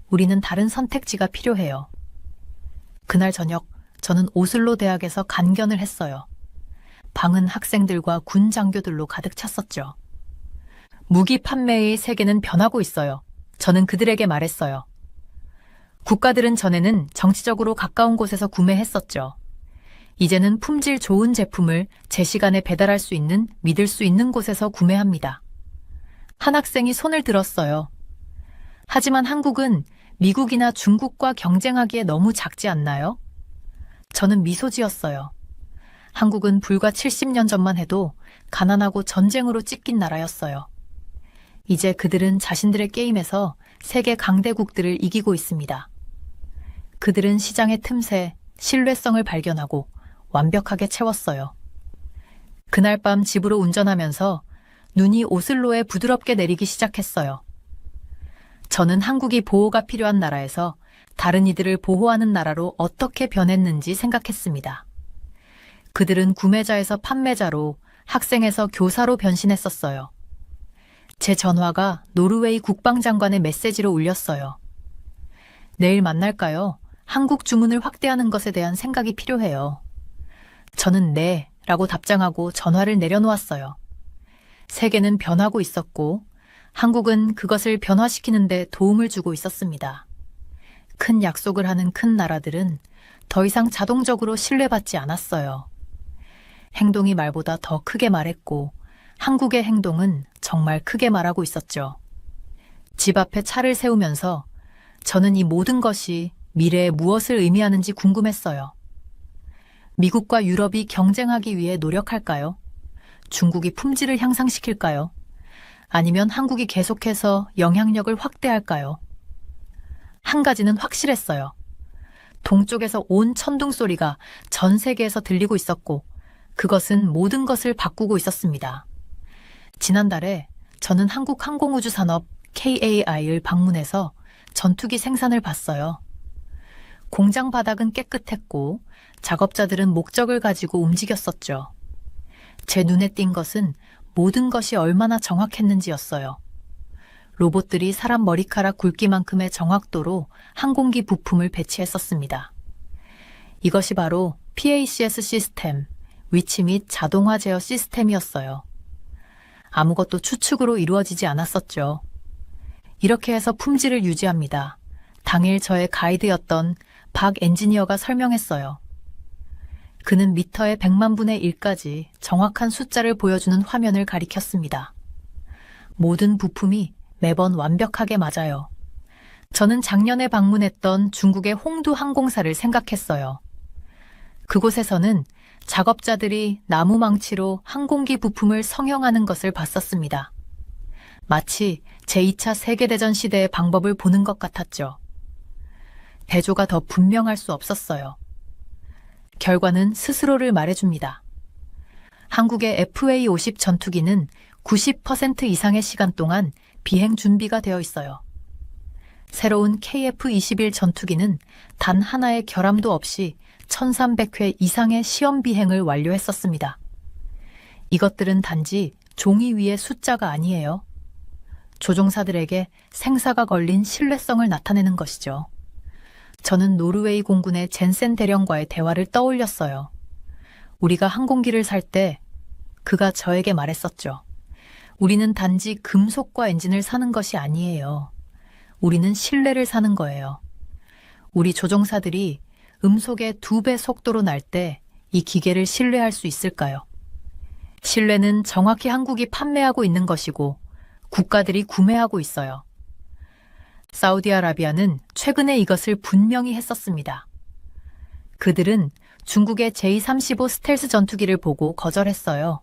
우리는 다른 선택지가 필요해요. 그날 저녁 저는 오슬로 대학에서 간견을 했어요. 방은 학생들과 군 장교들로 가득 찼었죠. 무기 판매의 세계는 변하고 있어요. 저는 그들에게 말했어요. 국가들은 전에는 정치적으로 가까운 곳에서 구매했었죠. 이제는 품질 좋은 제품을 제 시간에 배달할 수 있는, 믿을 수 있는 곳에서 구매합니다. 한 학생이 손을 들었어요. 하지만 한국은 미국이나 중국과 경쟁하기에 너무 작지 않나요? 저는 미소 지었어요. 한국은 불과 70년 전만 해도 가난하고 전쟁으로 찢긴 나라였어요. 이제 그들은 자신들의 게임에서 세계 강대국들을 이기고 있습니다. 그들은 시장의 틈새, 신뢰성을 발견하고 완벽하게 채웠어요. 그날 밤 집으로 운전하면서 눈이 오슬로에 부드럽게 내리기 시작했어요. 저는 한국이 보호가 필요한 나라에서 다른 이들을 보호하는 나라로 어떻게 변했는지 생각했습니다. 그들은 구매자에서 판매자로, 학생에서 교사로 변신했었어요. 제 전화가 노르웨이 국방장관의 메시지로 울렸어요. 내일 만날까요? 한국 주문을 확대하는 것에 대한 생각이 필요해요. 저는 네, 라고 답장하고 전화를 내려놓았어요. 세계는 변하고 있었고 한국은 그것을 변화시키는 데 도움을 주고 있었습니다. 큰 약속을 하는 큰 나라들은 더 이상 자동적으로 신뢰받지 않았어요. 행동이 말보다 더 크게 말했고 한국의 행동은 정말 크게 말하고 있었죠. 집 앞에 차를 세우면서 저는 이 모든 것이 미래에 무엇을 의미하는지 궁금했어요. 미국과 유럽이 경쟁하기 위해 노력할까요? 중국이 품질을 향상시킬까요? 아니면 한국이 계속해서 영향력을 확대할까요? 한 가지는 확실했어요. 동쪽에서 온 천둥 소리가 전 세계에서 들리고 있었고 그것은 모든 것을 바꾸고 있었습니다. 지난달에 저는 한국항공우주산업 KAI를 방문해서 전투기 생산을 봤어요. 공장 바닥은 깨끗했고 작업자들은 목적을 가지고 움직였었죠. 제 눈에 띈 것은 모든 것이 얼마나 정확했는지였어요. 로봇들이 사람 머리카락 굵기만큼의 정확도로 항공기 부품을 배치했었습니다. 이것이 바로 PACS 시스템, 위치 및 자동화 제어 시스템이었어요. 아무것도 추측으로 이루어지지 않았었죠. 이렇게 해서 품질을 유지합니다. 당일 저의 가이드였던 박 엔지니어가 설명했어요. 그는 미터의 100만 분의 1까지 정확한 숫자를 보여주는 화면을 가리켰습니다. 모든 부품이 매번 완벽하게 맞아요. 저는 작년에 방문했던 중국의 홍두 항공사를 생각했어요. 그곳에서는 작업자들이 나무 망치로 항공기 부품을 성형하는 것을 봤었습니다. 마치 제2차 세계대전 시대의 방법을 보는 것 같았죠. 대조가 더 분명할 수 없었어요. 결과는 스스로를 말해줍니다. 한국의 FA-50 전투기는 90% 이상의 시간 동안 비행 준비가 되어 있어요. 새로운 KF-21 전투기는 단 하나의 결함도 없이 1300회 이상의 시험 비행을 완료했었습니다. 이것들은 단지 종이 위의 숫자가 아니에요. 조종사들에게 생사가 걸린 신뢰성을 나타내는 것이죠. 저는 노르웨이 공군의 젠센 대령과의 대화를 떠올렸어요. 우리가 항공기를 살 때 그가 저에게 말했었죠. 우리는 단지 금속과 엔진을 사는 것이 아니에요. 우리는 신뢰를 사는 거예요. 우리 조종사들이 음속의 2배 속도로 날 때 이 기계를 신뢰할 수 있을까요? 신뢰는 정확히 한국이 판매하고 있는 것이고 국가들이 구매하고 있어요. 사우디아라비아는 최근에 이것을 분명히 했었습니다. 그들은 중국의 J-35 스텔스 전투기를 보고 거절했어요.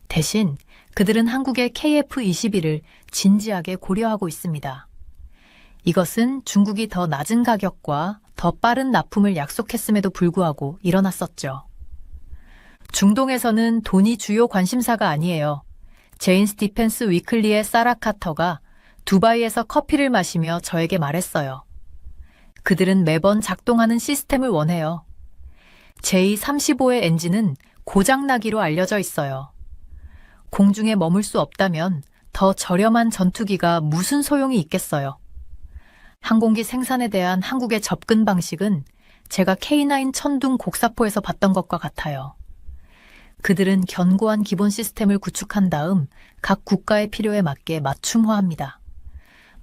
대신 그들은 한국의 KF-21을 진지하게 고려하고 있습니다. 이것은 중국이 더 낮은 가격과 더 빠른 납품을 약속했음에도 불구하고 일어났었죠. 중동에서는 돈이 주요 관심사가 아니에요. 제인스 디펜스 위클리의 사라 카터가 두바이에서 커피를 마시며 저에게 말했어요. 그들은 매번 작동하는 시스템을 원해요. J-35의 엔진은 고장나기로 알려져 있어요. 공중에 머물 수 없다면 더 저렴한 전투기가 무슨 소용이 있겠어요. 항공기 생산에 대한 한국의 접근 방식은 제가 K9 천둥 곡사포에서 봤던 것과 같아요. 그들은 견고한 기본 시스템을 구축한 다음 각 국가의 필요에 맞게 맞춤화합니다.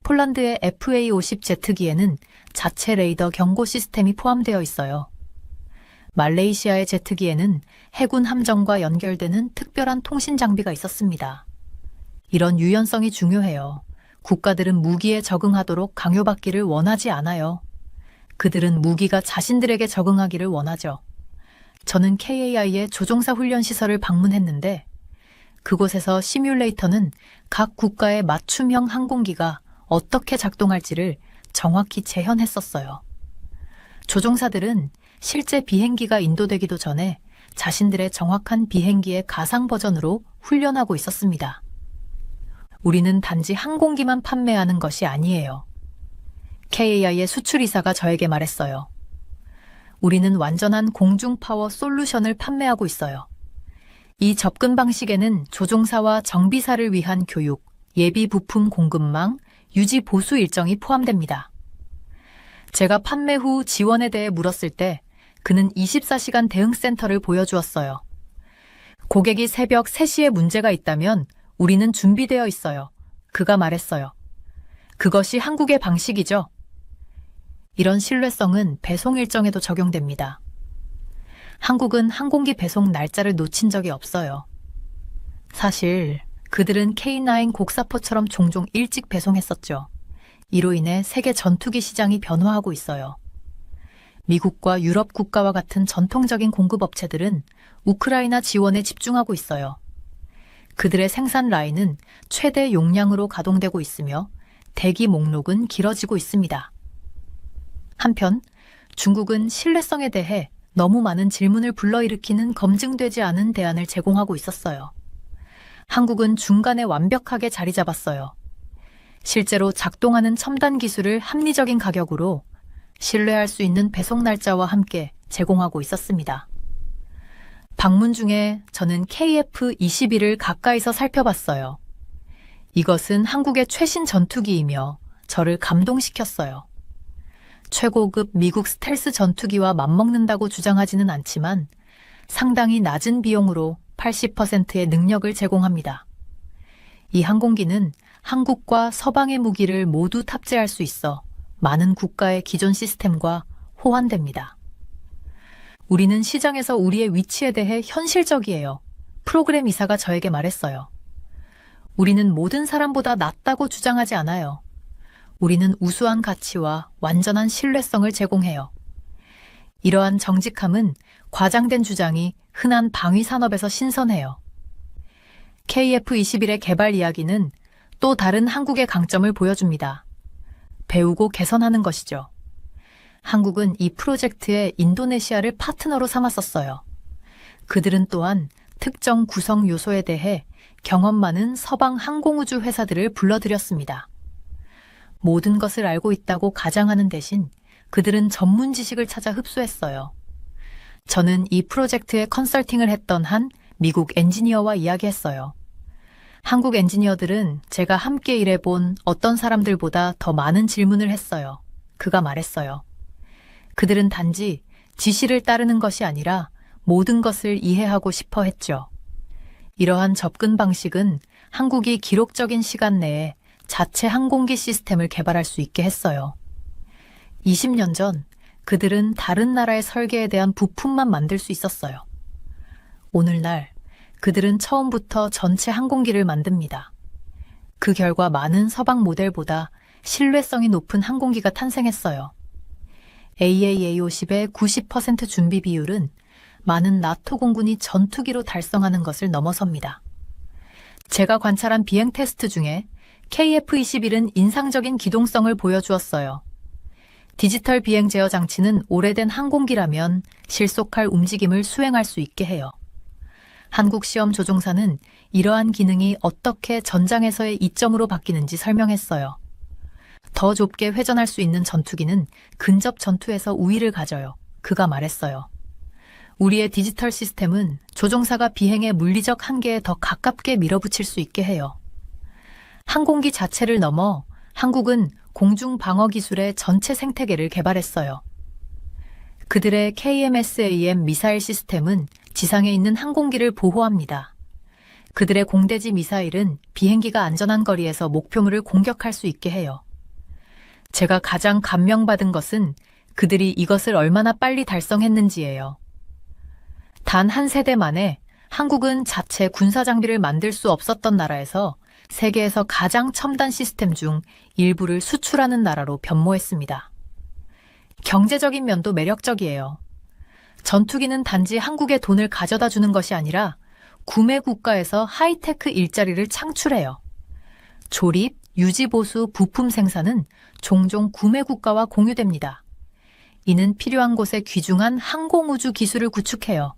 폴란드의 FA-50 제트기에는 자체 레이더 경고 시스템이 포함되어 있어요. 말레이시아의 제트기에는 해군 함정과 연결되는 특별한 통신 장비가 있었습니다. 이런 유연성이 중요해요. 국가들은 무기에 적응하도록 강요받기를 원하지 않아요. 그들은 무기가 자신들에게 적응하기를 원하죠. 저는 KAI의 조종사 훈련 시설을 방문했는데 그곳에서 시뮬레이터는 각 국가의 맞춤형 항공기가 어떻게 작동할지를 정확히 재현했었어요. 조종사들은 실제 비행기가 인도되기도 전에 자신들의 정확한 비행기의 가상 버전으로 훈련하고 있었습니다. 우리는 단지 항공기만 판매하는 것이 아니에요. KAI의 수출이사가 저에게 말했어요. 우리는 완전한 공중 파워 솔루션을 판매하고 있어요. 이 접근 방식에는 조종사와 정비사를 위한 교육, 예비 부품 공급망, 유지 보수 일정이 포함됩니다. 제가 판매 후 지원에 대해 물었을 때 그는 24시간 대응센터를 보여주었어요. 고객이 새벽 3시에 문제가 있다면 우리는 준비되어 있어요. 그가 말했어요. 그것이 한국의 방식이죠. 이런 신뢰성은 배송 일정에도 적용됩니다. 한국은 항공기 배송 날짜를 놓친 적이 없어요. 사실 그들은 K9 곡사포처럼 종종 일찍 배송했었죠. 이로 인해 세계 전투기 시장이 변화하고 있어요. 미국과 유럽 국가와 같은 전통적인 공급업체들은 우크라이나 지원에 집중하고 있어요. 그들의 생산 라인은 최대 용량으로 가동되고 있으며 대기 목록은 길어지고 있습니다. 한편 중국은 신뢰성에 대해 너무 많은 질문을 불러일으키는 검증되지 않은 대안을 제공하고 있었어요. 한국은 중간에 완벽하게 자리 잡았어요. 실제로 작동하는 첨단 기술을 합리적인 가격으로 신뢰할 수 있는 배송 날짜와 함께 제공하고 있었습니다. 방문 중에 저는 KF-21을 가까이서 살펴봤어요. 이것은 한국의 최신 전투기이며 저를 감동시켰어요. 최고급 미국 스텔스 전투기와 맞먹는다고 주장하지는 않지만 상당히 낮은 비용으로 80%의 능력을 제공합니다. 이 항공기는 한국과 서방의 무기를 모두 탑재할 수 있어 많은 국가의 기존 시스템과 호환됩니다. 우리는 시장에서 우리의 위치에 대해 현실적이에요. 프로그램 이사가 저에게 말했어요. 우리는 모든 사람보다 낫다고 주장하지 않아요. 우리는 우수한 가치와 완전한 신뢰성을 제공해요. 이러한 정직함은 과장된 주장이 흔한 방위 산업에서 신선해요. KF-21의 개발 이야기는 또 다른 한국의 강점을 보여줍니다. 배우고 개선하는 것이죠. 한국은 이 프로젝트에 인도네시아를 파트너로 삼았었어요. 그들은 또한 특정 구성 요소에 대해 경험 많은 서방 항공우주 회사들을 불러들였습니다. 모든 것을 알고 있다고 가장하는 대신 그들은 전문 지식을 찾아 흡수했어요. 저는 이 프로젝트에 컨설팅을 했던 한 미국 엔지니어와 이야기했어요. 한국 엔지니어들은 제가 함께 일해본 어떤 사람들보다 더 많은 질문을 했어요. 그가 말했어요. 그들은 단지 지시를 따르는 것이 아니라 모든 것을 이해하고 싶어 했죠. 이러한 접근 방식은 한국이 기록적인 시간 내에 자체 항공기 시스템을 개발할 수 있게 했어요. 20년 전 그들은 다른 나라의 설계에 대한 부품만 만들 수 있었어요. 오늘날 그들은 처음부터 전체 항공기를 만듭니다. 그 결과 많은 서방 모델보다 신뢰성이 높은 항공기가 탄생했어요. AAA50의 90% 준비 비율은 많은 나토 공군이 전투기로 달성하는 것을 넘어섭니다. 제가 관찰한 비행 테스트 중에 KF-21은 인상적인 기동성을 보여주었어요. 디지털 비행 제어 장치는 오래된 항공기라면 실속할 움직임을 수행할 수 있게 해요. 한국 시험 조종사는 이러한 기능이 어떻게 전장에서의 이점으로 바뀌는지 설명했어요. 더 좁게 회전할 수 있는 전투기는 근접 전투에서 우위를 가져요. 그가 말했어요. 우리의 디지털 시스템은 조종사가 비행의 물리적 한계에 더 가깝게 밀어붙일 수 있게 해요. 항공기 자체를 넘어 한국은 공중 방어 기술의 전체 생태계를 개발했어요. 그들의 KMS-AM 미사일 시스템은 지상에 있는 항공기를 보호합니다. 그들의 공대지 미사일은 비행기가 안전한 거리에서 목표물을 공격할 수 있게 해요. 제가 가장 감명받은 것은 그들이 이것을 얼마나 빨리 달성했는지예요. 단 한 세대 만에 한국은 자체 군사 장비를 만들 수 없었던 나라에서 세계에서 가장 첨단 시스템 중 일부를 수출하는 나라로 변모했습니다. 경제적인 면도 매력적이에요. 전투기는 단지 한국에 돈을 가져다 주는 것이 아니라 구매 국가에서 하이테크 일자리를 창출해요. 조립, 유지보수, 부품 생산은 종종 구매 국가와 공유됩니다. 이는 필요한 곳에 귀중한 항공우주 기술을 구축해요.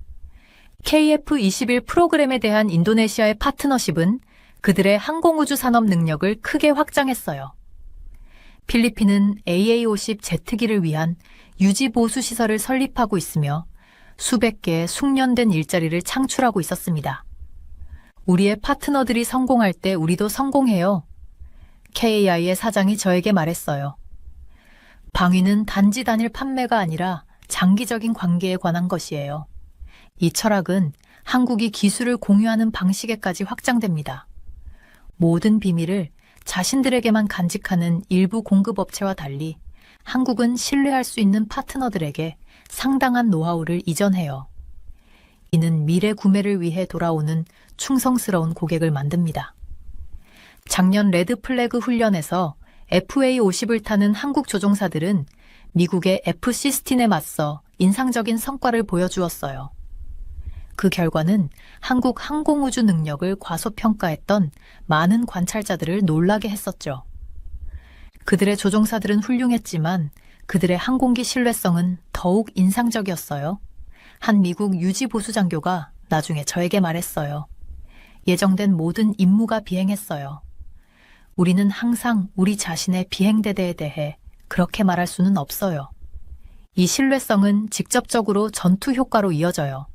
KF-21 프로그램에 대한 인도네시아의 파트너십은 그들의 항공우주 산업 능력을 크게 확장했어요. 필리핀은 AA-50 제트기를 위한 유지보수 시설을 설립하고 있으며 수백 개의 숙련된 일자리를 창출하고 있었습니다. 우리의 파트너들이 성공할 때 우리도 성공해요. KAI의 사장이 저에게 말했어요. 방위는 단지 단일 판매가 아니라 장기적인 관계에 관한 것이에요. 이 철학은 한국이 기술을 공유하는 방식에까지 확장됩니다. 모든 비밀을 자신들에게만 간직하는 일부 공급업체와 달리 한국은 신뢰할 수 있는 파트너들에게 상당한 노하우를 이전해요. 이는 미래 구매를 위해 돌아오는 충성스러운 고객을 만듭니다. 작년 레드 플래그 훈련에서 FA-50을 타는 한국 조종사들은 미국의 F-16에 맞서 인상적인 성과를 보여주었어요. 그 결과는 한국 항공우주 능력을 과소평가했던 많은 관찰자들을 놀라게 했었죠. 그들의 조종사들은 훌륭했지만 그들의 항공기 신뢰성은 더욱 인상적이었어요. 한 미국 유지보수 장교가 나중에 저에게 말했어요. 예정된 모든 임무가 비행했어요. 우리는 항상 우리 자신의 비행대대에 대해 그렇게 말할 수는 없어요. 이 신뢰성은 직접적으로 전투 효과로 이어져요.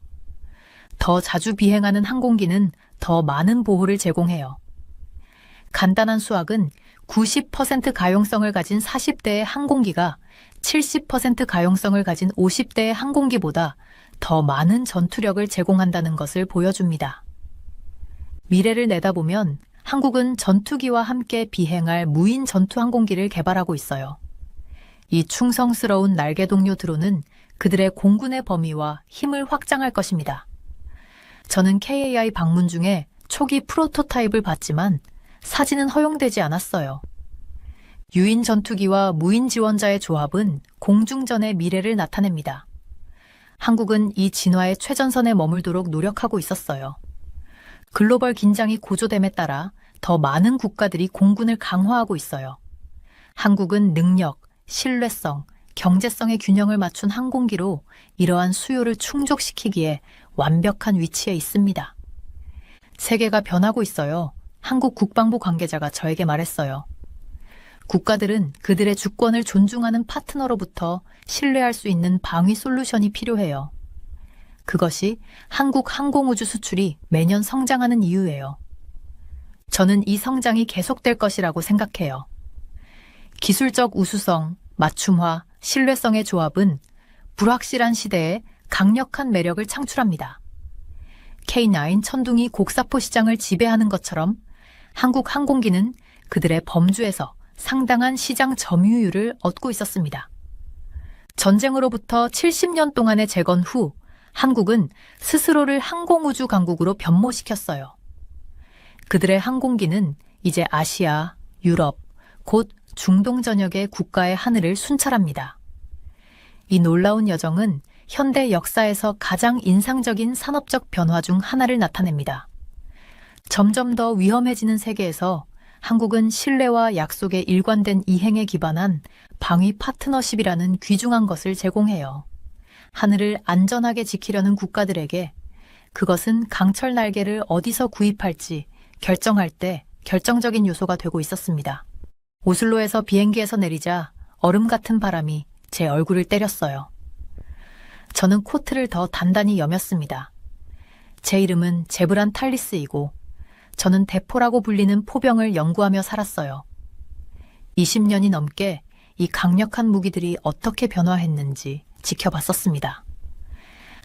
더 자주 비행하는 항공기는 더 많은 보호를 제공해요. 간단한 수학은 90% 가용성을 가진 40대의 항공기가 70% 가용성을 가진 50대의 항공기보다 더 많은 전투력을 제공한다는 것을 보여줍니다. 미래를 내다보면 한국은 전투기와 함께 비행할 무인 전투 항공기를 개발하고 있어요. 이 충성스러운 날개 동료 드론은 그들의 공군의 범위와 힘을 확장할 것입니다. 저는 KAI 방문 중에 초기 프로토타입을 봤지만 사진은 허용되지 않았어요. 유인 전투기와 무인 지원자의 조합은 공중전의 미래를 나타냅니다. 한국은 이 진화의 최전선에 머물도록 노력하고 있었어요. 글로벌 긴장이 고조됨에 따라 더 많은 국가들이 공군을 강화하고 있어요. 한국은 능력, 신뢰성, 경제성의 균형을 맞춘 항공기로 이러한 수요를 충족시키기에 완벽한 위치에 있습니다. 세계가 변하고 있어요. 한국 국방부 관계자가 저에게 말했어요. 국가들은 그들의 주권을 존중하는 파트너로부터 신뢰할 수 있는 방위 솔루션이 필요해요. 그것이 한국 항공우주 수출이 매년 성장하는 이유예요. 저는 이 성장이 계속될 것이라고 생각해요. 기술적 우수성, 맞춤화, 신뢰성의 조합은 불확실한 시대에 강력한 매력을 창출합니다. K9 천둥이 곡사포 시장을 지배하는 것처럼 한국 항공기는 그들의 범주에서 상당한 시장 점유율을 얻고 있었습니다. 전쟁으로부터 70년 동안의 재건 후 한국은 스스로를 항공우주 강국으로 변모시켰어요. 그들의 항공기는 이제 아시아, 유럽, 곧 중동 전역의 국가의 하늘을 순찰합니다. 이 놀라운 여정은 현대 역사에서 가장 인상적인 산업적 변화 중 하나를 나타냅니다. 점점 더 위험해지는 세계에서 한국은 신뢰와 약속의 일관된 이행에 기반한 방위 파트너십이라는 귀중한 것을 제공해요. 하늘을 안전하게 지키려는 국가들에게 그것은 강철 날개를 어디서 구입할지 결정할 때 결정적인 요소가 되고 있었습니다. 오슬로에서 비행기에서 내리자 얼음 같은 바람이 제 얼굴을 때렸어요. 저는 코트를 더 단단히 여몄습니다. 제 이름은 제브란 탈리스이고 저는 대포라고 불리는 포병을 연구하며 살았어요. 20년이 넘게 이 강력한 무기들이 어떻게 변화했는지 지켜봤었습니다.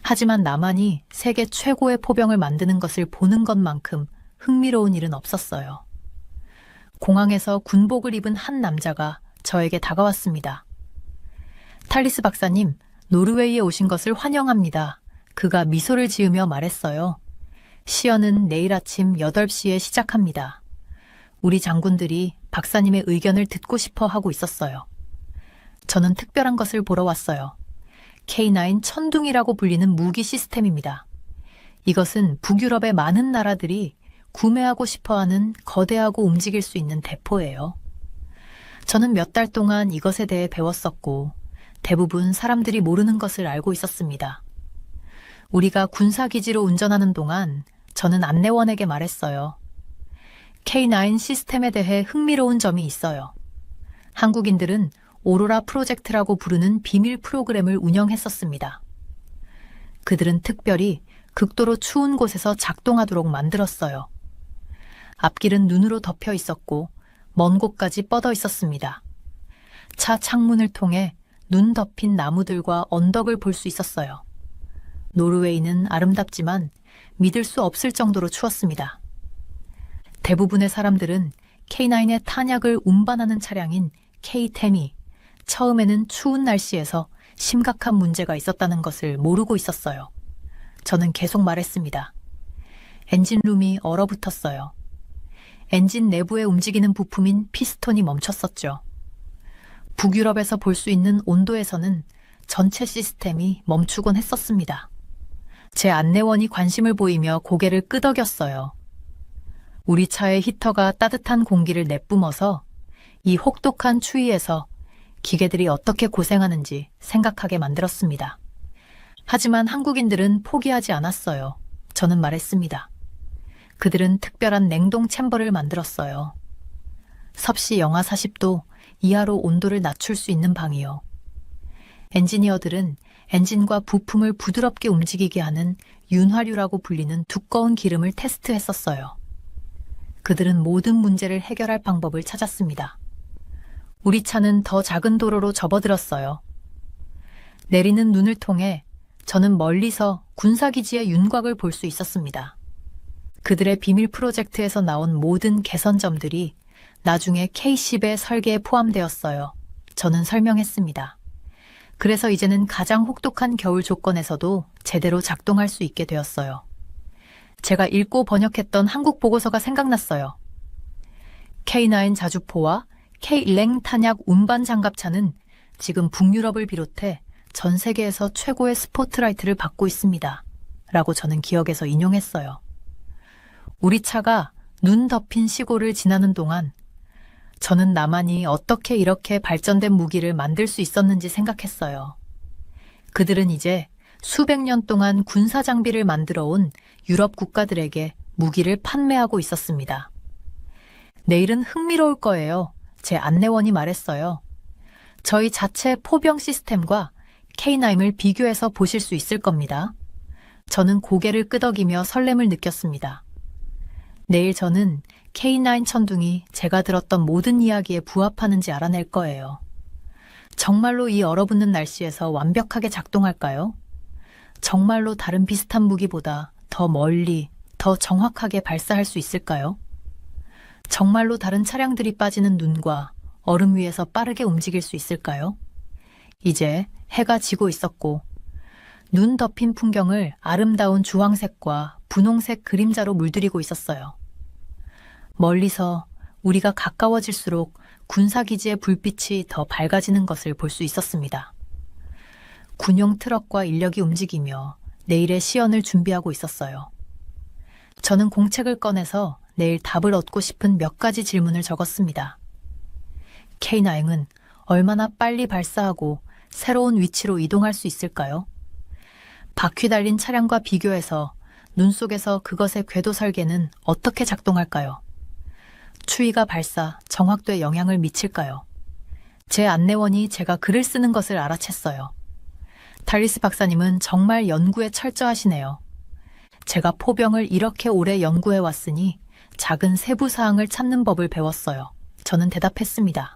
하지만 나만이 세계 최고의 포병을 만드는 것을 보는 것만큼 흥미로운 일은 없었어요. 공항에서 군복을 입은 한 남자가 저에게 다가왔습니다. 탈리스 박사님, 노르웨이에 오신 것을 환영합니다. 그가 미소를 지으며 말했어요. 시연은 내일 아침 8시에 시작합니다. 우리 장군들이 박사님의 의견을 듣고 싶어 하고 있었어요. 저는 특별한 것을 보러 왔어요. K9 천둥이라고 불리는 무기 시스템입니다. 이것은 북유럽의 많은 나라들이 구매하고 싶어하는 거대하고 움직일 수 있는 대포예요. 저는 몇 달 동안 이것에 대해 배웠었고 대부분 사람들이 모르는 것을 알고 있었습니다. 우리가 군사기지로 운전하는 동안 저는 안내원에게 말했어요. K9 시스템에 대해 흥미로운 점이 있어요. 한국인들은 오로라 프로젝트라고 부르는 비밀 프로그램을 운영했었습니다. 그들은 특별히 극도로 추운 곳에서 작동하도록 만들었어요. 앞길은 눈으로 덮여 있었고 먼 곳까지 뻗어 있었습니다. 차 창문을 통해 눈 덮인 나무들과 언덕을 볼 수 있었어요. 노르웨이는 아름답지만 믿을 수 없을 정도로 추웠습니다. 대부분의 사람들은 K9의 탄약을 운반하는 차량인 K10이 처음에는 추운 날씨에서 심각한 문제가 있었다는 것을 모르고 있었어요. 저는 계속 말했습니다. 엔진룸이 얼어붙었어요. 엔진 내부에 움직이는 부품인 피스톤이 멈췄었죠. 북유럽에서 볼 수 있는 온도에서는 전체 시스템이 멈추곤 했었습니다. 제 안내원이 관심을 보이며 고개를 끄덕였어요. 우리 차의 히터가 따뜻한 공기를 내뿜어서 이 혹독한 추위에서 기계들이 어떻게 고생하는지 생각하게 만들었습니다. 하지만 한국인들은 포기하지 않았어요. 저는 말했습니다. 그들은 특별한 냉동 챔버를 만들었어요. 섭씨 영하 40도 이하로 온도를 낮출 수 있는 방이요. 엔지니어들은 엔진과 부품을 부드럽게 움직이게 하는 윤활유라고 불리는 두꺼운 기름을 테스트했었어요. 그들은 모든 문제를 해결할 방법을 찾았습니다. 우리 차는 더 작은 도로로 접어들었어요. 내리는 눈을 통해 저는 멀리서 군사기지의 윤곽을 볼 수 있었습니다. 그들의 비밀 프로젝트에서 나온 모든 개선점들이 나중에 K10의 설계에 포함되었어요. 저는 설명했습니다. 그래서 이제는 가장 혹독한 겨울 조건에서도 제대로 작동할 수 있게 되었어요. 제가 읽고 번역했던 한국 보고서가 생각났어요. K9 자주포와 K-랭 탄약 운반 장갑차는 지금 북유럽을 비롯해 전 세계에서 최고의 스포트라이트를 받고 있습니다. 라고 저는 기억에서 인용했어요. 우리 차가 눈 덮인 시골을 지나는 동안 저는 나만이 어떻게 이렇게 발전된 무기를 만들 수 있었는지 생각했어요. 그들은 이제 수백 년 동안 군사 장비를 만들어 온 유럽 국가들에게 무기를 판매하고 있었습니다. 내일은 흥미로울 거예요. 제 안내원이 말했어요. 저희 자체 포병 시스템과 K9을 비교해서 보실 수 있을 겁니다. 저는 고개를 끄덕이며 설렘을 느꼈습니다. 내일 저는 K9 천둥이 제가 들었던 모든 이야기에 부합하는지 알아낼 거예요. 정말로 이 얼어붙는 날씨에서 완벽하게 작동할까요? 정말로 다른 비슷한 무기보다 더 멀리, 더 정확하게 발사할 수 있을까요? 정말로 다른 차량들이 빠지는 눈과 얼음 위에서 빠르게 움직일 수 있을까요? 이제 해가 지고 있었고 눈 덮인 풍경을 아름다운 주황색과 분홍색 그림자로 물들이고 있었어요. 멀리서 우리가 가까워질수록 군사기지의 불빛이 더 밝아지는 것을 볼 수 있었습니다. 군용 트럭과 인력이 움직이며 내일의 시연을 준비하고 있었어요. 저는 공책을 꺼내서 내일 답을 얻고 싶은 몇 가지 질문을 적었습니다. K9은 얼마나 빨리 발사하고 새로운 위치로 이동할 수 있을까요? 바퀴 달린 차량과 비교해서 눈 속에서 그것의 궤도 설계는 어떻게 작동할까요? 추위가 발사, 정확도에 영향을 미칠까요? 제 안내원이 제가 글을 쓰는 것을 알아챘어요. 달리스 박사님은 정말 연구에 철저하시네요. 제가 포병을 이렇게 오래 연구해 왔으니 작은 세부 사항을 찾는 법을 배웠어요. 저는 대답했습니다.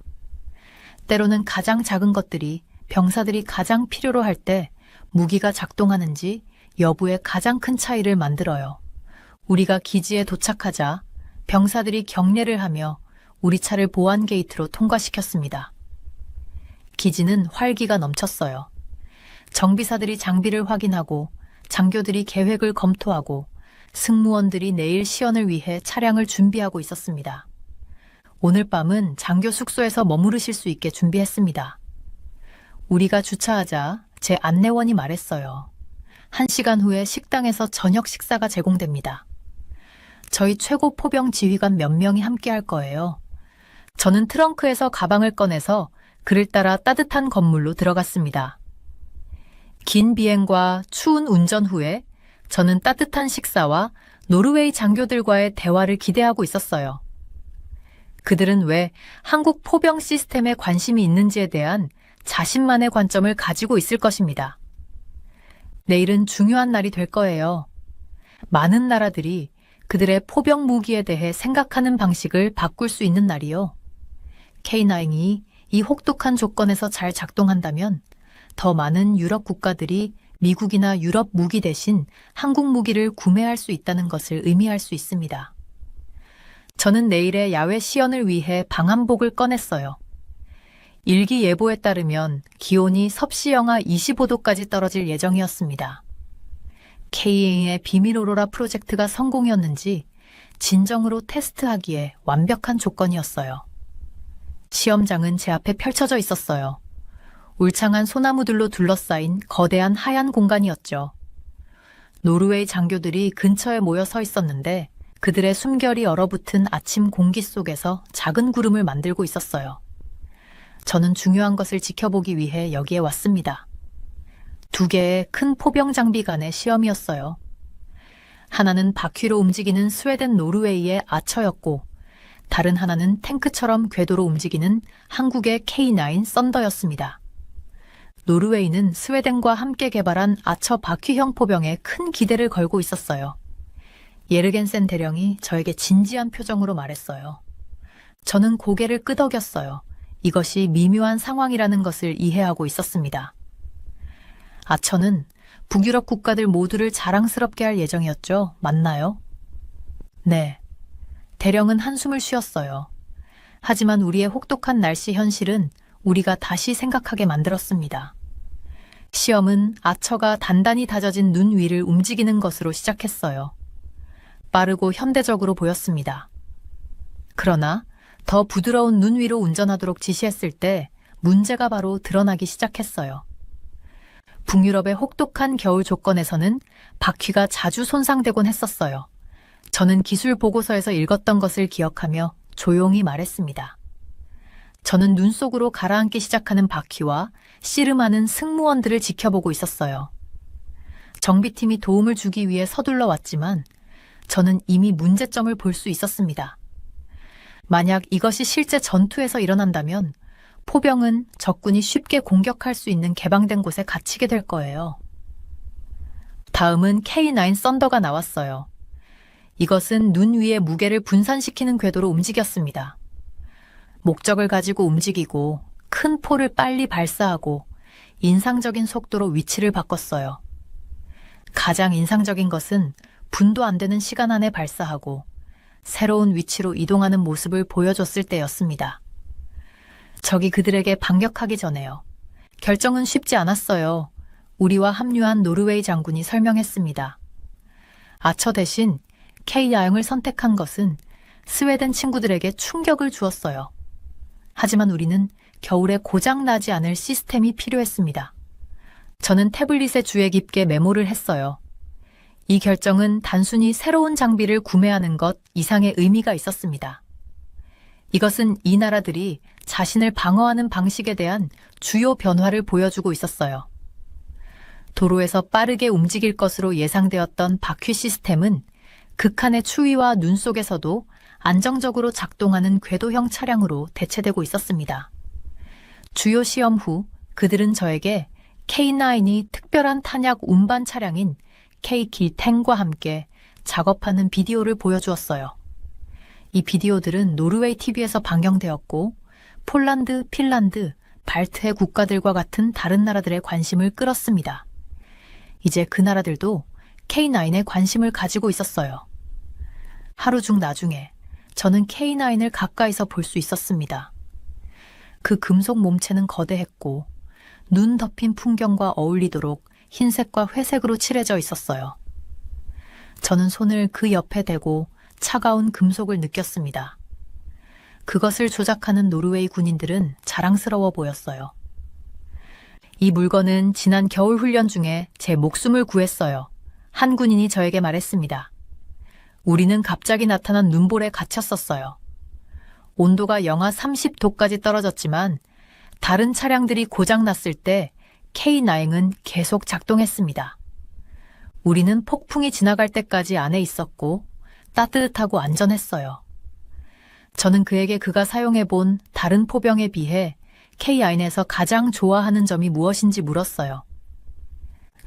때로는 가장 작은 것들이 병사들이 가장 필요로 할 때 무기가 작동하는지 여부에 가장 큰 차이를 만들어요. 우리가 기지에 도착하자 병사들이 경례를 하며 우리 차를 보안 게이트로 통과시켰습니다. 기지는 활기가 넘쳤어요. 정비사들이 장비를 확인하고 장교들이 계획을 검토하고 승무원들이 내일 시연을 위해 차량을 준비하고 있었습니다. 오늘 밤은 장교 숙소에서 머무르실 수 있게 준비했습니다. 우리가 주차하자 제 안내원이 말했어요. 1시간 후에 식당에서 저녁 식사가 제공됩니다. 저희 최고 포병 지휘관 몇 명이 함께 할 거예요. 저는 트렁크에서 가방을 꺼내서 그를 따라 따뜻한 건물로 들어갔습니다. 긴 비행과 추운 운전 후에 저는 따뜻한 식사와 노르웨이 장교들과의 대화를 기대하고 있었어요. 그들은 왜 한국 포병 시스템에 관심이 있는지에 대한 자신만의 관점을 가지고 있을 것입니다. 내일은 중요한 날이 될 거예요. 많은 나라들이 그들의 포병 무기에 대해 생각하는 방식을 바꿀 수 있는 날이요. K9이 이 혹독한 조건에서 잘 작동한다면 더 많은 유럽 국가들이 미국이나 유럽 무기 대신 한국 무기를 구매할 수 있다는 것을 의미할 수 있습니다. 저는 내일의 야외 시연을 위해 방한복을 꺼냈어요. 일기예보에 따르면 기온이 섭씨 영하 25도까지 떨어질 예정이었습니다. KA의 비밀 오로라 프로젝트가 성공이었는지 진정으로 테스트하기에 완벽한 조건이었어요. 시험장은 제 앞에 펼쳐져 있었어요. 울창한 소나무들로 둘러싸인 거대한 하얀 공간이었죠. 노르웨이 장교들이 근처에 모여 서 있었는데 그들의 숨결이 얼어붙은 아침 공기 속에서 작은 구름을 만들고 있었어요. 저는 중요한 것을 지켜보기 위해 여기에 왔습니다. 2개의 큰 포병 장비 간의 시험이었어요. 하나는 바퀴로 움직이는 스웨덴 노르웨이의 아처였고 다른 하나는 탱크처럼 궤도로 움직이는 한국의 K9 썬더였습니다. 노르웨이는 스웨덴과 함께 개발한 아처 바퀴형 포병에 큰 기대를 걸고 있었어요. 예르겐센 대령이 저에게 진지한 표정으로 말했어요. 저는 고개를 끄덕였어요. 이것이 미묘한 상황이라는 것을 이해하고 있었습니다. 아처는 북유럽 국가들 모두를 자랑스럽게 할 예정이었죠. 맞나요? 네. 대령은 한숨을 쉬었어요. 하지만 우리의 혹독한 날씨 현실은 우리가 다시 생각하게 만들었습니다. 시험은 아처가 단단히 다져진 눈 위를 움직이는 것으로 시작했어요. 빠르고 현대적으로 보였습니다. 그러나 더 부드러운 눈 위로 운전하도록 지시했을 때 문제가 바로 드러나기 시작했어요. 북유럽의 혹독한 겨울 조건에서는 바퀴가 자주 손상되곤 했었어요. 저는 기술 보고서에서 읽었던 것을 기억하며 조용히 말했습니다. 저는 눈 속으로 가라앉기 시작하는 바퀴와 씨름하는 승무원들을 지켜보고 있었어요. 정비팀이 도움을 주기 위해 서둘러 왔지만 저는 이미 문제점을 볼 수 있었습니다. 만약 이것이 실제 전투에서 일어난다면 포병은 적군이 쉽게 공격할 수 있는 개방된 곳에 갇히게 될 거예요. 다음은 K9 썬더가 나왔어요. 이것은 눈 위의 무게를 분산시키는 궤도로 움직였습니다. 목적을 가지고 움직이고 큰 포를 빨리 발사하고 인상적인 속도로 위치를 바꿨어요. 가장 인상적인 것은 분도 안 되는 시간 안에 발사하고 새로운 위치로 이동하는 모습을 보여줬을 때였습니다. 적이 그들에게 반격하기 전에요. 결정은 쉽지 않았어요. 우리와 합류한 노르웨이 장군이 설명했습니다. 아처 대신 K9을 선택한 것은 스웨덴 친구들에게 충격을 주었어요. 하지만 우리는 겨울에 고장나지 않을 시스템이 필요했습니다. 저는 태블릿에 주의 깊게 메모를 했어요. 이 결정은 단순히 새로운 장비를 구매하는 것 이상의 의미가 있었습니다. 이것은 이 나라들이 자신을 방어하는 방식에 대한 주요 변화를 보여주고 있었어요. 도로에서 빠르게 움직일 것으로 예상되었던 바퀴 시스템은 극한의 추위와 눈 속에서도 안정적으로 작동하는 궤도형 차량으로 대체되고 있었습니다. 주요 시험 후 그들은 저에게 K9이 특별한 탄약 운반 차량인 K-10과 함께 작업하는 비디오를 보여주었어요. 이 비디오들은 노르웨이 TV에서 방영되었고 폴란드, 핀란드, 발트해 국가들과 같은 다른 나라들의 관심을 끌었습니다. 이제 그 나라들도 K9에 관심을 가지고 있었어요. 하루 중 나중에 저는 K9을 가까이서 볼 수 있었습니다. 그 금속 몸체는 거대했고 눈 덮인 풍경과 어울리도록 흰색과 회색으로 칠해져 있었어요. 저는 손을 그 옆에 대고 차가운 금속을 느꼈습니다. 그것을 조작하는 노르웨이 군인들은 자랑스러워 보였어요. 이 물건은 지난 겨울 훈련 중에 제 목숨을 구했어요. 한 군인이 저에게 말했습니다. 우리는 갑자기 나타난 눈볼에 갇혔었어요. 온도가 영하 30도까지 떨어졌지만 다른 차량들이 고장났을 때 K9은 계속 작동했습니다. 우리는 폭풍이 지나갈 때까지 안에 있었고 따뜻하고 안전했어요. 저는 그에게 그가 사용해본 다른 포병에 비해 K9에서 가장 좋아하는 점이 무엇인지 물었어요.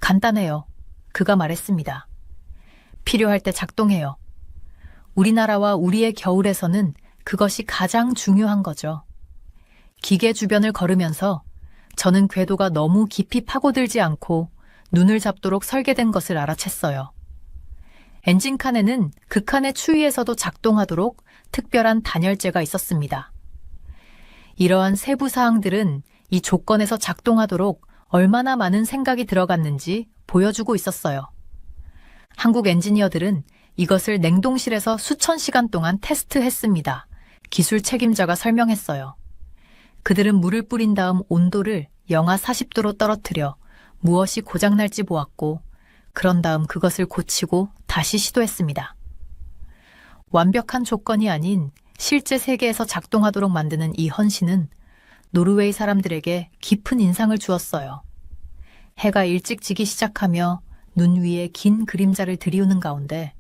간단해요. 그가 말했습니다. 필요할 때 작동해요. 우리나라와 우리의 겨울에서는 그것이 가장 중요한 거죠. 기계 주변을 걸으면서 저는 궤도가 너무 깊이 파고들지 않고 눈을 잡도록 설계된 것을 알아챘어요. 엔진칸에는 극한의 추위에서도 작동하도록 특별한 단열재가 있었습니다. 이러한 세부 사항들은 이 조건에서 작동하도록 얼마나 많은 생각이 들어갔는지 보여주고 있었어요. 한국 엔지니어들은 이것을 냉동실에서 수천 시간 동안 테스트했습니다. 기술 책임자가 설명했어요. 그들은 물을 뿌린 다음 온도를 영하 40도로 떨어뜨려 무엇이 고장날지 보았고 그런 다음 그것을 고치고 다시 시도했습니다. 완벽한 조건이 아닌 실제 세계에서 작동하도록 만드는 이 헌신은 노르웨이 사람들에게 깊은 인상을 주었어요. 해가 일찍 지기 시작하며 눈 위에 긴 그림자를 들이우는 가운데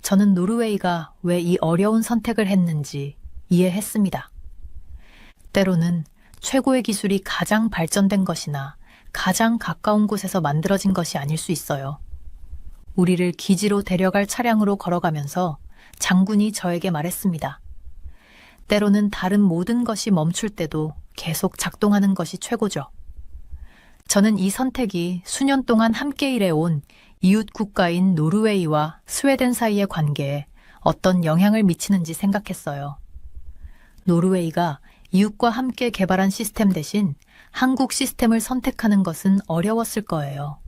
저는 노르웨이가 왜 이 어려운 선택을 했는지 이해했습니다. 때로는 최고의 기술이 가장 발전된 것이나 가장 가까운 곳에서 만들어진 것이 아닐 수 있어요. 우리를 기지로 데려갈 차량으로 걸어가면서 장군이 저에게 말했습니다. 때로는 다른 모든 것이 멈출 때도 계속 작동하는 것이 최고죠. 저는 이 선택이 수년 동안 함께 일해온 이웃 국가인 노르웨이와 스웨덴 사이의 관계에 어떤 영향을 미치는지 생각했어요. 노르웨이가 이웃과 함께 개발한 시스템 대신 한국 시스템을 선택하는 것은 어려웠을 거예요.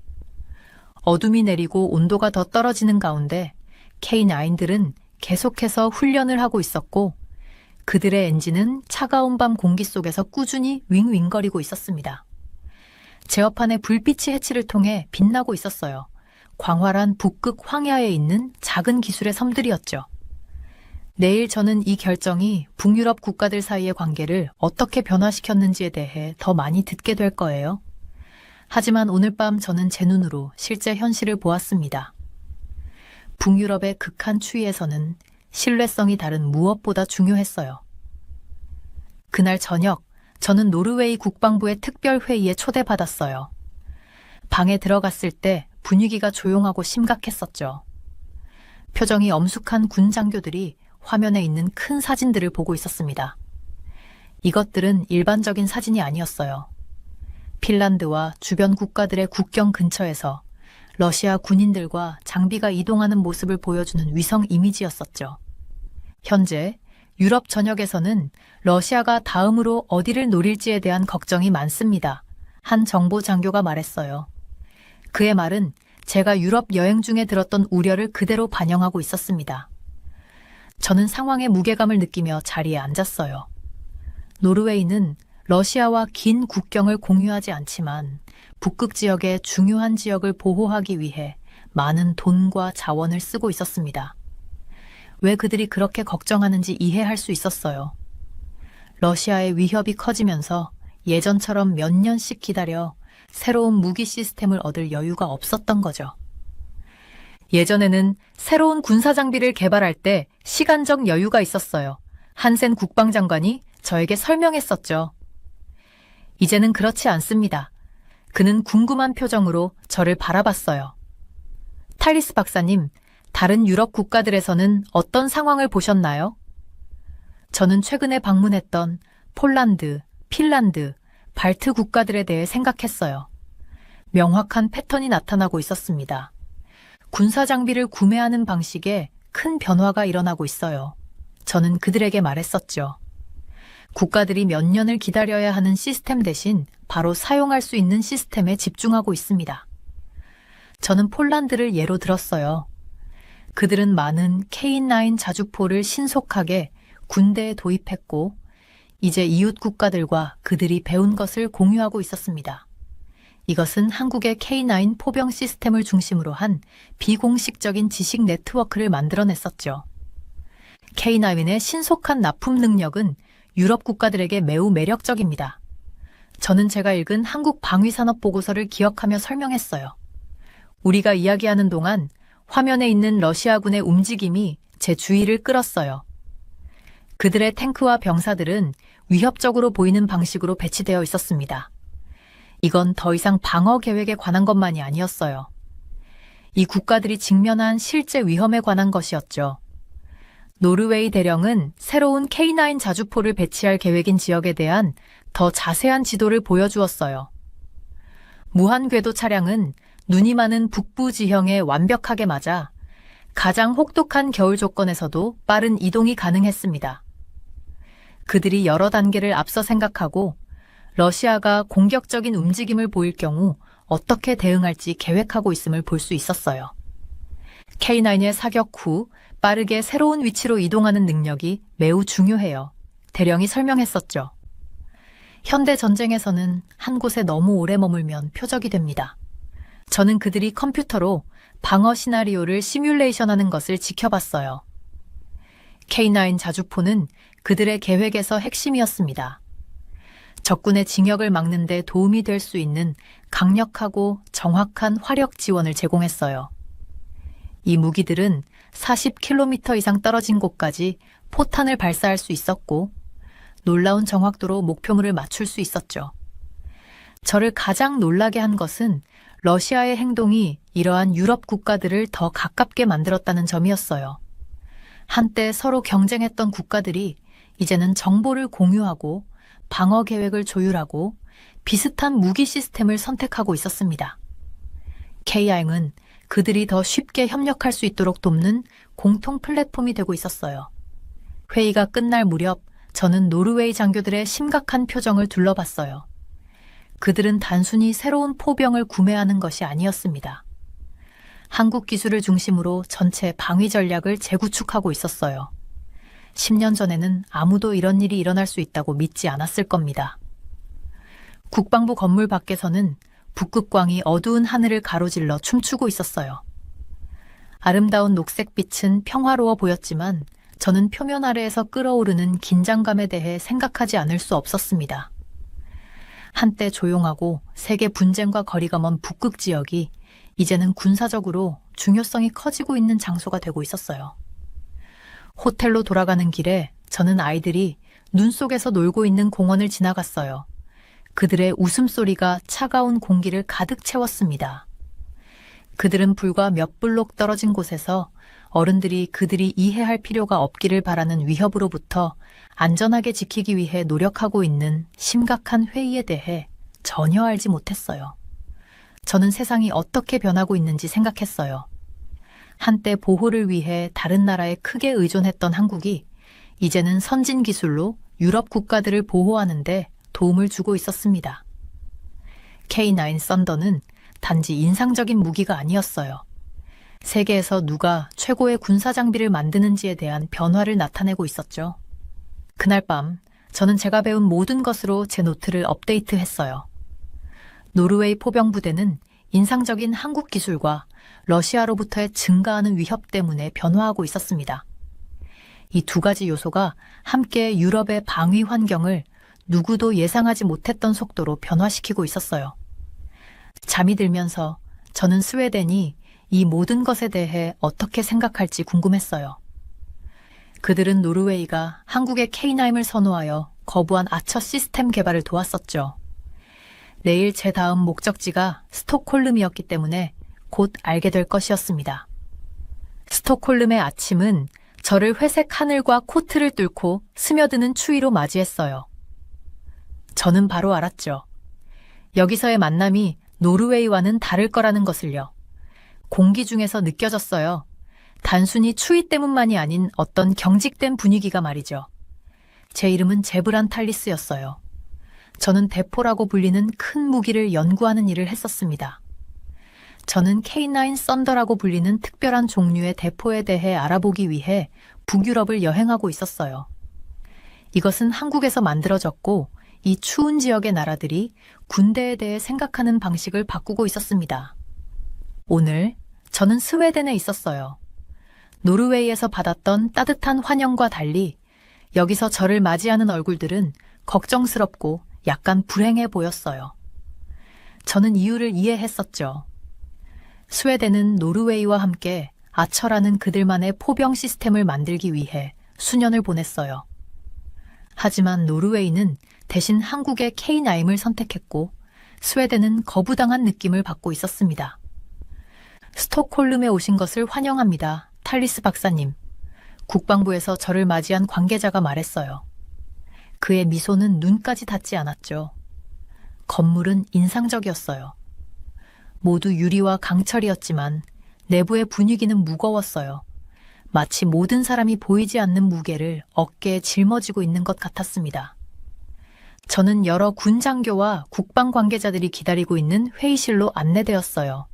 어둠이 내리고 온도가 더 떨어지는 가운데 K9들은 계속해서 훈련을 하고 있었고 그들의 엔진은 차가운 밤 공기 속에서 꾸준히 윙윙거리고 있었습니다. 제어판의 불빛이 해치를 통해 빛나고 있었어요. 광활한 북극 황야에 있는 작은 기술의 섬들이었죠. 내일 저는 이 결정이 북유럽 국가들 사이의 관계를 어떻게 변화시켰는지에 대해 더 많이 듣게 될 거예요. 하지만 오늘 밤 저는 제 눈으로 실제 현실을 보았습니다. 북유럽의 극한 추위에서는 신뢰성이 다른 무엇보다 중요했어요. 그날 저녁, 저는 노르웨이 국방부의 특별회의에 초대받았어요. 방에 들어갔을 때 분위기가 조용하고 심각했었죠. 표정이 엄숙한 군 장교들이 화면에 있는 큰 사진들을 보고 있었습니다. 이것들은 일반적인 사진이 아니었어요. 핀란드와 주변 국가들의 국경 근처에서 러시아 군인들과 장비가 이동하는 모습을 보여주는 위성 이미지였었죠. 현재 유럽 전역에서는 러시아가 다음으로 어디를 노릴지에 대한 걱정이 많습니다. 한 정보 장교가 말했어요. 그의 말은 제가 유럽 여행 중에 들었던 우려를 그대로 반영하고 있었습니다. 저는 상황의 무게감을 느끼며 자리에 앉았어요. 노르웨이는 러시아와 긴 국경을 공유하지 않지만 북극 지역의 중요한 지역을 보호하기 위해 많은 돈과 자원을 쓰고 있었습니다. 왜 그들이 그렇게 걱정하는지 이해할 수 있었어요. 러시아의 위협이 커지면서 예전처럼 몇 년씩 기다려 새로운 무기 시스템을 얻을 여유가 없었던 거죠. 예전에는 새로운 군사 장비를 개발할 때 시간적 여유가 있었어요. 한센 국방장관이 저에게 설명했었죠. 이제는 그렇지 않습니다. 그는 궁금한 표정으로 저를 바라봤어요. 탈리스 박사님, 다른 유럽 국가들에서는 어떤 상황을 보셨나요? 저는 최근에 방문했던 폴란드, 핀란드, 발트 국가들에 대해 생각했어요. 명확한 패턴이 나타나고 있었습니다. 군사 장비를 구매하는 방식에 큰 변화가 일어나고 있어요. 저는 그들에게 말했었죠. 국가들이 몇 년을 기다려야 하는 시스템 대신 바로 사용할 수 있는 시스템에 집중하고 있습니다. 저는 폴란드를 예로 들었어요. 그들은 많은 K9 자주포를 신속하게 군대에 도입했고 이제 이웃 국가들과 그들이 배운 것을 공유하고 있었습니다. 이것은 한국의 K9 포병 시스템을 중심으로 한 비공식적인 지식 네트워크를 만들어냈었죠. K9의 신속한 납품 능력은 유럽 국가들에게 매우 매력적입니다. 저는 제가 읽은 한국 방위산업 보고서를 기억하며 설명했어요. 우리가 이야기하는 동안 화면에 있는 러시아군의 움직임이 제 주의를 끌었어요. 그들의 탱크와 병사들은 위협적으로 보이는 방식으로 배치되어 있었습니다. 이건 더 이상 방어 계획에 관한 것만이 아니었어요. 이 국가들이 직면한 실제 위험에 관한 것이었죠. 노르웨이 대령은 새로운 K9 자주포를 배치할 계획인 지역에 대한 더 자세한 지도를 보여주었어요. 무한 궤도 차량은 눈이 많은 북부 지형에 완벽하게 맞아 가장 혹독한 겨울 조건에서도 빠른 이동이 가능했습니다. 그들이 여러 단계를 앞서 생각하고 러시아가 공격적인 움직임을 보일 경우 어떻게 대응할지 계획하고 있음을 볼 수 있었어요. K9의 사격 후 빠르게 새로운 위치로 이동하는 능력이 매우 중요해요. 대령이 설명했었죠. 현대 전쟁에서는 한 곳에 너무 오래 머물면 표적이 됩니다. 저는 그들이 컴퓨터로 방어 시나리오를 시뮬레이션하는 것을 지켜봤어요. K9 자주포는 그들의 계획에서 핵심이었습니다. 적군의 진격을 막는 데 도움이 될 수 있는 강력하고 정확한 화력 지원을 제공했어요. 이 무기들은 40km 이상 떨어진 곳까지 포탄을 발사할 수 있었고 놀라운 정확도로 목표물을 맞출 수 있었죠. 저를 가장 놀라게 한 것은 러시아의 행동이 이러한 유럽 국가들을 더 가깝게 만들었다는 점이었어요. 한때 서로 경쟁했던 국가들이 이제는 정보를 공유하고 방어 계획을 조율하고 비슷한 무기 시스템을 선택하고 있었습니다. K9은 그들이 더 쉽게 협력할 수 있도록 돕는 공통 플랫폼이 되고 있었어요. 회의가 끝날 무렵 저는 노르웨이 장교들의 심각한 표정을 둘러봤어요. 그들은 단순히 새로운 포병을 구매하는 것이 아니었습니다. 한국 기술을 중심으로 전체 방위 전략을 재구축하고 있었어요. 10년 전에는 아무도 이런 일이 일어날 수 있다고 믿지 않았을 겁니다. 국방부 건물 밖에서는 북극광이 어두운 하늘을 가로질러 춤추고 있었어요. 아름다운 녹색빛은 평화로워 보였지만 저는 표면 아래에서 끓어오르는 긴장감에 대해 생각하지 않을 수 없었습니다. 한때 조용하고 세계 분쟁과 거리가 먼 북극 지역이 이제는 군사적으로 중요성이 커지고 있는 장소가 되고 있었어요. 호텔로 돌아가는 길에 저는 아이들이 눈 속에서 놀고 있는 공원을 지나갔어요. 그들의 웃음소리가 차가운 공기를 가득 채웠습니다. 그들은 불과 몇 블록 떨어진 곳에서 어른들이 그들이 이해할 필요가 없기를 바라는 위협으로부터 안전하게 지키기 위해 노력하고 있는 심각한 회의에 대해 전혀 알지 못했어요. 저는 세상이 어떻게 변하고 있는지 생각했어요. 한때 보호를 위해 다른 나라에 크게 의존했던 한국이 이제는 선진 기술로 유럽 국가들을 보호하는데 도움을 주고 있었습니다. K9 썬더는 단지 인상적인 무기가 아니었어요. 세계에서 누가 최고의 군사 장비를 만드는지에 대한 변화를 나타내고 있었죠. 그날 밤 저는 제가 배운 모든 것으로 제 노트를 업데이트했어요. 노르웨이 포병 부대는 인상적인 한국 기술과 러시아로부터의 증가하는 위협 때문에 변화하고 있었습니다. 이 두 가지 요소가 함께 유럽의 방위 환경을 누구도 예상하지 못했던 속도로 변화시키고 있었어요. 잠이 들면서 저는 스웨덴이 이 모든 것에 대해 어떻게 생각할지 궁금했어요. 그들은 노르웨이가 한국의 K9을 선호하여 거부한 아처 시스템 개발을 도왔었죠. 내일 제 다음 목적지가 스톡홀름이었기 때문에 곧 알게 될 것이었습니다. 스톡홀름의 아침은 저를 회색 하늘과 코트를 뚫고 스며드는 추위로 맞이했어요. 저는 바로 알았죠. 여기서의 만남이 노르웨이와는 다를 거라는 것을요. 공기 중에서 느껴졌어요. 단순히 추위 때문만이 아닌 어떤 경직된 분위기가 말이죠. 제 이름은 제브란탈리스였어요. 저는 대포라고 불리는 큰 무기를 연구하는 일을 했었습니다. 저는 K9 썬더라고 불리는 특별한 종류의 대포에 대해 알아보기 위해 북유럽을 여행하고 있었어요. 이것은 한국에서 만들어졌고 이 추운 지역의 나라들이 군대에 대해 생각하는 방식을 바꾸고 있었습니다. 오늘 저는 스웨덴에 있었어요. 노르웨이에서 받았던 따뜻한 환영과 달리 여기서 저를 맞이하는 얼굴들은 걱정스럽고 약간 불행해 보였어요. 저는 이유를 이해했었죠. 스웨덴은 노르웨이와 함께 아처라는 그들만의 포병 시스템을 만들기 위해 수년을 보냈어요. 하지만 노르웨이는 대신 한국의 K9을 선택했고 스웨덴은 거부당한 느낌을 받고 있었습니다. 스톡홀름에 오신 것을 환영합니다. 탈리스 박사님. 국방부에서 저를 맞이한 관계자가 말했어요. 그의 미소는 눈까지 닿지 않았죠. 건물은 인상적이었어요. 모두 유리와 강철이었지만 내부의 분위기는 무거웠어요. 마치 모든 사람이 보이지 않는 무게를 어깨에 짊어지고 있는 것 같았습니다. 저는 여러 군 장교와 국방 관계자들이 기다리고 있는 회의실로 안내되었어요.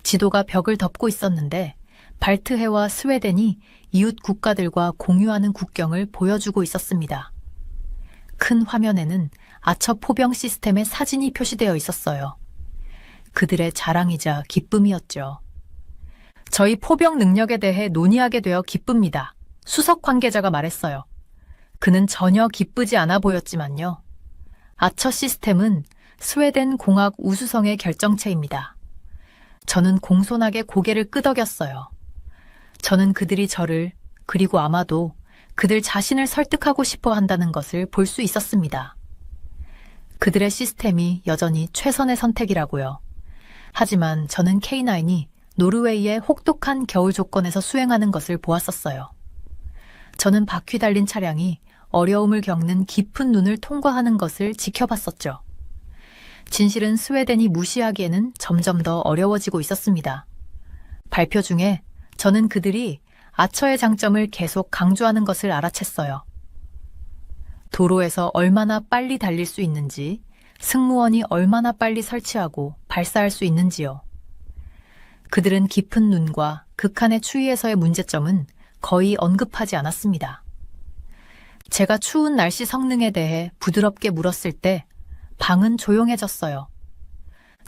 지도가 벽을 덮고 있었는데 발트해와 스웨덴이 이웃 국가들과 공유하는 국경을 보여주고 있었습니다. 큰 화면에는 아처 포병 시스템의 사진이 표시되어 있었어요. 그들의 자랑이자 기쁨이었죠. 저희 포병 능력에 대해 논의하게 되어 기쁩니다. 수석 관계자가 말했어요. 그는 전혀 기쁘지 않아 보였지만요. 아처 시스템은 스웨덴 공학 우수성의 결정체입니다. 저는 공손하게 고개를 끄덕였어요. 저는 그들이 저를, 그리고 아마도 그들 자신을 설득하고 싶어 한다는 것을 볼 수 있었습니다. 그들의 시스템이 여전히 최선의 선택이라고요. 하지만 저는 K9이 노르웨이의 혹독한 겨울 조건에서 수행하는 것을 보았었어요. 저는 바퀴 달린 차량이 어려움을 겪는 깊은 눈을 통과하는 것을 지켜봤었죠. 진실은 스웨덴이 무시하기에는 점점 더 어려워지고 있었습니다. 발표 중에 저는 그들이 아처의 장점을 계속 강조하는 것을 알아챘어요. 도로에서 얼마나 빨리 달릴 수 있는지, 승무원이 얼마나 빨리 설치하고 발사할 수 있는지요. 그들은 깊은 눈과 극한의 추위에서의 문제점은 거의 언급하지 않았습니다. 제가 추운 날씨 성능에 대해 부드럽게 물었을 때 방은 조용해졌어요.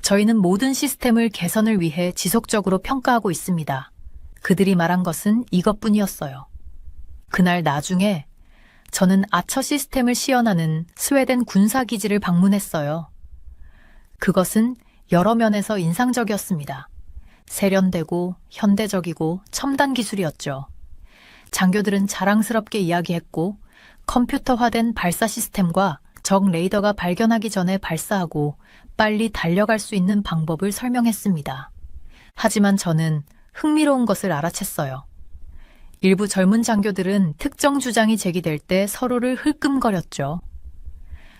저희는 모든 시스템을 개선을 위해 지속적으로 평가하고 있습니다. 그들이 말한 것은 이것뿐이었어요. 그날 나중에 저는 아처 시스템을 시연하는 스웨덴 군사기지를 방문했어요. 그것은 여러 면에서 인상적이었습니다. 세련되고 현대적이고 첨단 기술이었죠. 장교들은 자랑스럽게 이야기했고 컴퓨터화된 발사 시스템과 적 레이더가 발견하기 전에 발사하고 빨리 달려갈 수 있는 방법을 설명했습니다. 하지만 저는 흥미로운 것을 알아챘어요. 일부 젊은 장교들은 특정 주장이 제기될 때 서로를 흘끔거렸죠.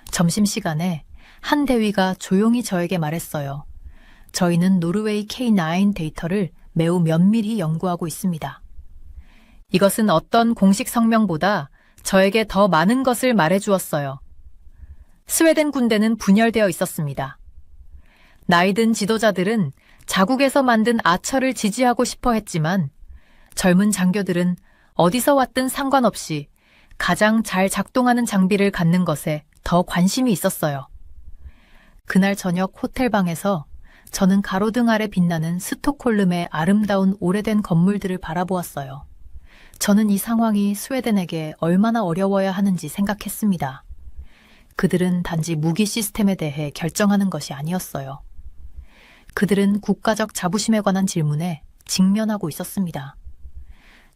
점심시간에 한 대위가 조용히 저에게 말했어요. 저희는 노르웨이 K9 데이터를 매우 면밀히 연구하고 있습니다. 이것은 어떤 공식 성명보다 저에게 더 많은 것을 말해주었어요. 스웨덴 군대는 분열되어 있었습니다. 나이든 지도자들은 자국에서 만든 아처를 지지하고 싶어 했지만 젊은 장교들은 어디서 왔든 상관없이 가장 잘 작동하는 장비를 갖는 것에 더 관심이 있었어요. 그날 저녁 호텔방에서 저는 가로등 아래 빛나는 스톡홀름의 아름다운 오래된 건물들을 바라보았어요. 저는 이 상황이 스웨덴에게 얼마나 어려워야 하는지 생각했습니다. 그들은 단지 무기 시스템에 대해 결정하는 것이 아니었어요. 그들은 국가적 자부심에 관한 질문에 직면하고 있었습니다.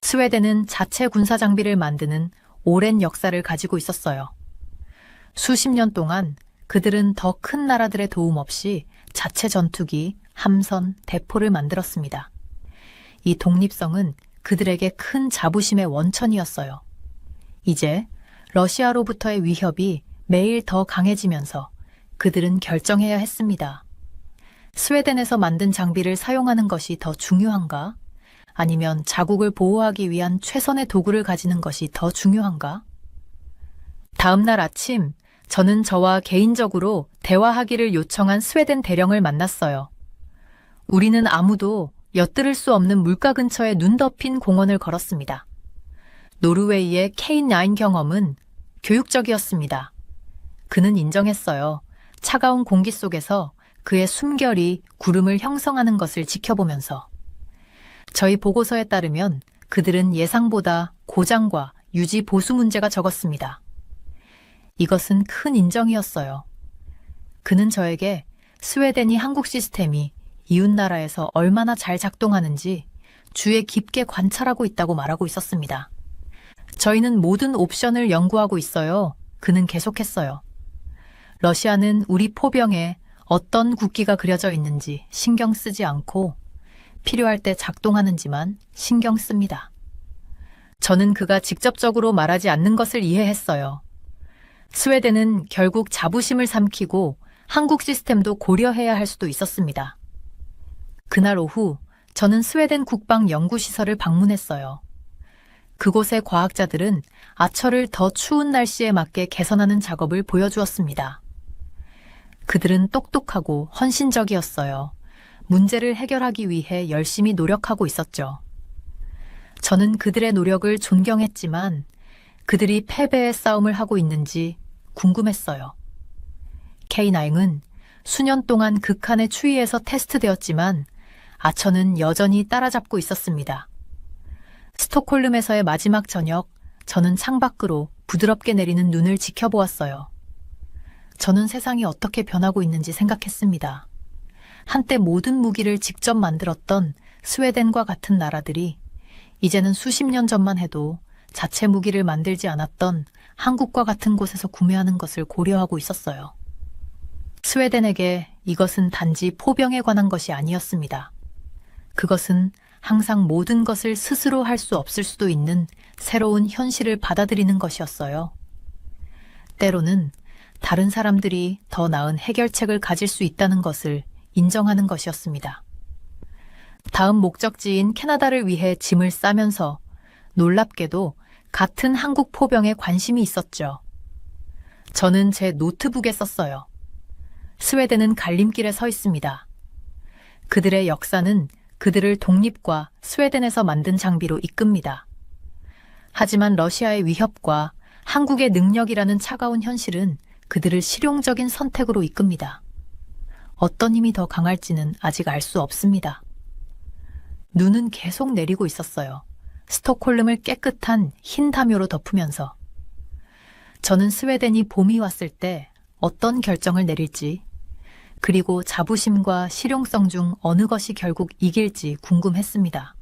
스웨덴은 자체 군사 장비를 만드는 오랜 역사를 가지고 있었어요. 수십 년 동안 그들은 더 큰 나라들의 도움 없이 자체 전투기, 함선, 대포를 만들었습니다. 이 독립성은 그들에게 큰 자부심의 원천이었어요. 이제 러시아로부터의 위협이 매일 더 강해지면서 그들은 결정해야 했습니다. 스웨덴에서 만든 장비를 사용하는 것이 더 중요한가? 아니면 자국을 보호하기 위한 최선의 도구를 가지는 것이 더 중요한가? 다음 날 아침, 저는 저와 개인적으로 대화하기를 요청한 스웨덴 대령을 만났어요. 우리는 아무도 엿들을 수 없는 물가 근처에 눈 덮인 공원을 걸었습니다. 노르웨이의 K9 경험은 교육적이었습니다. 그는 인정했어요. 차가운 공기 속에서 그의 숨결이 구름을 형성하는 것을 지켜보면서. 저희 보고서에 따르면 그들은 예상보다 고장과 유지 보수 문제가 적었습니다. 이것은 큰 인정이었어요. 그는 저에게 스웨덴이 한국 시스템이 이웃나라에서 얼마나 잘 작동하는지 주에 깊게 관찰하고 있다고 말하고 있었습니다. 저희는 모든 옵션을 연구하고 있어요. 그는 계속했어요. 러시아는 우리 포병에 어떤 국기가 그려져 있는지 신경 쓰지 않고 필요할 때 작동하는지만 신경 씁니다. 저는 그가 직접적으로 말하지 않는 것을 이해했어요. 스웨덴은 결국 자부심을 삼키고 한국 시스템도 고려해야 할 수도 있었습니다. 그날 오후 저는 스웨덴 국방연구시설을 방문했어요. 그곳의 과학자들은 아처를 더 추운 날씨에 맞게 개선하는 작업을 보여주었습니다. 그들은 똑똑하고 헌신적이었어요. 문제를 해결하기 위해 열심히 노력하고 있었죠. 저는 그들의 노력을 존경했지만 그들이 패배의 싸움을 하고 있는지 궁금했어요. K9은 수년 동안 극한의 추위에서 테스트되었지만 아처는 여전히 따라잡고 있었습니다. 스톡홀름에서의 마지막 저녁, 저는 창밖으로 부드럽게 내리는 눈을 지켜보았어요. 저는 세상이 어떻게 변하고 있는지 생각했습니다. 한때 모든 무기를 직접 만들었던 스웨덴과 같은 나라들이 이제는 수십 년 전만 해도 자체 무기를 만들지 않았던 한국과 같은 곳에서 구매하는 것을 고려하고 있었어요. 스웨덴에게 이것은 단지 포병에 관한 것이 아니었습니다. 그것은 항상 모든 것을 스스로 할 수 없을 수도 있는 새로운 현실을 받아들이는 것이었어요. 때로는 다른 사람들이 더 나은 해결책을 가질 수 있다는 것을 인정하는 것이었습니다. 다음 목적지인 캐나다를 위해 짐을 싸면서 놀랍게도 같은 한국 포병에 관심이 있었죠. 저는 제 노트북에 썼어요. 스웨덴은 갈림길에 서 있습니다. 그들의 역사는 그들을 독립과 스웨덴에서 만든 장비로 이끕니다. 하지만 러시아의 위협과 한국의 능력이라는 차가운 현실은 그들을 실용적인 선택으로 이끕니다. 어떤 힘이 더 강할지는 아직 알 수 없습니다. 눈은 계속 내리고 있었어요. 스톡홀름을 깨끗한 흰 담요로 덮으면서. 저는 스웨덴이 봄이 왔을 때 어떤 결정을 내릴지, 그리고 자부심과 실용성 중 어느 것이 결국 이길지 궁금했습니다.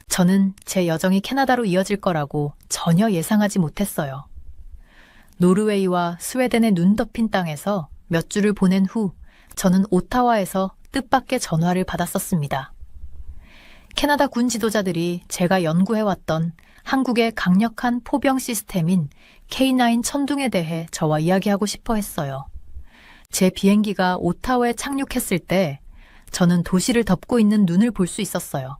저는 제 여정이 캐나다로 이어질 거라고 전혀 예상하지 못했어요. 노르웨이와 스웨덴의 눈 덮인 땅에서 몇 주를 보낸 후 저는 오타와에서 뜻밖의 전화를 받았었습니다. 캐나다 군 지도자들이 제가 연구해왔던 한국의 강력한 포병 시스템인 K9 천둥에 대해 저와 이야기하고 싶어 했어요. 제 비행기가 오타와에 착륙했을 때 저는 도시를 덮고 있는 눈을 볼 수 있었어요.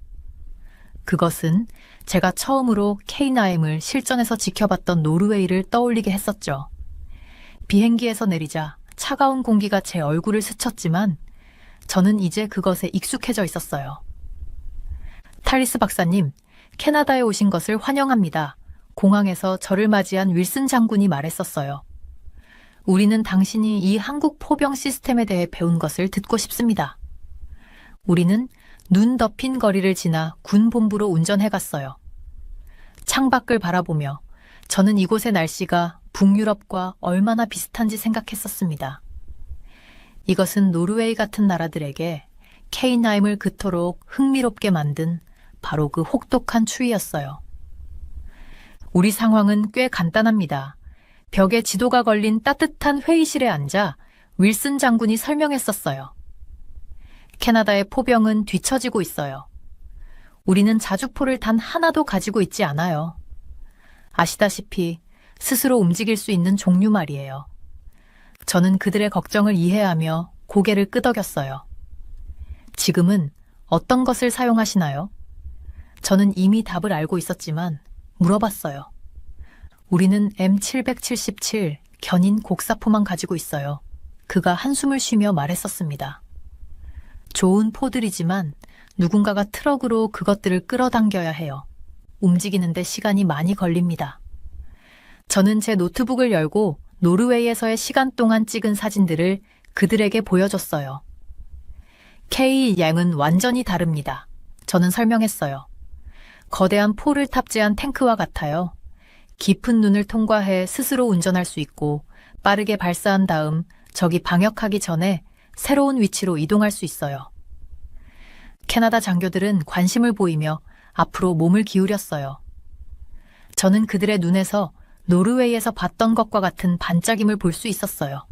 그것은 제가 처음으로 K9을 실전에서 지켜봤던 노르웨이를 떠올리게 했었죠. 비행기에서 내리자 차가운 공기가 제 얼굴을 스쳤지만 저는 이제 그것에 익숙해져 있었어요. 탈리스 박사님, 캐나다에 오신 것을 환영합니다. 공항에서 저를 맞이한 윌슨 장군이 말했었어요. 우리는 당신이 이 한국 포병 시스템에 대해 배운 것을 듣고 싶습니다. 우리는 눈 덮인 거리를 지나 군 본부로 운전해 갔어요. 창밖을 바라보며 저는 이곳의 날씨가 북유럽과 얼마나 비슷한지 생각했었습니다. 이것은 노르웨이 같은 나라들에게 K9을 그토록 흥미롭게 만든 바로 그 혹독한 추위였어요. 우리 상황은 꽤 간단합니다. 벽에 지도가 걸린 따뜻한 회의실에 앉아 윌슨 장군이 설명했었어요. 캐나다의 포병은 뒤처지고 있어요. 우리는 자주포를 단 하나도 가지고 있지 않아요. 아시다시피 스스로 움직일 수 있는 종류 말이에요. 저는 그들의 걱정을 이해하며 고개를 끄덕였어요. 지금은 어떤 것을 사용하시나요? 저는 이미 답을 알고 있었지만 물어봤어요. 우리는 M777 견인 곡사포만 가지고 있어요. 그가 한숨을 쉬며 말했었습니다. 좋은 포들이지만 누군가가 트럭으로 그것들을 끌어당겨야 해요. 움직이는데 시간이 많이 걸립니다. 저는 제 노트북을 열고 노르웨이에서의 시간 동안 찍은 사진들을 그들에게 보여줬어요. K-양은 완전히 다릅니다. 저는 설명했어요. 거대한 포를 탑재한 탱크와 같아요. 깊은 눈을 통과해 스스로 운전할 수 있고 빠르게 발사한 다음 적이 방역하기 전에 새로운 위치로 이동할 수 있어요. 캐나다 장교들은 관심을 보이며 앞으로 몸을 기울였어요. 저는 그들의 눈에서 노르웨이에서 봤던 것과 같은 반짝임을 볼 수 있었어요.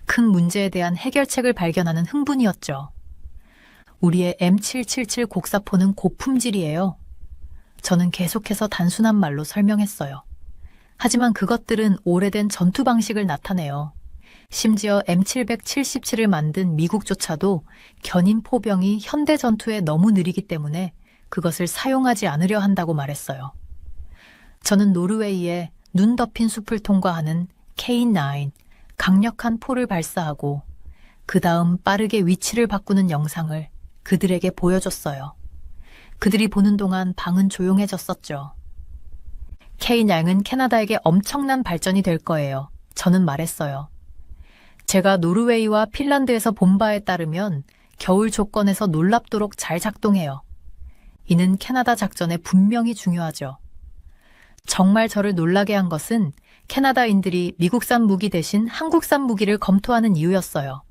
큰 문제에 대한 해결책을 발견하는 흥분이었죠. 우리의 M777 곡사포는 고품질이에요. 저는 계속해서 단순한 말로 설명했어요. 하지만 그것들은 오래된 전투 방식을 나타내요. 심지어 M777을 만든 미국조차도 견인 포병이 현대 전투에 너무 느리기 때문에 그것을 사용하지 않으려 한다고 말했어요. 저는 노르웨이에 눈 덮인 숲을 통과하는 K9, 강력한 포를 발사하고 그 다음 빠르게 위치를 바꾸는 영상을 그들에게 보여줬어요. 그들이 보는 동안 방은 조용해졌었죠. K9은 캐나다에게 엄청난 발전이 될 거예요. 저는 말했어요. 제가 노르웨이와 핀란드에서 본 바에 따르면 겨울 조건에서 놀랍도록 잘 작동해요. 이는 캐나다 작전에 분명히 중요하죠. 정말 저를 놀라게 한 것은 캐나다인들이 미국산 무기 대신 한국산 무기를 검토하는 이유였어요.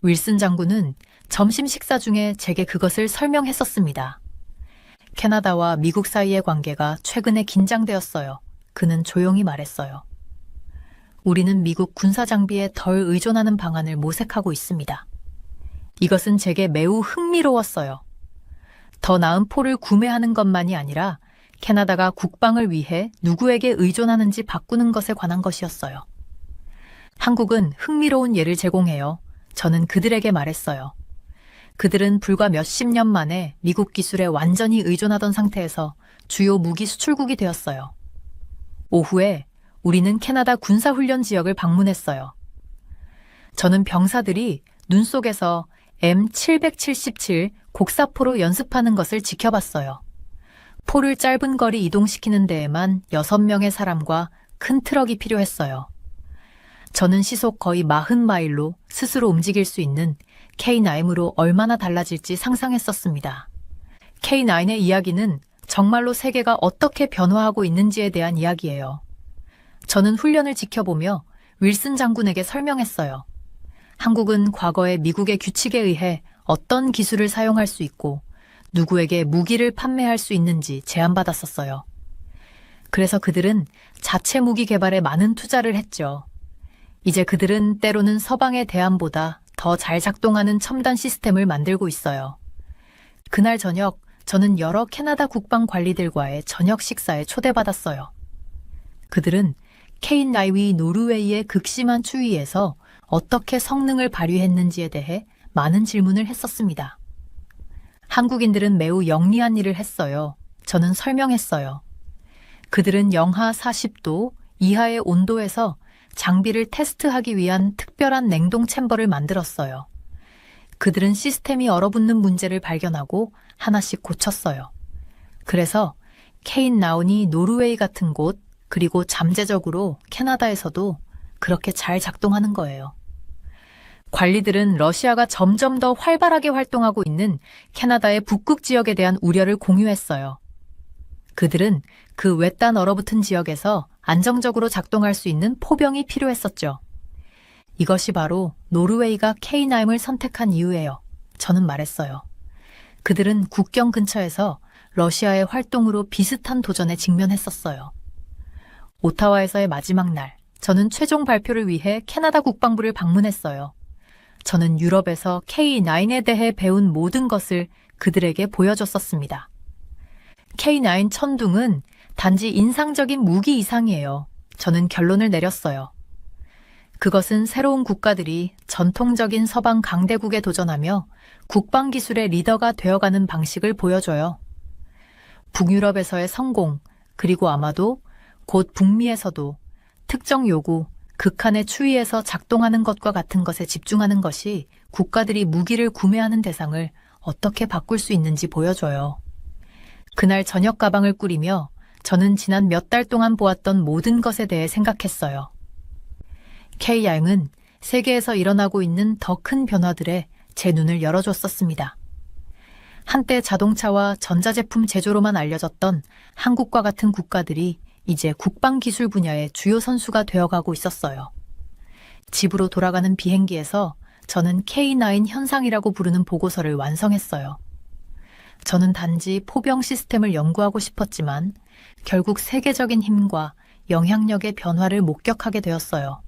윌슨 장군은 점심 식사 중에 제게 그것을 설명했었습니다. 캐나다와 미국 사이의 관계가 최근에 긴장되었어요. 그는 조용히 말했어요. 우리는 미국 군사 장비에 덜 의존하는 방안을 모색하고 있습니다. 이것은 제게 매우 흥미로웠어요. 더 나은 포를 구매하는 것만이 아니라 캐나다가 국방을 위해 누구에게 의존하는지 바꾸는 것에 관한 것이었어요. 한국은 흥미로운 예를 제공해요. 저는 그들에게 말했어요. 그들은 불과 몇십 년 만에 미국 기술에 완전히 의존하던 상태에서 주요 무기 수출국이 되었어요. 오후에 우리는 캐나다 군사훈련 지역을 방문했어요. 저는 병사들이 눈 속에서 M777 곡사포로 연습하는 것을 지켜봤어요. 포를 짧은 거리 이동시키는 데에만 6명의 사람과 큰 트럭이 필요했어요. 저는 시속 거의 40마일로 스스로 움직일 수 있는 K9으로 얼마나 달라질지 상상했었습니다. K9의 이야기는 정말로 세계가 어떻게 변화하고 있는지에 대한 이야기예요. 저는 훈련을 지켜보며 윌슨 장군에게 설명했어요. 한국은 과거에 미국의 규칙에 의해 어떤 기술을 사용할 수 있고 누구에게 무기를 판매할 수 있는지 제안받았었어요. 그래서 그들은 자체 무기 개발에 많은 투자를 했죠. 이제 그들은 때로는 서방의 대안보다 더 잘 작동하는 첨단 시스템을 만들고 있어요. 그날 저녁 저는 여러 캐나다 국방 관리들과의 저녁 식사에 초대받았어요. 그들은 K9이 노르웨이의 극심한 추위에서 어떻게 성능을 발휘했는지에 대해 많은 질문을 했었습니다. 한국인들은 매우 영리한 일을 했어요. 저는 설명했어요. 그들은 영하 40도 이하의 온도에서 장비를 테스트하기 위한 특별한 냉동 챔버를 만들었어요. 그들은 시스템이 얼어붙는 문제를 발견하고 하나씩 고쳤어요. 그래서 K9이 노르웨이 같은 곳 그리고 잠재적으로 캐나다에서도 그렇게 잘 작동하는 거예요. 관리들은 러시아가 점점 더 활발하게 활동하고 있는 캐나다의 북극 지역에 대한 우려를 공유했어요. 그들은 그 외딴 얼어붙은 지역에서 안정적으로 작동할 수 있는 포병이 필요했었죠. 이것이 바로 노르웨이가 K9을 선택한 이유예요. 저는 말했어요. 그들은 국경 근처에서 러시아의 활동으로 비슷한 도전에 직면했었어요. 오타와에서의 마지막 날, 저는 최종 발표를 위해 캐나다 국방부를 방문했어요. 저는 유럽에서 K9에 대해 배운 모든 것을 그들에게 보여줬었습니다. K9 천둥은 단지 인상적인 무기 이상이에요. 저는 결론을 내렸어요. 그것은 새로운 국가들이 전통적인 서방 강대국에 도전하며 국방기술의 리더가 되어가는 방식을 보여줘요. 북유럽에서의 성공, 그리고 아마도 곧 북미에서도 특정 요구, 극한의 추위에서 작동하는 것과 같은 것에 집중하는 것이 국가들이 무기를 구매하는 대상을 어떻게 바꿀 수 있는지 보여줘요. 그날 저녁 가방을 꾸리며 저는 지난 몇 달 동안 보았던 모든 것에 대해 생각했어요. K9은 세계에서 일어나고 있는 더 큰 변화들에 제 눈을 열어줬었습니다. 한때 자동차와 전자제품 제조로만 알려졌던 한국과 같은 국가들이 이제 국방기술 분야의 주요 선수가 되어가고 있었어요. 집으로 돌아가는 비행기에서 저는 K9 현상이라고 부르는 보고서를 완성했어요. 저는 단지 포병 시스템을 연구하고 싶었지만 결국 세계적인 힘과 영향력의 변화를 목격하게 되었어요.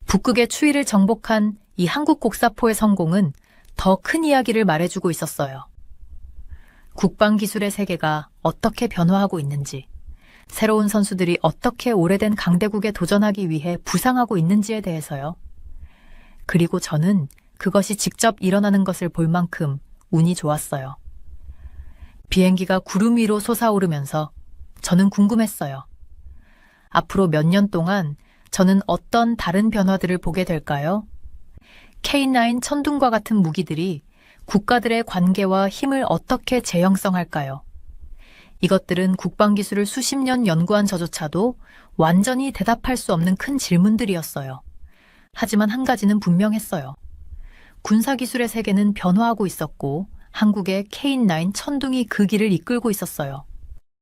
북극의 추위를 정복한 이 한국 곡사포의 성공은 더 큰 이야기를 말해주고 있었어요. 국방기술의 세계가 어떻게 변화하고 있는지, 새로운 선수들이 어떻게 오래된 강대국에 도전하기 위해 부상하고 있는지에 대해서요. 그리고 저는 그것이 직접 일어나는 것을 볼 만큼 운이 좋았어요. 비행기가 구름 위로 솟아오르면서 저는 궁금했어요. 앞으로 몇 년 동안 저는 어떤 다른 변화들을 보게 될까요? K9 천둥과 같은 무기들이 국가들의 관계와 힘을 어떻게 재형성할까요? 이것들은 국방기술을 수십 년 연구한 저조차도 완전히 대답할 수 없는 큰 질문들이었어요. 하지만 한 가지는 분명했어요. 군사기술의 세계는 변화하고 있었고 한국의 K9 천둥이 그 길을 이끌고 있었어요.